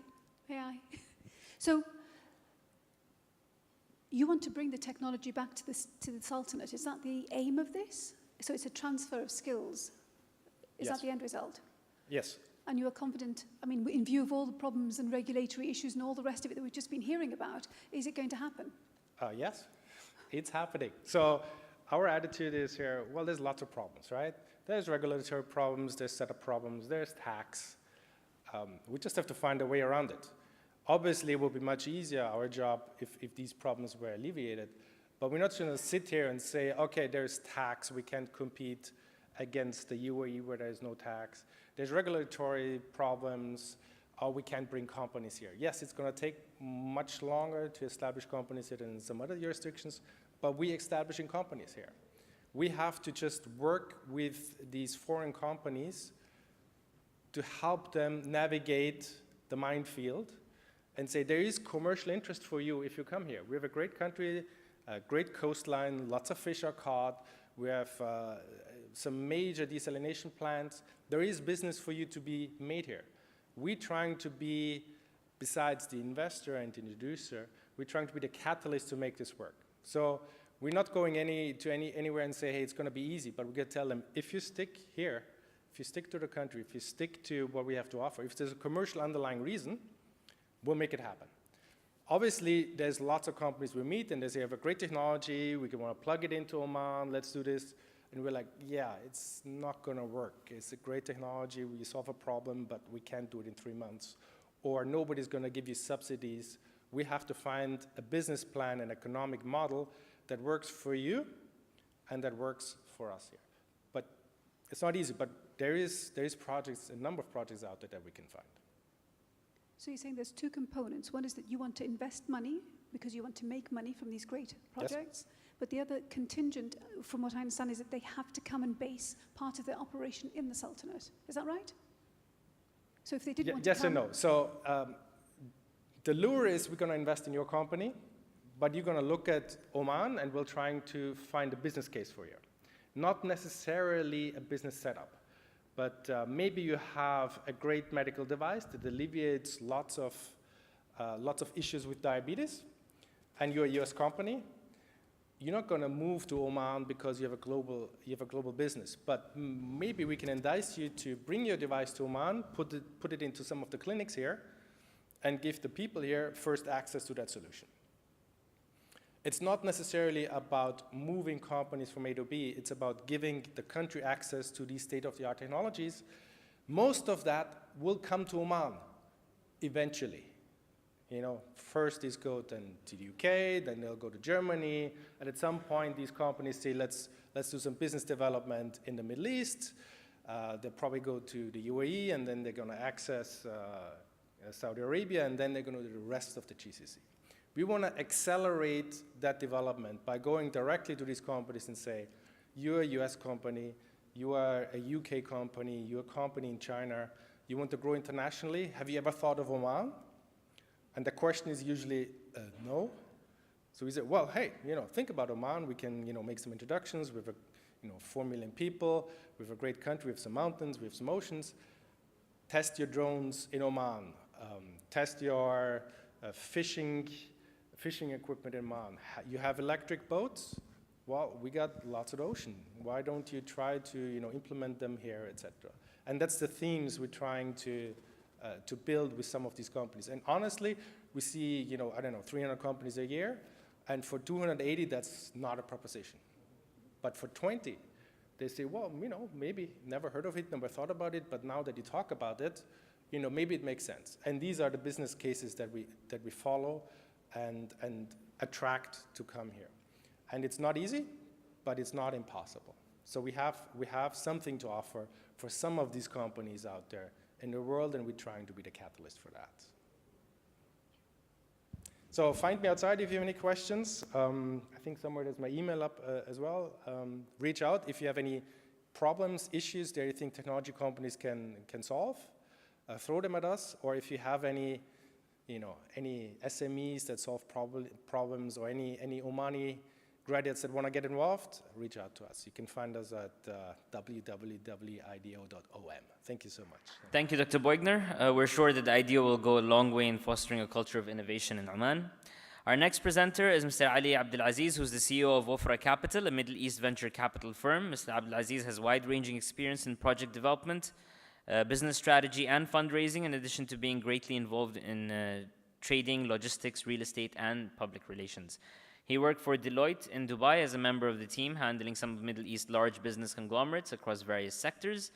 May I? So you want to bring the technology back to the Sultanate. Is that the aim of this? So it's a transfer of skills. Is that the end result? Yes. And you are confident, I mean, in view of all the problems and regulatory issues and all the rest of it that we've just been hearing about, is it going to happen? Yes, it's happening. So our attitude is here, well, there's lots of problems, right? There's regulatory problems, there's setup problems, there's tax. We just have to find a way around it. Obviously, it would be much easier, our job, if these problems were alleviated. But we're not going to sit here and say, okay, there's tax, we can't compete against the UAE where there's no tax. There's regulatory problems, or we can't bring companies here. Yes, it's going to take much longer to establish companies here than in some other jurisdictions, but we're establishing companies here. We have to just work with these foreign companies to help them navigate the minefield and say there is commercial interest for you if you come here. We have a great country, a great coastline, lots of fish are caught. We have some major desalination plants. There is business for you to be made here. We're trying to be, besides the investor and the introducer, we're trying to be the catalyst to make this work. So we're not going anywhere and say, hey, it's going to be easy, but we're going to tell them, if you stick here, if you stick to the country, if you stick to what we have to offer, if there's a commercial underlying reason, we'll make it happen. Obviously, there's lots of companies we meet, and they say, have a great technology, we can want to plug it into Oman, let's do this. And we're like, yeah, it's not going to work. It's a great technology, we solve a problem, but we can't do it in 3 months. Or nobody's going to give you subsidies. We have to find a business plan and economic model that works for you and that works for us here. But it's not easy, but there is projects, a number of projects out there that we can find. So you're saying there's 2 components. One is that you want to invest money because you want to make money from these great projects. Yes. But the other contingent, from what I understand, is that they have to come and base part of their operation in the Sultanate. Is that right? So if they didn't want to come... Yes and no. So the lure is we're going to invest in your company, but you're going to look at Oman and we're trying to find a business case for you. not necessarily a business setup. But maybe you have a great medical device that alleviates lots of issues with diabetes, and you're a US company. You're not going to move to Oman because you have a global business. But maybe we can entice you to bring your device to Oman, put it into some of the clinics here, and give the people here first access to that solution. It's not necessarily about moving companies from A to B. It's about giving the country access to these state-of-the-art technologies. Most of that will come to Oman eventually. You know, first these go then to the UK, then they'll go to Germany, and at some point these companies say, let's do some business development in the Middle East. They'll probably go to the UAE, and then they're going to access Saudi Arabia, and then they're going to do the rest of the GCC. We want to accelerate that development by going directly to these companies and say, you're a US company, you are a UK company, you're a company in China, you want to grow internationally, have you ever thought of Oman? And the question is usually, no. So we say, well, hey, think about Oman, we can, make some introductions, we have 4 million people, we have a great country, we have some mountains, we have some oceans. Test your drones in Oman, test your fishing equipment in Oman. You have electric boats? Well, we got lots of ocean. Why don't you try to implement them here, etc. And that's the themes we're trying to build with some of these companies. And honestly, we see 300 companies a year, and for 280, that's not a proposition. But for 20, they say, well, maybe never heard of it, never thought about it, but now that you talk about it, maybe it makes sense. And these are the business cases that we follow and attract to come here. And it's not easy, but it's not impossible. So we have something to offer for some of these companies out there in the world, and we're trying to be the catalyst for that. So find me outside if you have any questions. I think somewhere there's my email up as well. Reach out if you have any problems, issues that you think technology companies can solve. Throw them at us, or if you have any SMEs that solve problems, or any Omani graduates that want to get involved, reach out to us. You can find us at www.ido.om. Thank you so much. Thank you, Dr. Beugner. We're sure that the IDEO will go a long way in fostering a culture of innovation in Oman. Our next presenter is Mr. Ali Abdulaziz, who's the CEO of Wafra Capital, a Middle East venture capital firm. Mr. Abdulaziz has wide-ranging experience in project development, business strategy, and fundraising, in addition to being greatly involved in trading, logistics, real estate, and public relations. He worked for Deloitte in Dubai as a member of the team, handling some of Middle East large business conglomerates across various sectors.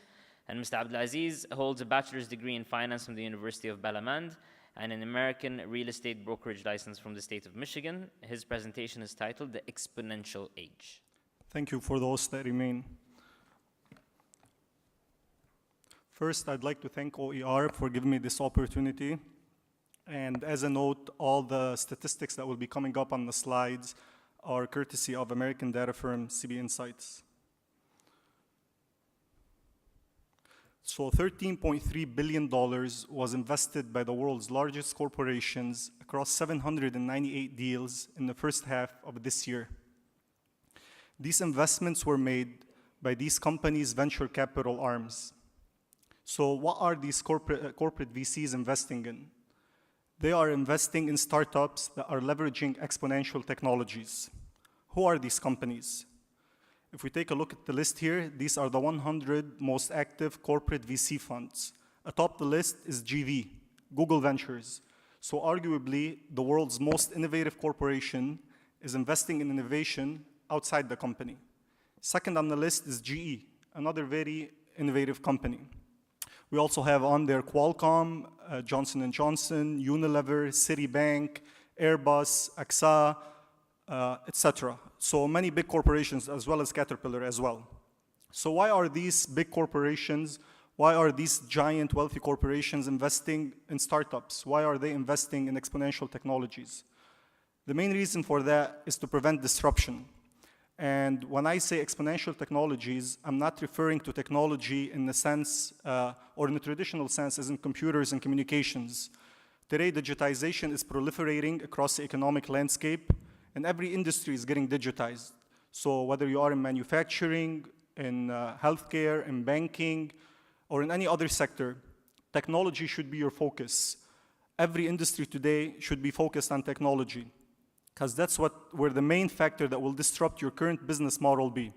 And Mr. Abdulaziz holds a bachelor's degree in finance from the University of Balamand and an American real estate brokerage license from the state of Michigan. His presentation is titled The Exponential Age. Thank you for those that remain. First, I'd like to thank OER for giving me this opportunity. And as a note, all the statistics that will be coming up on the slides are courtesy of American data firm CB Insights. So $13.3 billion was invested by the world's largest corporations across 798 deals in the first half of this year. These investments were made by these companies' venture capital arms. So what are these corporate VCs investing in? They are investing in startups that are leveraging exponential technologies. Who are these companies? If we take a look at the list here, these are the 100 most active corporate VC funds. Atop the list is GV, Google Ventures. So arguably, the world's most innovative corporation is investing in innovation outside the company. Second on the list is GE, another very innovative company. We also have on there Qualcomm, Johnson & Johnson, Unilever, Citibank, Airbus, AXA, etc. So many big corporations, as well as Caterpillar as well. So why are these big corporations, why are these giant wealthy corporations investing in startups? Why are they investing in exponential technologies? The main reason for that is to prevent disruption. And when I say exponential technologies, I'm not referring to technology in the sense, or in the traditional sense, as in computers and communications. Today, digitization is proliferating across the economic landscape, and every industry is getting digitized. So whether you are in manufacturing, in healthcare, in banking, or in any other sector, technology should be your focus. Every industry today should be focused on technology, because that's where the main factor that will disrupt your current business model be.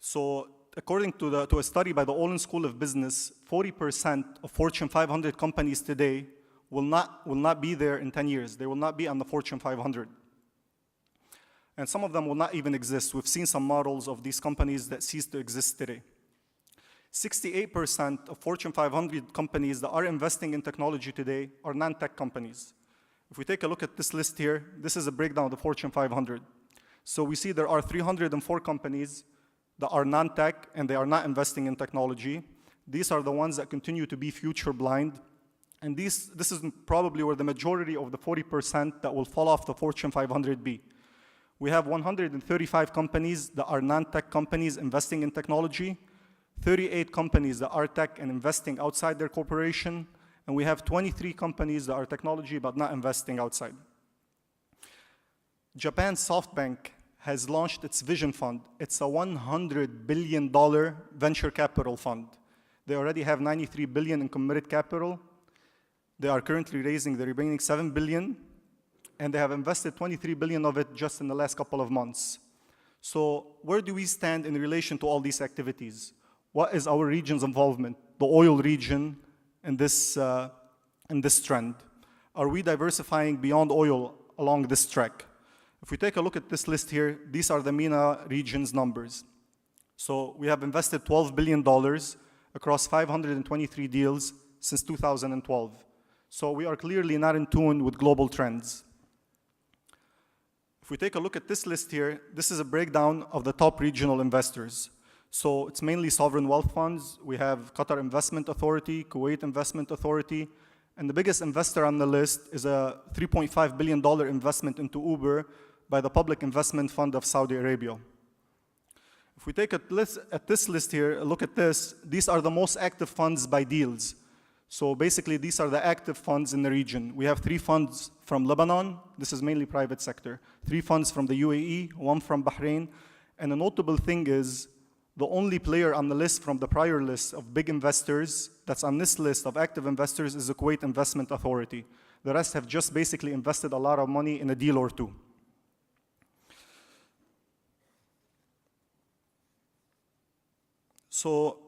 So according to a study by the Olin School of Business, 40% of Fortune 500 companies today will not be there in 10 years. They will not be on the Fortune 500. And some of them will not even exist. We've seen some models of these companies that cease to exist today. 68% of Fortune 500 companies that are investing in technology today are non-tech companies. If we take a look at this list here, this is a breakdown of the Fortune 500. So we see there are 304 companies that are non-tech and they are not investing in technology. These are the ones that continue to be future blind. And this is probably where the majority of the 40% that will fall off the Fortune 500 be. We have 135 companies that are non-tech companies investing in technology, 38 companies that are tech and investing outside their corporation, and we have 23 companies that are technology but not investing outside. Japan's SoftBank has launched its Vision Fund. It's a $100 billion venture capital fund. They already have $93 billion in committed capital. They are currently raising the remaining $7 billion, and they have invested $23 billion of it just in the last couple of months. So where do we stand in relation to all these activities? What is our region's involvement, the oil region, in this trend? Are we diversifying beyond oil along this track? If we take a look at this list here, these are the MENA region's numbers. So we have invested $12 billion across 523 deals since 2012. So we are clearly not in tune with global trends. If we take a look at this list here, this is a breakdown of the top regional investors. So it's mainly sovereign wealth funds. We have Qatar Investment Authority, Kuwait Investment Authority, and the biggest investor on the list is a $3.5 billion investment into Uber by the Public Investment Fund of Saudi Arabia. If we take a look at this list here, look at this, these are the most active funds by deals. So basically, these are the active funds in the region. We have 3 funds from Lebanon. This is mainly private sector. 3 funds from the UAE, 1 from Bahrain. And a notable thing is, the only player on the list from the prior list of big investors that's on this list of active investors is the Kuwait Investment Authority. The rest have just basically invested a lot of money in a deal or two. So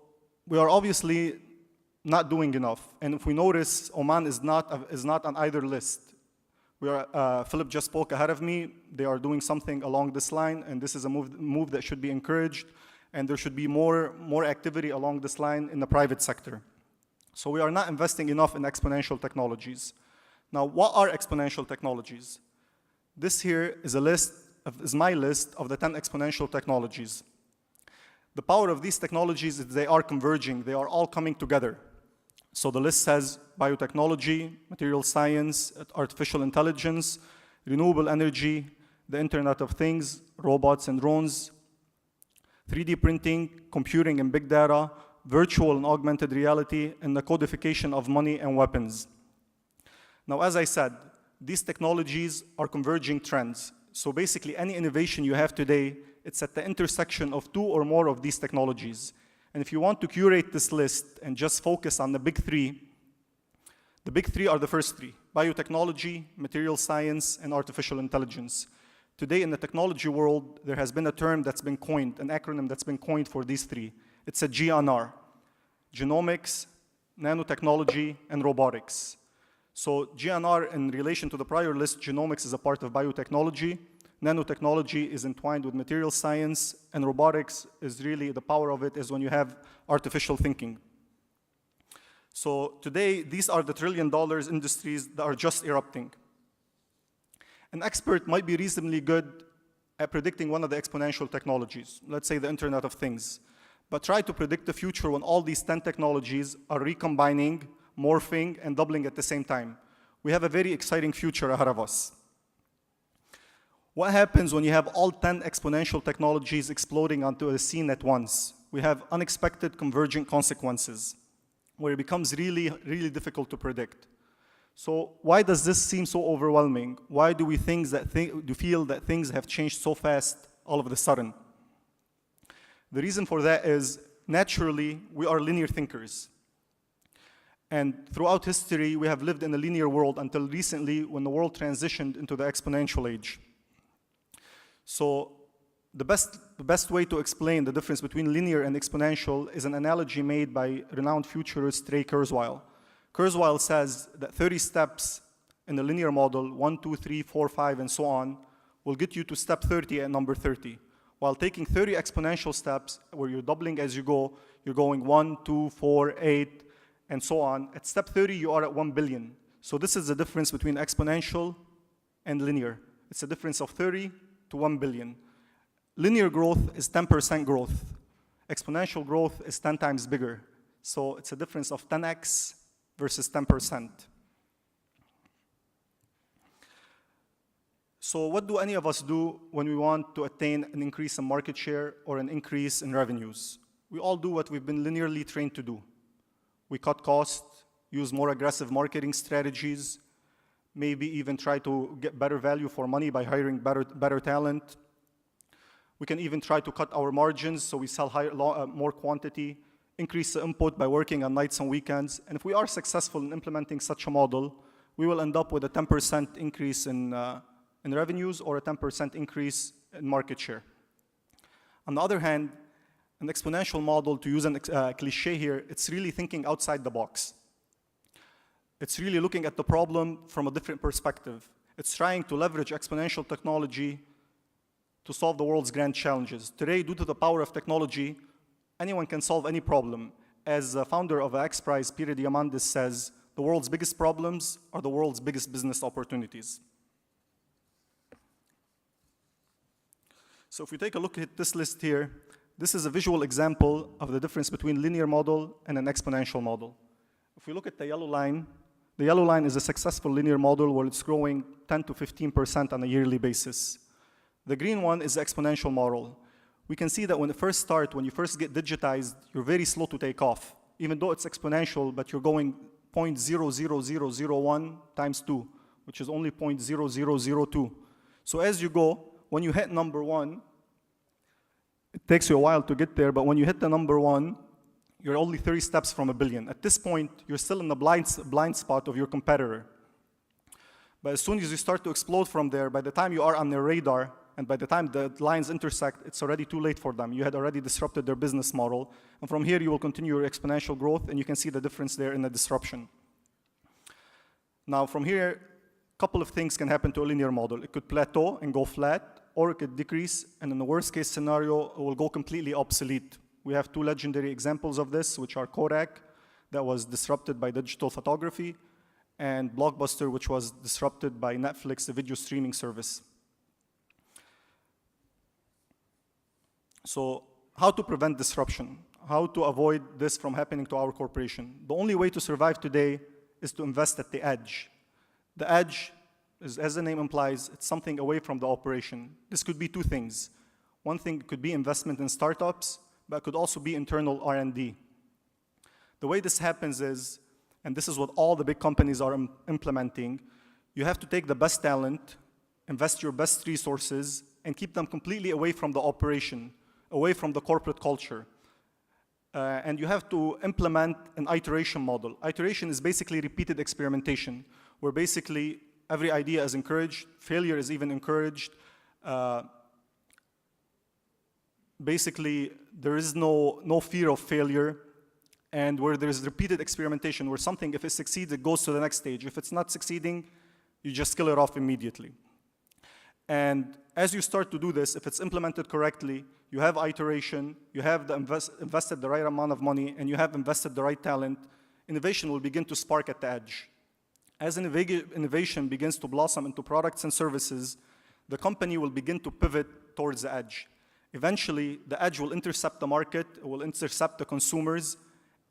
we are obviously not doing enough. And if we notice, Oman is not on either list. Philip just spoke ahead of me. They are doing something along this line, and this is a move that should be encouraged. And there should be more activity along this line in the private sector. So we are not investing enough in exponential technologies. Now, what are exponential technologies? This here is my list of the 10 exponential technologies. The power of these technologies is they are converging. They are all coming together. So the list says biotechnology, material science, artificial intelligence, renewable energy, the Internet of Things, robots and drones, 3D printing, computing and big data, virtual and augmented reality, and the codification of money and weapons. Now, as I said, these technologies are converging trends. So basically, any innovation you have today, it's at the intersection of 2 or more of these technologies. And if you want to curate this list and just focus on the big 3 are the first 3: biotechnology, material science, and artificial intelligence. Today in the technology world, there has been a term that's been coined, an acronym that's been coined for these 3. It's a GNR: genomics, nanotechnology, and robotics. So GNR, in relation to the prior list, genomics is a part of biotechnology, nanotechnology is entwined with material science, and robotics is really, the power of it is when you have artificial thinking. So today, these are the trillion-dollar industries that are just erupting. An expert might be reasonably good at predicting one of the exponential technologies, let's say the Internet of Things, but try to predict the future when all these 10 technologies are recombining, morphing, and doubling at the same time. We have a very exciting future ahead of us. What happens when you have all 10 exponential technologies exploding onto a scene at once? We have unexpected convergent consequences, where it becomes really, really difficult to predict. So why does this seem so overwhelming? Why do we feel that things have changed so fast all of a sudden? The reason for that is, naturally, we are linear thinkers. And throughout history, we have lived in a linear world until recently, when the world transitioned into the exponential age. So the best way to explain the difference between linear and exponential is an analogy made by renowned futurist Ray Kurzweil. Kurzweil says that 30 steps in the linear model, 1, 2, 3, 4, 5, and so on, will get you to step 30 at number 30. While taking 30 exponential steps, where you're doubling as you go, you're going 1, 2, 4, 8, and so on. At step 30, you are at 1 billion. So this is the difference between exponential and linear. It's a difference of 30 to 1 billion. Linear growth is 10% growth. Exponential growth is 10 times bigger. So it's a difference of 10x versus 10%. So what do any of us do when we want to attain an increase in market share or an increase in revenues? We all do what we've been linearly trained to do. We cut costs, use more aggressive marketing strategies, maybe even try to get better value for money by hiring better talent. We can even try to cut our margins so we sell more quantity, increase the input by working on nights and weekends. And if we are successful in implementing such a model, we will end up with a 10% increase in revenues or a 10% increase in market share. On the other hand, an exponential model, to use a cliche here, it's really thinking outside the box. It's really looking at the problem from a different perspective. It's trying to leverage exponential technology to solve the world's grand challenges. Today, due to the power of technology, anyone can solve any problem. As the founder of X Prize, Peter Diamandis, says, the world's biggest problems are the world's biggest business opportunities. So if we take a look at this list here, this is a visual example of the difference between linear model and an exponential model. If we look at the yellow line is a successful linear model where it's growing 10 to 15% on a yearly basis. The green one is the exponential model. We can see that when you first get digitized, you're very slow to take off. Even though it's exponential, but you're going 0.00001 times 2, which is only 0.0002. So as you go, when you hit number 1, it takes you a while to get there, but when you hit the number 1, you're only 30 steps from a billion. At this point, you're still in the blind spot of your competitor. But as soon as you start to explode from there, by the time you are on their radar, and by the time the lines intersect, it's already too late for them. You had already disrupted their business model. And from here, you will continue your exponential growth, and you can see the difference there in the disruption. Now, from here, a couple of things can happen to a linear model. It could plateau and go flat, or it could decrease, and in the worst case scenario, it will go completely obsolete. We have 2 legendary examples of this, which are Kodak, that was disrupted by digital photography, and Blockbuster, which was disrupted by Netflix, the video streaming service. So how to prevent disruption? How to avoid this from happening to our corporation? The only way to survive today is to invest at the edge. The edge, as the name implies, it's something away from the operation. This could be 2 things. One thing could be investment in startups, but it could also be internal R&D. The way this happens is, and this is what all the big companies are implementing, you have to take the best talent, invest your best resources, and keep them completely away from the operation, away from the corporate culture. And you have to implement an iteration model. Iteration is basically repeated experimentation, where basically every idea is encouraged, failure is even encouraged. Basically, there is no fear of failure, and where there's repeated experimentation, where something, if it succeeds, it goes to the next stage. If it's not succeeding, you just kill it off immediately. And as you start to do this, if it's implemented correctly, you have iteration, you have invested the right amount of money, and you have invested the right talent, innovation will begin to spark at the edge. As innovation begins to blossom into products and services, the company will begin to pivot towards the edge. Eventually, the edge will intercept the market, it will intercept the consumers,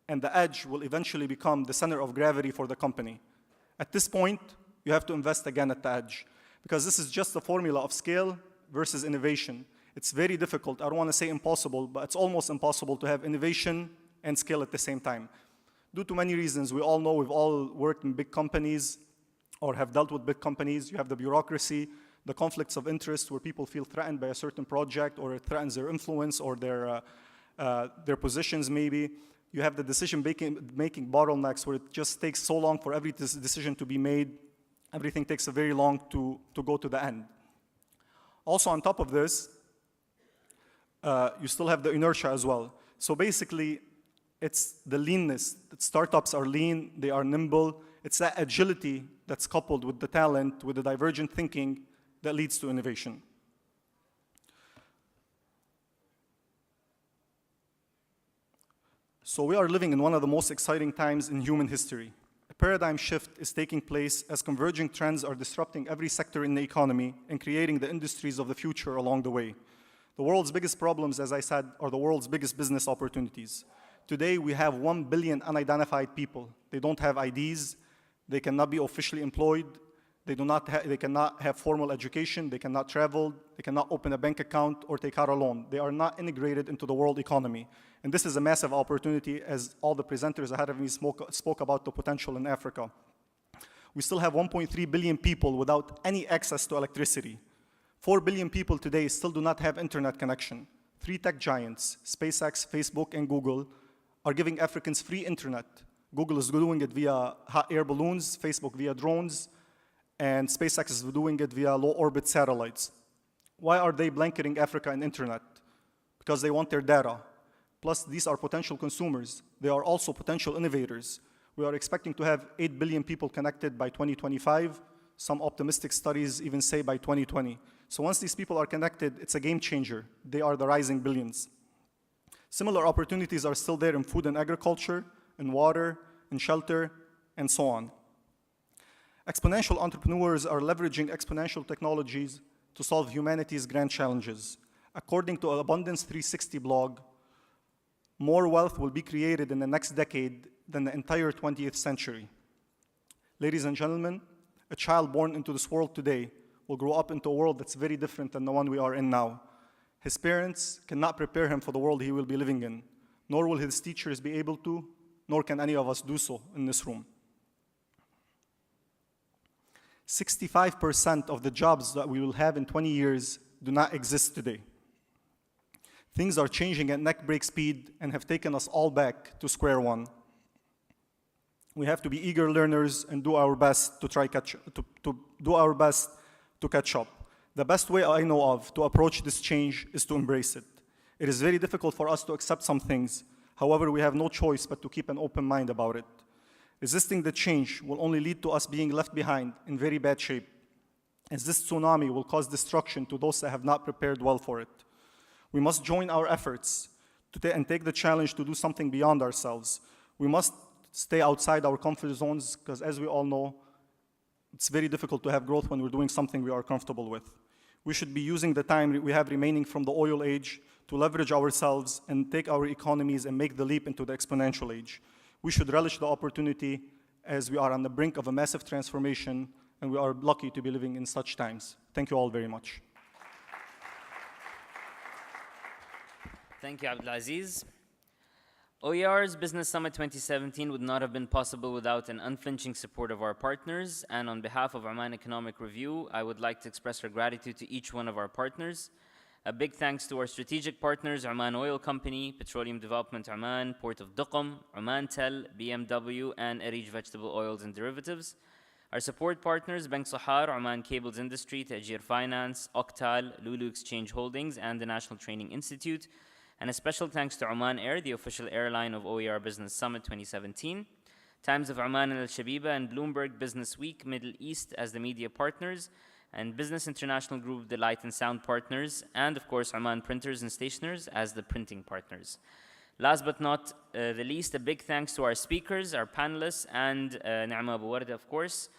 and the edge will eventually become the center of gravity for the company. At this point, you have to invest again at the edge, because this is just the formula of scale versus innovation. It's very difficult. I don't want to say impossible, but it's almost impossible to have innovation and scale at the same time. Due to many reasons, we all know, we've all worked in big companies, or have dealt with big companies. You have the bureaucracy, the conflicts of interest where people feel threatened by a certain project or it threatens their influence or their positions maybe. You have the decision-making bottlenecks where it just takes so long for every decision to be made. Everything takes a very long to go to the end. Also on top of this, you still have the inertia as well. So basically, it's the leanness. Startups are lean, they are nimble. It's that agility that's coupled with the talent, with the divergent thinking that leads to innovation. So we are living in one of the most exciting times in human history. A paradigm shift is taking place as converging trends are disrupting every sector in the economy and creating the industries of the future along the way. The world's biggest problems, as I said, are the world's biggest business opportunities. Today, we have 1 billion unidentified people. They don't have IDs. They cannot be officially employed. They cannot have formal education. They cannot travel. They cannot open a bank account or take out a loan. They are not integrated into the world economy. And this is a massive opportunity, as all the presenters ahead of me spoke about the potential in Africa. We still have 1.3 billion people without any access to electricity. 4 billion people today still do not have internet connection. 3 tech giants, SpaceX, Facebook, and Google, are giving Africans free internet. Google is doing it via hot air balloons, Facebook via drones, and SpaceX is doing it via low-orbit satellites. Why are they blanketing Africa in internet? Because they want their data. Plus, these are potential consumers. They are also potential innovators. We are expecting to have 8 billion people connected by 2025. Some optimistic studies even say by 2020. So once these people are connected, it's a game changer. They are the rising billions. Similar opportunities are still there in food and agriculture, in water, in shelter, and so on. Exponential entrepreneurs are leveraging exponential technologies to solve humanity's grand challenges. According to Abundance 360 blog, more wealth will be created in the next decade than the entire 20th century. Ladies and gentlemen, a child born into this world today will grow up into a world that's very different than the one we are in now. His parents cannot prepare him for the world he will be living in, nor will his teachers be able to, nor can any of us do so in this room. 65% of the jobs that we will have in 20 years do not exist today. Things are changing at neck-break speed and have taken us all back to square one. We have to be eager learners and do our best to catch up. The best way I know of to approach this change is to embrace it. It is very difficult for us to accept some things. However, we have no choice but to keep an open mind about it. Resisting the change will only lead to us being left behind in very bad shape, as this tsunami will cause destruction to those that have not prepared well for it. We must join our efforts and take the challenge to do something beyond ourselves. We must stay outside our comfort zones, because as we all know, it's very difficult to have growth when we're doing something we are comfortable with. We should be using the time we have remaining from the oil age to leverage ourselves and take our economies and make the leap into the exponential age. We should relish the opportunity, as we are on the brink of a massive transformation, and we are lucky to be living in such times. Thank you all very much. Thank you, Abdulaziz. OER's Business Summit 2017 would not have been possible without an unflinching support of our partners, and on behalf of Oman Economic Review, I would like to express our gratitude to each one of our partners. A big thanks to our strategic partners, Oman Oil Company, Petroleum Development Oman, Port of Duqm, Omantel, BMW, and Arij Vegetable Oils and Derivatives. Our support partners, Bank Sahar, Oman Cables Industry, Tajir Finance, Octal, Lulu Exchange Holdings, and the National Training Institute. And a special thanks to Oman Air, the official airline of OER Business Summit 2017. Times of Oman and Al-Shabiba and Bloomberg Business Week Middle East as the media partners, and Business International Group, the light and sound partners, and of course Oman Printers and Stationers as the printing partners. Last but not the least, a big thanks to our speakers, our panelists, and Naama Abu Warda, of course.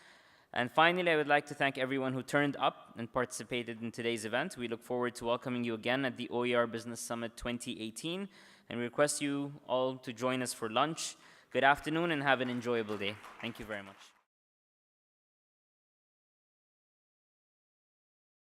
And finally, I would like to thank everyone who turned up and participated in today's event. We look forward to welcoming you again at the OER Business Summit 2018, and we request you all to join us for lunch. Good afternoon and have an enjoyable day. Thank you very much.